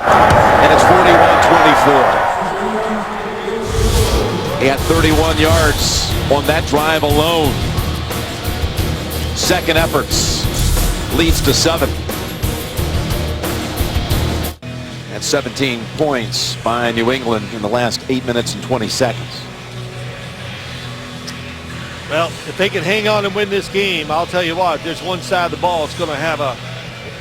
And it's 41-24. He had 31 yards on that drive alone. Second efforts leads to 7. And 17 points by New England in the last 8 minutes and 20 seconds. Well, if they can hang on and win this game, I'll tell you what, there's one side of the ball that's going to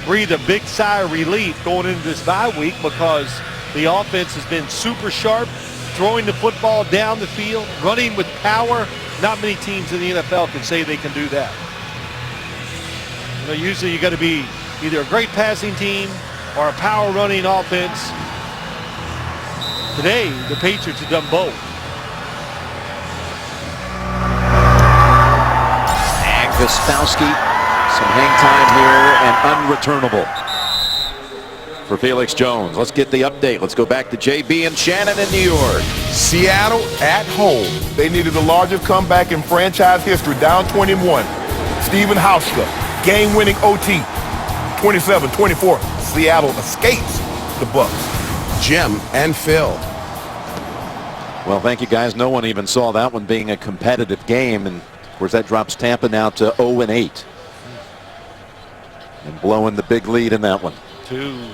breathe a big sigh of relief going into this bye week because the offense has been super sharp, throwing the football down the field, running with power. Not many teams in the NFL can say they can do that. You know, usually you got to be either a great passing team or a power running offense. Today, the Patriots have done both. And Gostowski, some hang time here and unreturnable for Felix Jones. Let's get the update. Let's go back to JB and Shannon in New York. Seattle at home. They needed the largest comeback in franchise history, down 21. Steven Hauschka, game-winning OT, 27-24. Seattle escapes the Bucs. Jim and Phil. Well, thank you, guys. No one even saw that one being a competitive game. And, of course, that drops Tampa now to 0-8. And blowing the big lead in that one. 2.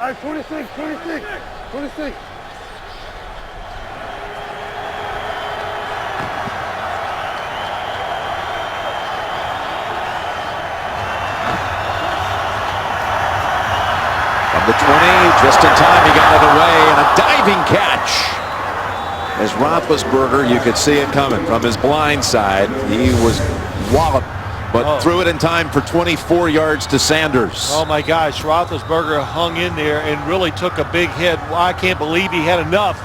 All right, 26. From the 20, just in time, he got it away, and a diving catch. As Roethlisberger, you could see it coming from his blind side. He was walloped but threw it in time for 24 yards to Sanders. Oh my gosh, Roethlisberger hung in there and really took a big hit. Well, I can't believe he had enough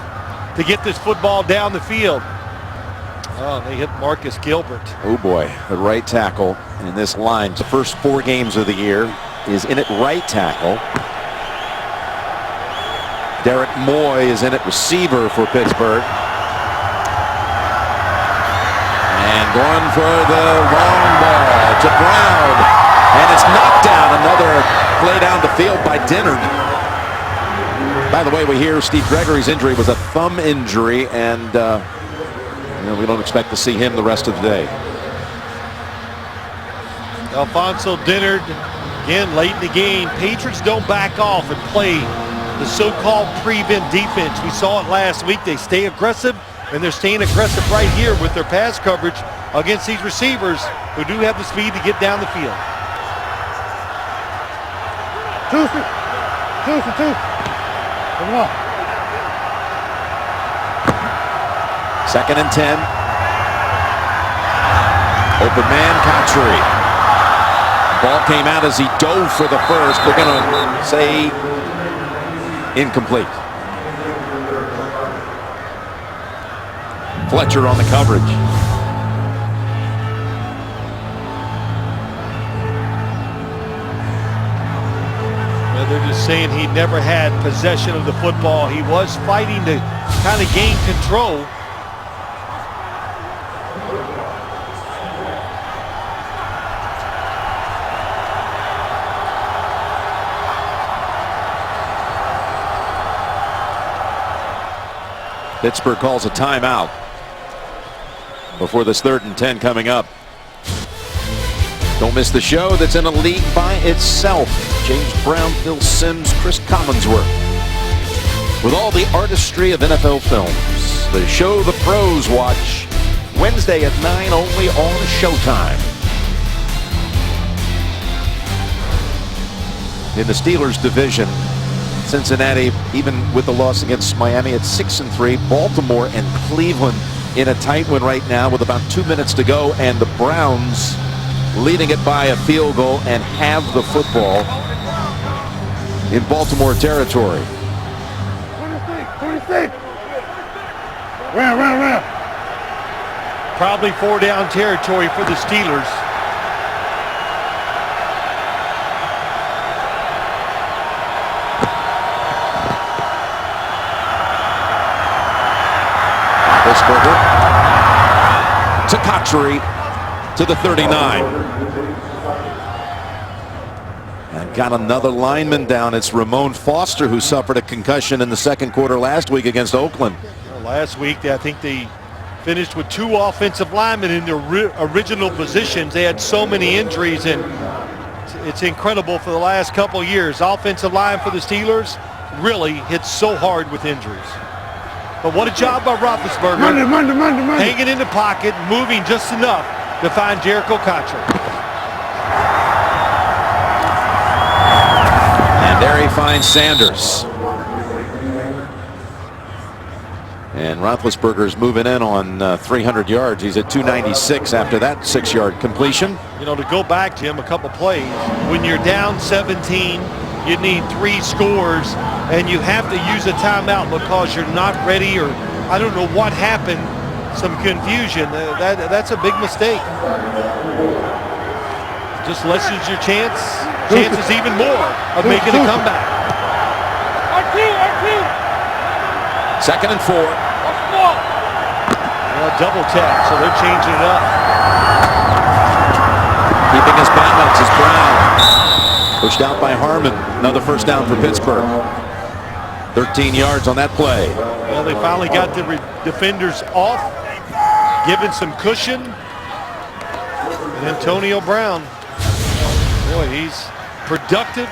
to get this football down the field. Oh, they hit Marcus Gilbert. Oh boy, the right tackle in this line. The first 4 games of the year is in at right tackle. Derek Moy is in at receiver for Pittsburgh. And going for the long ball to Brown. And it's knocked down. Another play down the field by Dennard. By the way, we hear Steve Gregory's injury was a thumb injury, and we don't expect to see him the rest of the day. Alfonso Dennard, again, late in the game. Patriots don't back off and play the so-called prevent defense. We saw it last week. They stay aggressive, and they're staying aggressive right here with their pass coverage against these receivers who do have the speed to get down the field. Two. Come on. 2nd and 10. Open man, Cotchery. Ball came out as he dove for the first. They're going to say incomplete. Fletcher on the coverage. They're just saying he never had possession of the football. He was fighting to kind of gain control. Pittsburgh calls a timeout before this 3rd and 10 coming up. Don't miss the show that's in a league by itself. James Brown, Phil Simms, Chris Collinsworth. With all the artistry of NFL films. The show the pros watch. Wednesday at 9 only on Showtime. In the Steelers division, Cincinnati, even with the loss against Miami at 6-3, Baltimore and Cleveland in a tight one right now with about 2 minutes to go, and the Browns leading it by a field goal and have the football in Baltimore territory. 26. Round. Probably 4 down territory for the Steelers. To Cotchery to the 39. And got another lineman down. It's Ramon Foster, who suffered a concussion in the 2nd quarter last week against Oakland. Well, last week, I think they finished with 2 offensive linemen in their original positions. They had so many injuries, and it's incredible for the last couple years. Offensive line for the Steelers really hit so hard with injuries. But what a job by Roethlisberger. Monday. Hanging in the pocket, moving just enough to find Jericho Cotchery. And there he finds Sanders. And Roethlisberger's moving in on 300 yards. He's at 296 after that 6-yard completion. You know, to go back, Jim, a couple plays. When you're down 17, you need 3 scores, and you have to use a timeout because you're not ready, or I don't know what happened, some confusion. That's a big mistake. Just lessens your chances even more of making a comeback. 2nd and 4. Double tap, so they're changing it up. Keeping his balance is Brown. Pushed out by Harmon. Another first down for Pittsburgh. 13 yards on that play. Well, they finally got the defenders off, giving some cushion. And Antonio Brown, boy, he's productive,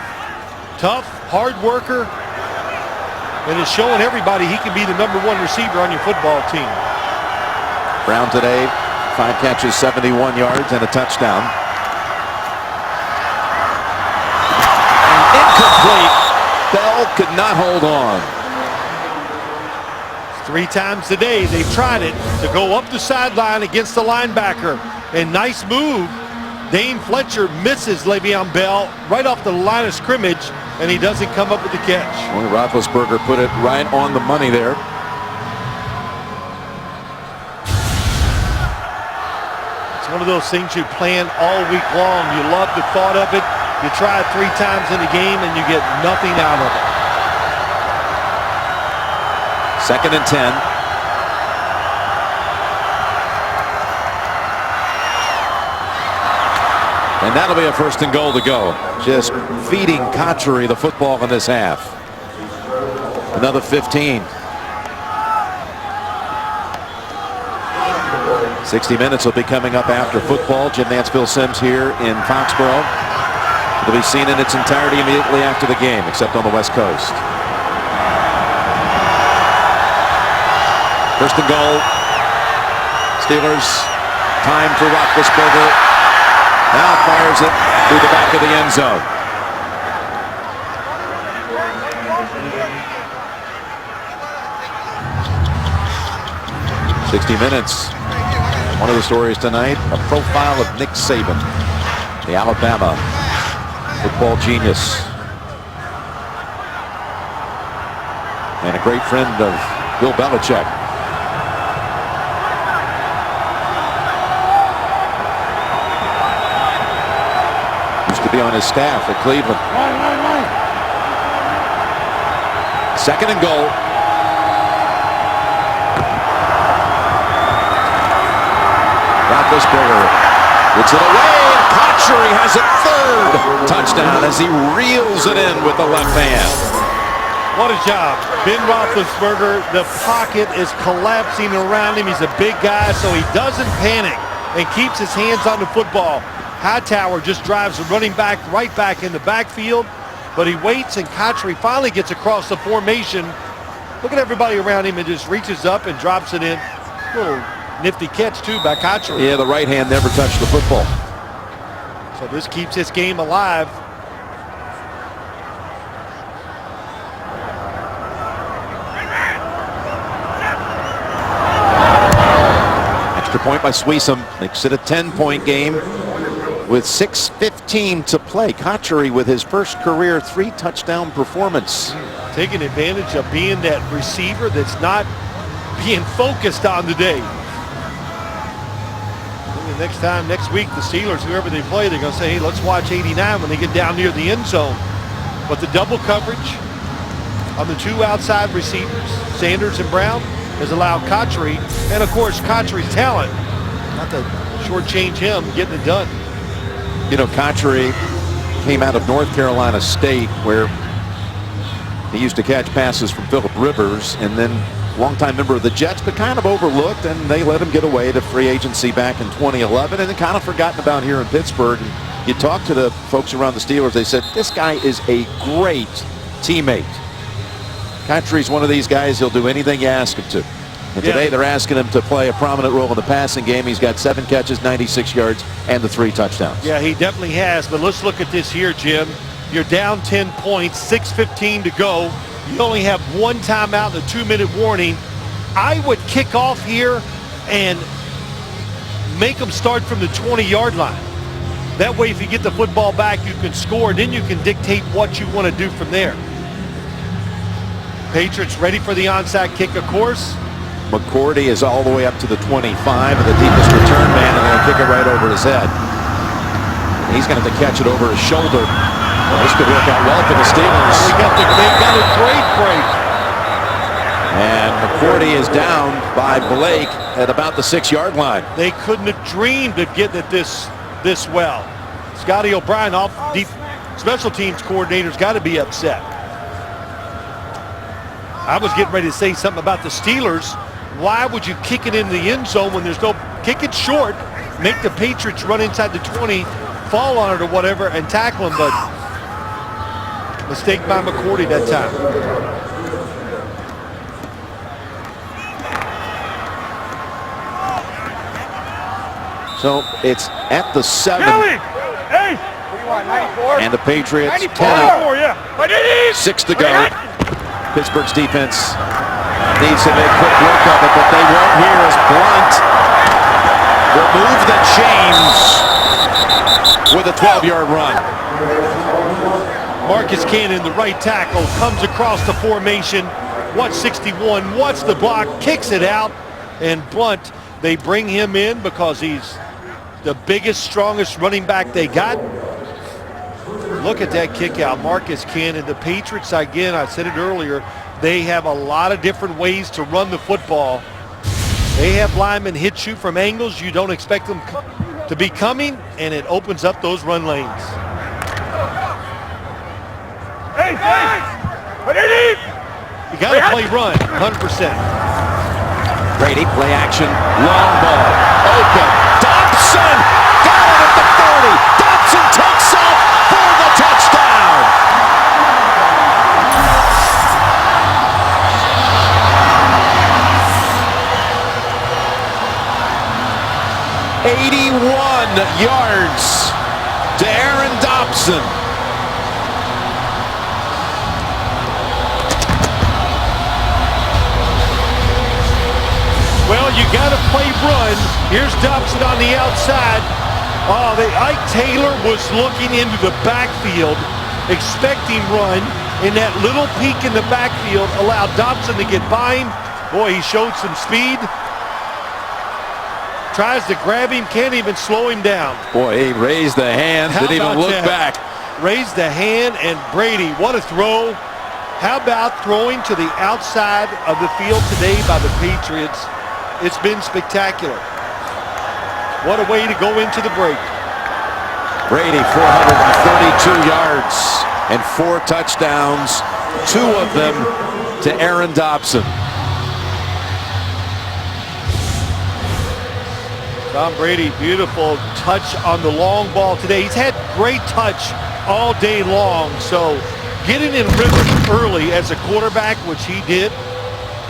tough, hard worker, and is showing everybody he can be the #1 receiver on your football team. Brown today, 5 catches, 71 yards, and a touchdown. Incomplete. Bell could not hold on. 3 times today they've tried it to go up the sideline against the linebacker. And nice move Dane Fletcher misses Le'Veon Bell right off the line of scrimmage, and he doesn't come up with the catch. Boy, Roethlisberger put it right on the money there. It's one of those things you plan all week long. You love the thought of it. You try it 3 times in the game, and you get nothing out of it. 2nd and 10. And that'll be a 1st and goal to go. Just feeding Cotchery the football in this half. Another 15. 60 minutes will be coming up after football. Jim Nance, Phil Simms here in Foxborough. It'll be seen in its entirety immediately after the game, except on the West Coast. 1st and goal. Steelers. Time for Roethlisberger. Now fires it through the back of the end zone. "60 Minutes." One of the stories tonight, a profile of Nick Saban, the Alabama football genius, and a great friend of Bill Belichick. To be on his staff at Cleveland. 2nd and goal. Roethlisberger gets it away, and Cotchery has a 3rd touchdown as he reels it in with the left hand. What a job. Ben Roethlisberger, the pocket is collapsing around him. He's a big guy, so he doesn't panic and keeps his hands on the football. Hightower just drives the running back right back in the backfield, but he waits, and Cotchery finally gets across the formation. Look at everybody around him and just reaches up and drops it in. Little nifty catch, too, by Cotchery. Yeah, the right hand never touched the football. So this keeps this game alive. Extra point by Sweesom makes it a 10-point game with 6:15 to play. Cotchery with his first career 3-touchdown performance. Taking advantage of being that receiver that's not being focused on today. Maybe next week, the Steelers, whoever they play, they're going to say, hey, let's watch 89 when they get down near the end zone. But the double coverage on the 2 outside receivers, Sanders and Brown, has allowed Cotchery, and of course Cotchery's talent, not to shortchange him, getting it done. You know, Cotchery came out of North Carolina State, where he used to catch passes from Phillip Rivers, and then longtime member of the Jets, but kind of overlooked, and they let him get away to free agency back in 2011, and then kind of forgotten about here in Pittsburgh. And you talk to the folks around the Steelers, they said, this guy is a great teammate. Cotchery's one of these guys, he'll do anything you ask him to. And today they're asking him to play a prominent role in the passing game. He's got 7 catches, 96 yards, and the 3 touchdowns. Yeah, he definitely has. But let's look at this here, Jim. You're down 10 points, 6:15 to go. You only have 1 timeout and a 2-minute warning. I would kick off here and make them start from the 20-yard line. That way, if you get the football back, you can score. Then you can dictate what you want to do from there. Patriots ready for the onside kick, of course. McCourty is all the way up to the 25, and the deepest return man, and they'll kick it right over his head. He's going to have to catch it over his shoulder. Well, this could work out well for the Steelers. They got a great break. And McCourty is down by Blake at about the 6-yard line. They couldn't have dreamed of getting it this well. Scotty O'Brien, off deep special teams coordinator's got to be upset. I was getting ready to say something about the Steelers. Why would you kick it in the end zone when there's no kick it short, make the Patriots run inside the 20, fall on it or whatever, and tackle them? But mistake by McCourty that time. So it's at the 7. Hey! And the Patriots 10 Yeah. 6 to go. Pittsburgh's defense needs to make quick work of it, but they won't here as Blunt will move the chains. with a 12-yard run. Marcus Cannon, the right tackle, comes across the formation. Watch 61, watch the block, kicks it out, and Blunt, they bring him in because he's the biggest, strongest running back they got. Look at that kick out. Marcus Cannon, the Patriots, again, I said it earlier, they have a lot of different ways to run the football. They have linemen hit you from angles you don't expect them to be coming, and it opens up those run lanes. Hey, what do you need? You got to play run, 100%. Brady, play action, long ball, open. Dobson got it at the 30. Dobson takes off for the touchdown. "81 yards to Aaron Dobson." Well, you got to play run. Here's Dobson on the outside. Oh, Ike Taylor was looking into the backfield, expecting run, and that little peek in the backfield allowed Dobson to get by him. Boy, he showed some speed. Tries to grab him, can't even slow him down. Boy, he raised the hand, didn't even look back. Raised the hand, and Brady, what a throw. How about throwing to the outside of the field today by the Patriots? It's been spectacular. What a way to go into the break. Brady, 432 yards and 4 touchdowns, 2 of them to Aaron Dobson. Tom Brady, beautiful touch on the long ball today. He's had great touch all day long, so getting in rhythm early as a quarterback, which he did,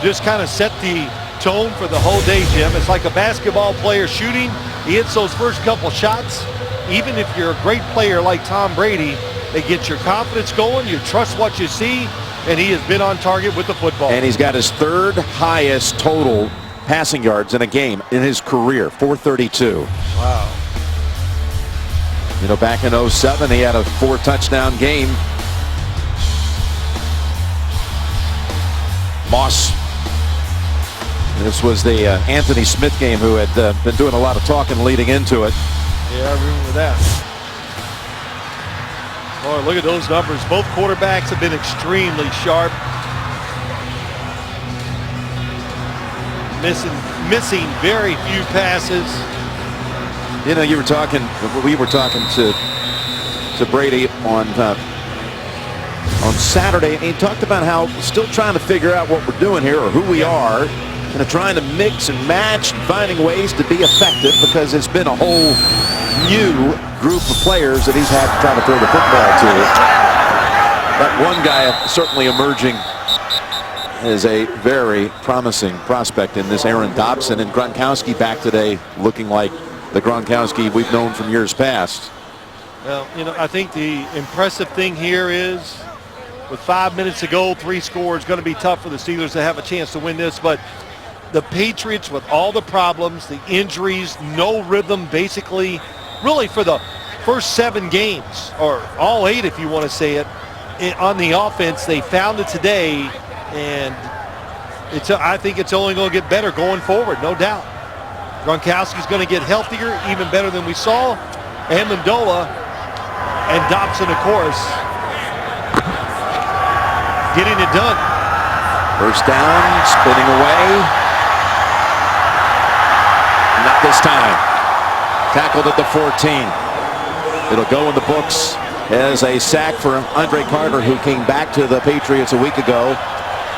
just kind of set the tone for the whole day, Jim. It's like a basketball player shooting. He hits those first couple shots. Even if you're a great player like Tom Brady, they get your confidence going, you trust what you see, and he has been on target with the football. And he's got his 3rd highest total passing yards in a game in his career, 432. Wow. You know, back in 07, he had a 4-touchdown game. Moss. This was the Anthony Smith game, who had been doing a lot of talking leading into it. Yeah, I remember that. Boy, look at those numbers. Both quarterbacks have been extremely sharp. Missing very few passes. You know, we were talking to Brady on Saturday, and he talked about how still trying to figure out what we're doing here or who we are. And trying to mix and match and finding ways to be effective, because it's been a whole new group of players that he's had to try to throw the football to. That one guy certainly emerging as a very promising prospect in this Aaron Dobson, and Gronkowski back today looking like the Gronkowski we've known from years past. Well, you know, I think the impressive thing here is with 5 minutes to go, 3 scores, going to be tough for the Steelers to have a chance to win this, but the Patriots, with all the problems, the injuries, no rhythm, basically, really for the first 7 games, or all 8 if you want to say it, on the offense, they found it today, and I think it's only going to get better going forward, no doubt. Gronkowski's going to get healthier, even better than we saw, and Amendola and Dobson, of course, getting it done. First down, spinning away. Not this time. Tackled at the 14. It'll go in the books as a sack for Andre Carter, who came back to the Patriots a week ago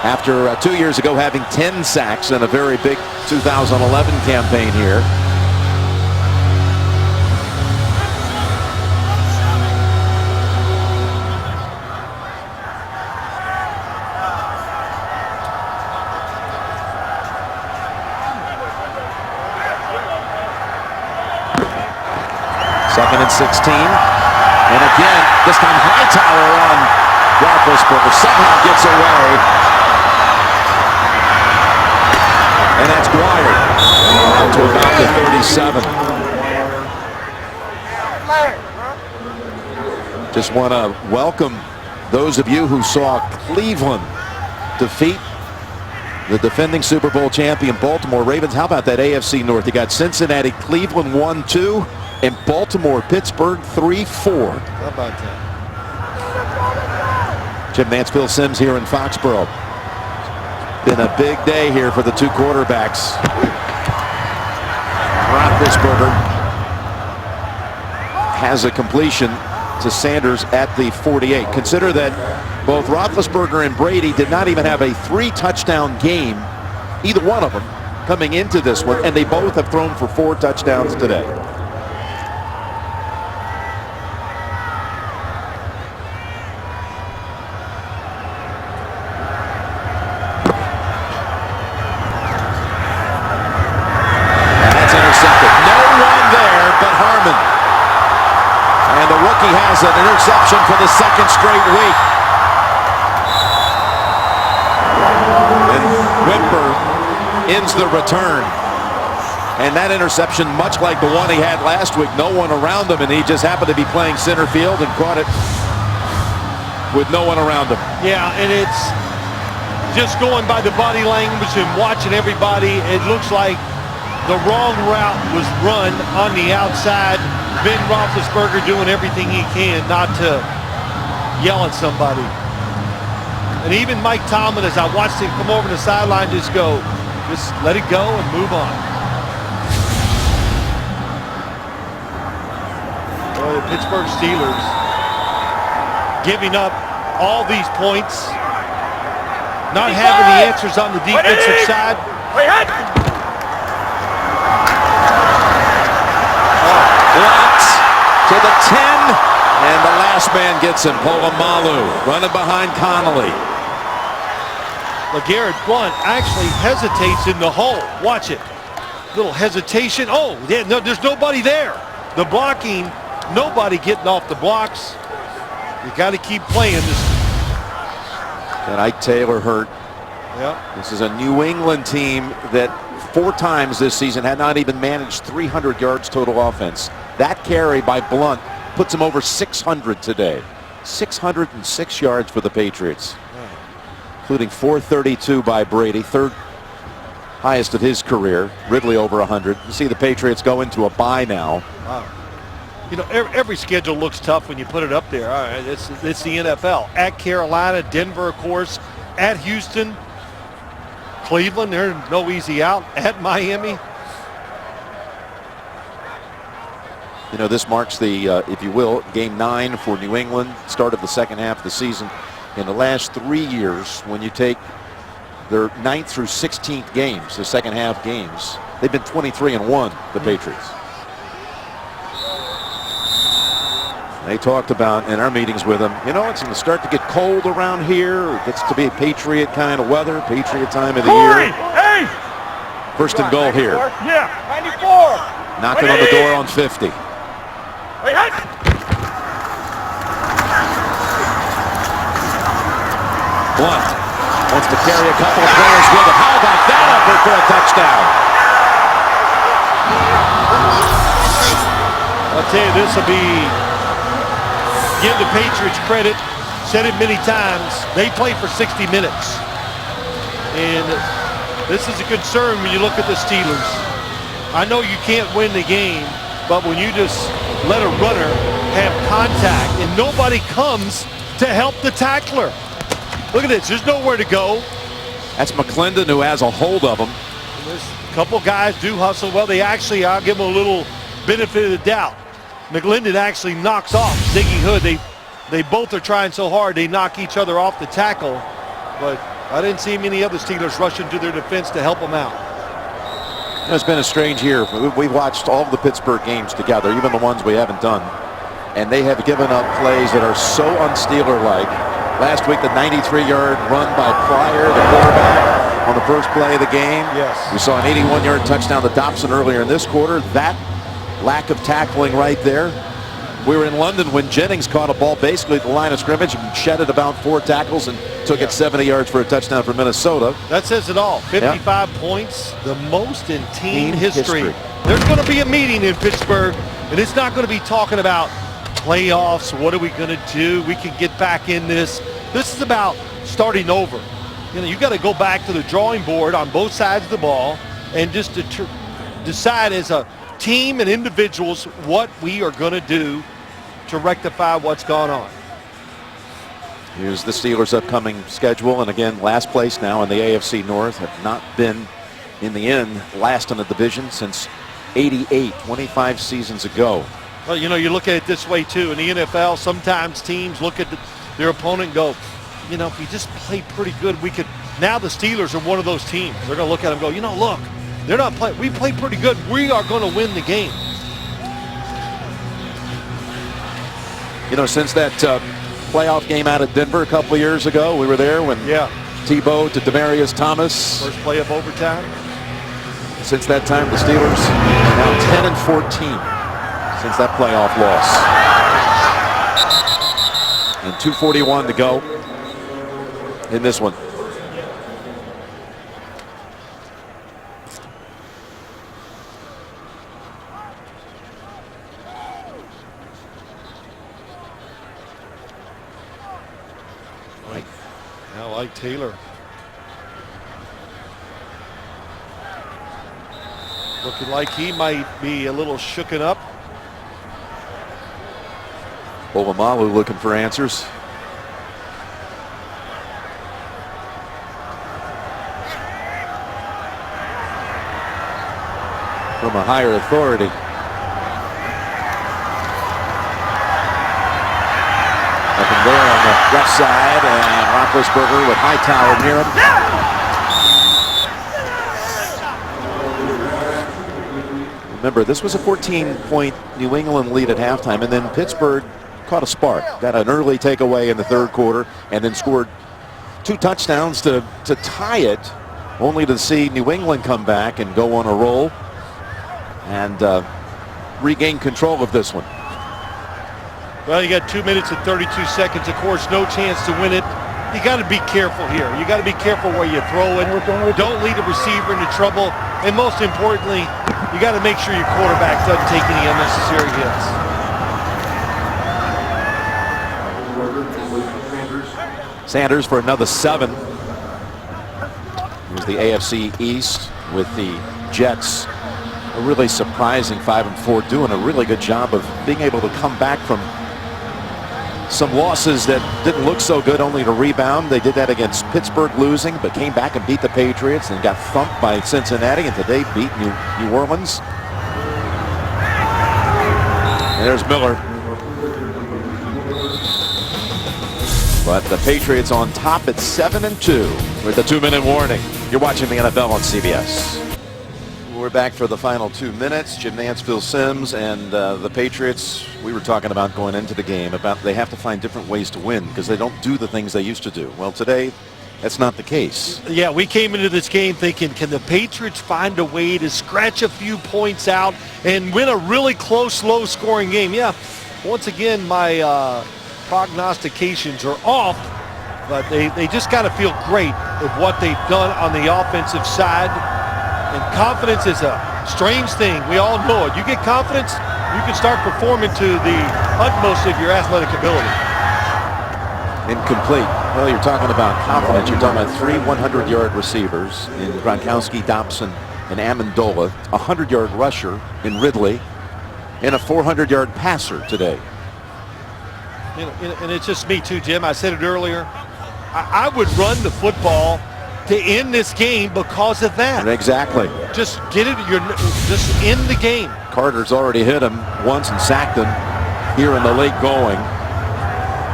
after 2 years ago having 10 sacks in a very big 2011 campaign here. Second and 16. And again, this time Hightower on Roethlisberger somehow gets away. And that's Dwyer out to about the 37. Just want to welcome those of you who saw Cleveland defeat the defending Super Bowl champion Baltimore Ravens. How about that AFC North? You got Cincinnati, Cleveland 1-2, and Baltimore, Pittsburgh 3-4. How about that? Jim Nance, Bill Sims here in Foxborough. Been a big day here for the two quarterbacks. Roethlisberger has a completion to Sanders at the 48. Consider that both Roethlisberger and Brady did not even have a 3-touchdown game, either one of them, coming into this one, and they both have thrown for 4 touchdowns today. He has an interception for the second straight week. And Wimber ends the return. And that interception, much like the one he had last week, no one around him, and he just happened to be playing center field and caught it with no one around him. Yeah, and it's just going by the body language and watching everybody. It looks like the wrong route was run on the outside. Ben Roethlisberger doing everything he can not to yell at somebody. And even Mike Tomlin, as I watched him come over the sideline, just go, just let it go and move on. Well, the Pittsburgh Steelers giving up all these points, not having the answers on the defensive side. To the 10, and the last man gets him. Polamalu running behind Connolly. LeGarrette Blount actually hesitates in the hole. Watch it. Little hesitation. Oh, yeah, no, there's nobody there. The blocking, nobody getting off the blocks. You got to keep playing this. And Ike Taylor hurt. Yeah. This is a New England team that 4 times this season had not even managed 300 yards total offense. That carry by Blount puts him over 600 today. 606 yards for the Patriots, including 432 by Brady, 3rd highest of his career. Ridley over 100. You see the Patriots go into a bye now. Wow. You know, every schedule looks tough when you put it up there. All right, it's the NFL. At Carolina, Denver, of course, at Houston, Cleveland, there's no easy out. At Miami. You know, this marks the, if you will, game 9 for New England, start of the second half of the season. In the last 3 years, when you take their 9th through 16th games, the second half games, they've been 23-1, the Patriots. They talked about in our meetings with them, you know, it's going to start to get cold around here. It gets to be a Patriot kind of weather, Patriot time of the year. Hey! First and goal here. Yeah, 94. Knocking on the door on 50. Wait, hey! Blount wants to carry a couple of players with him. How about that effort for a touchdown? I'll tell you, this will be, give the Patriots credit, said it many times, they play for 60 minutes. And this is a concern when you look at the Steelers. I know you can't win the game, but when you just let a runner have contact and nobody comes to help the tackler. Look at this, there's nowhere to go. That's McClendon who has a hold of him. And there's a couple guys do hustle. Well, they actually, I'll give them a little benefit of the doubt. McClendon actually knocks off Ziggy Hood. They both are trying so hard, they knock each other off the tackle. But I didn't see many other Steelers rushing to their defense to help them out. It's been a strange year. We've watched all of the Pittsburgh games together, even the ones we haven't done. And they have given up plays that are so un-Steeler-like. Last week, the 93-yard run by Pryor, the quarterback, on the first play of the game. Yes. We saw an 81-yard touchdown to Dobson earlier in this quarter. That lack of tackling right there. We were in London when Jennings caught a ball basically at the line of scrimmage and shedded about 4 tackles and took it 70 yards for a touchdown for Minnesota. That says it all. 55 points, the most in team history. history. There's going to be a meeting in Pittsburgh, and it's not going to be talking about playoffs. What are we going to do? We can get back in this. This is about starting over. You know, you got to go back to the drawing board on both sides of the ball and just decide as a team and individuals what we are going to do to rectify what's gone on. Here's the Steelers' upcoming schedule, and again, last place now in the AFC North. Have not been, in the end, last in the division since '88, 25 seasons ago. Well, you know, you look at it this way, too. In the NFL, sometimes teams look at their opponent and go, you know, if we just play pretty good, we could. Now the Steelers are one of those teams. They're going to look at them and go, you know, look, they're not playing. We play pretty good. We are going to win the game. You know, since that playoff game out at Denver a couple of years ago, we were there when Tebow to Demaryius Thomas. First play of overtime. Since that time, the Steelers are now 10-14 since that playoff loss. And 2:41 to go in this one. I like Taylor. Looking like he might be a little shooken up. Olamalu looking for answers. From a higher authority. Up and there on the left side, and Roethlisberger with Hightower near him. Remember, this was a 14-point New England lead at halftime, and then Pittsburgh caught a spark, got an early takeaway in the third quarter, and then scored 2 touchdowns to tie it, only to see New England come back and go on a roll and regain control of this one. Well, you got 2 minutes and 32 seconds. Of course, no chance to win it. You got to be careful here. You got to be careful where you throw it. Don't lead a receiver into trouble. And most importantly, you got to make sure your quarterback doesn't take any unnecessary hits. Sanders for another 7. Here's the AFC East with the Jets. A really surprising 5-4, doing a really good job of being able to come back from some losses that didn't look so good, only to rebound. They did that against Pittsburgh, losing, but came back and beat the Patriots and got thumped by Cincinnati, and today beat New Orleans. And there's Miller. But the Patriots on top at 7-2 with the 2-minute warning. You're watching the NFL on CBS. We're back for the final 2 minutes. Jim Nantz, Phil Simms, and the Patriots. We were talking about going into the game about they have to find different ways to win because they don't do the things they used to do. Well, today, that's not the case. Yeah, we came into this game thinking, can the Patriots find a way to scratch a few points out and win a really close, low-scoring game? Yeah, once again, my prognostications are off, but they just got to feel great at what they've done on the offensive side. And confidence is a strange thing. We all know it. You get confidence, you can start performing to the utmost of your athletic ability. Incomplete. Well, you're talking about confidence. You're talking about 3 100-yard receivers in Gronkowski, Dobson, and Amendola, a 100-yard rusher in Ridley, and a 400-yard passer today. You know, and it's just me too, Jim. I said it earlier. I would run the football to end this game because of that. Exactly. Just get it. Just end the game. Carter's already hit him once and sacked him here in the late going.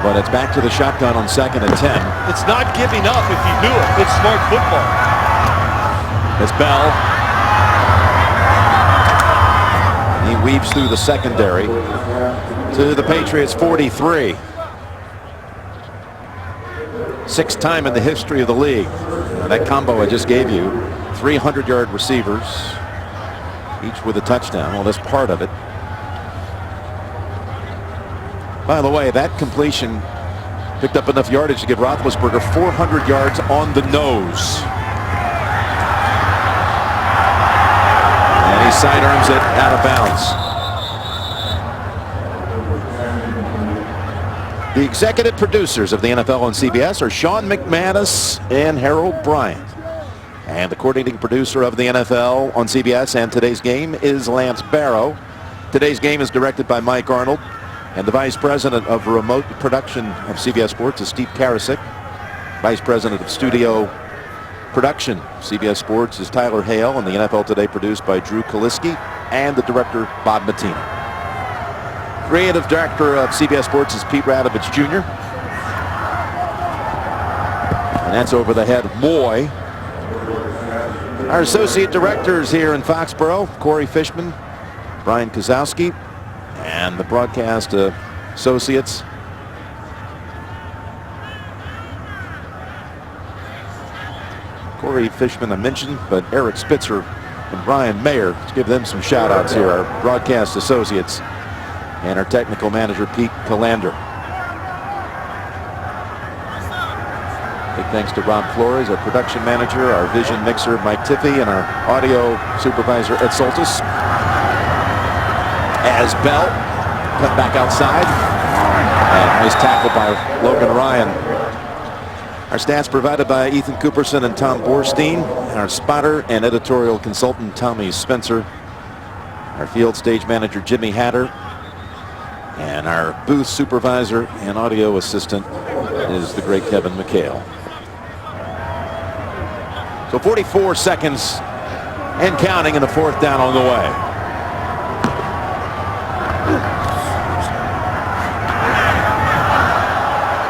But it's back to the shotgun on 2nd and 10. It's not giving up if you do it. It's smart football. It's Bell. He weaves through the secondary to the Patriots 43. 6th time in the history of the league. That combo I just gave you, 300-yard receivers, each with a touchdown. Well, that's part of it. By the way, that completion picked up enough yardage to give Roethlisberger 400 yards on the nose. And he sidearms it out of bounds. The executive producers of the NFL on CBS are Sean McManus and Harold Bryant. And the coordinating producer of the NFL on CBS and today's game is Lance Barrow. Today's game is directed by Mike Arnold. And the vice president of remote production of CBS Sports is Steve Karasik. Vice president of studio production CBS Sports is Tyler Hale, and the NFL Today produced by Drew Kaliski and the director Bob Mattina. Creative director of CBS Sports is Pete Radovich Jr. And that's over the head of Moy. Our associate directors here in Foxborough, Corey Fishman, Brian Kozowski, and the broadcast associates. Corey Fishman I mentioned, but Eric Spitzer and Brian Mayer, let's give them some shout outs here, our broadcast associates, and our technical manager Pete Kalander. Big thanks to Rob Flores, our production manager, our vision mixer Mike Tiffey, and our audio supervisor Ed Soltis. As Bell cut back outside, and nice tackle by Logan Ryan. Our stats provided by Ethan Cooperson and Tom Borstein. Our spotter and editorial consultant Tommy Spencer. Our field stage manager Jimmy Hatter. And our booth supervisor and audio assistant is the great Kevin McHale. So 44 seconds and counting, and a fourth down on the way.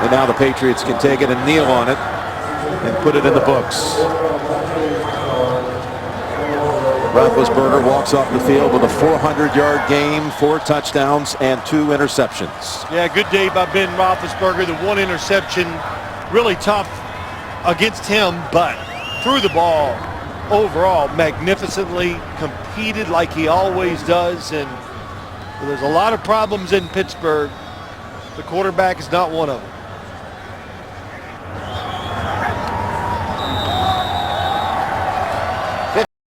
And now the Patriots can take it and kneel on it and put it in the books. Roethlisberger walks off the field with a 400-yard game, 4 touchdowns, and 2 interceptions. Yeah, good day by Ben Roethlisberger. The 1 interception, really tough against him, but threw the ball overall magnificently, competed like he always does, and there's a lot of problems in Pittsburgh. The quarterback is not one of them.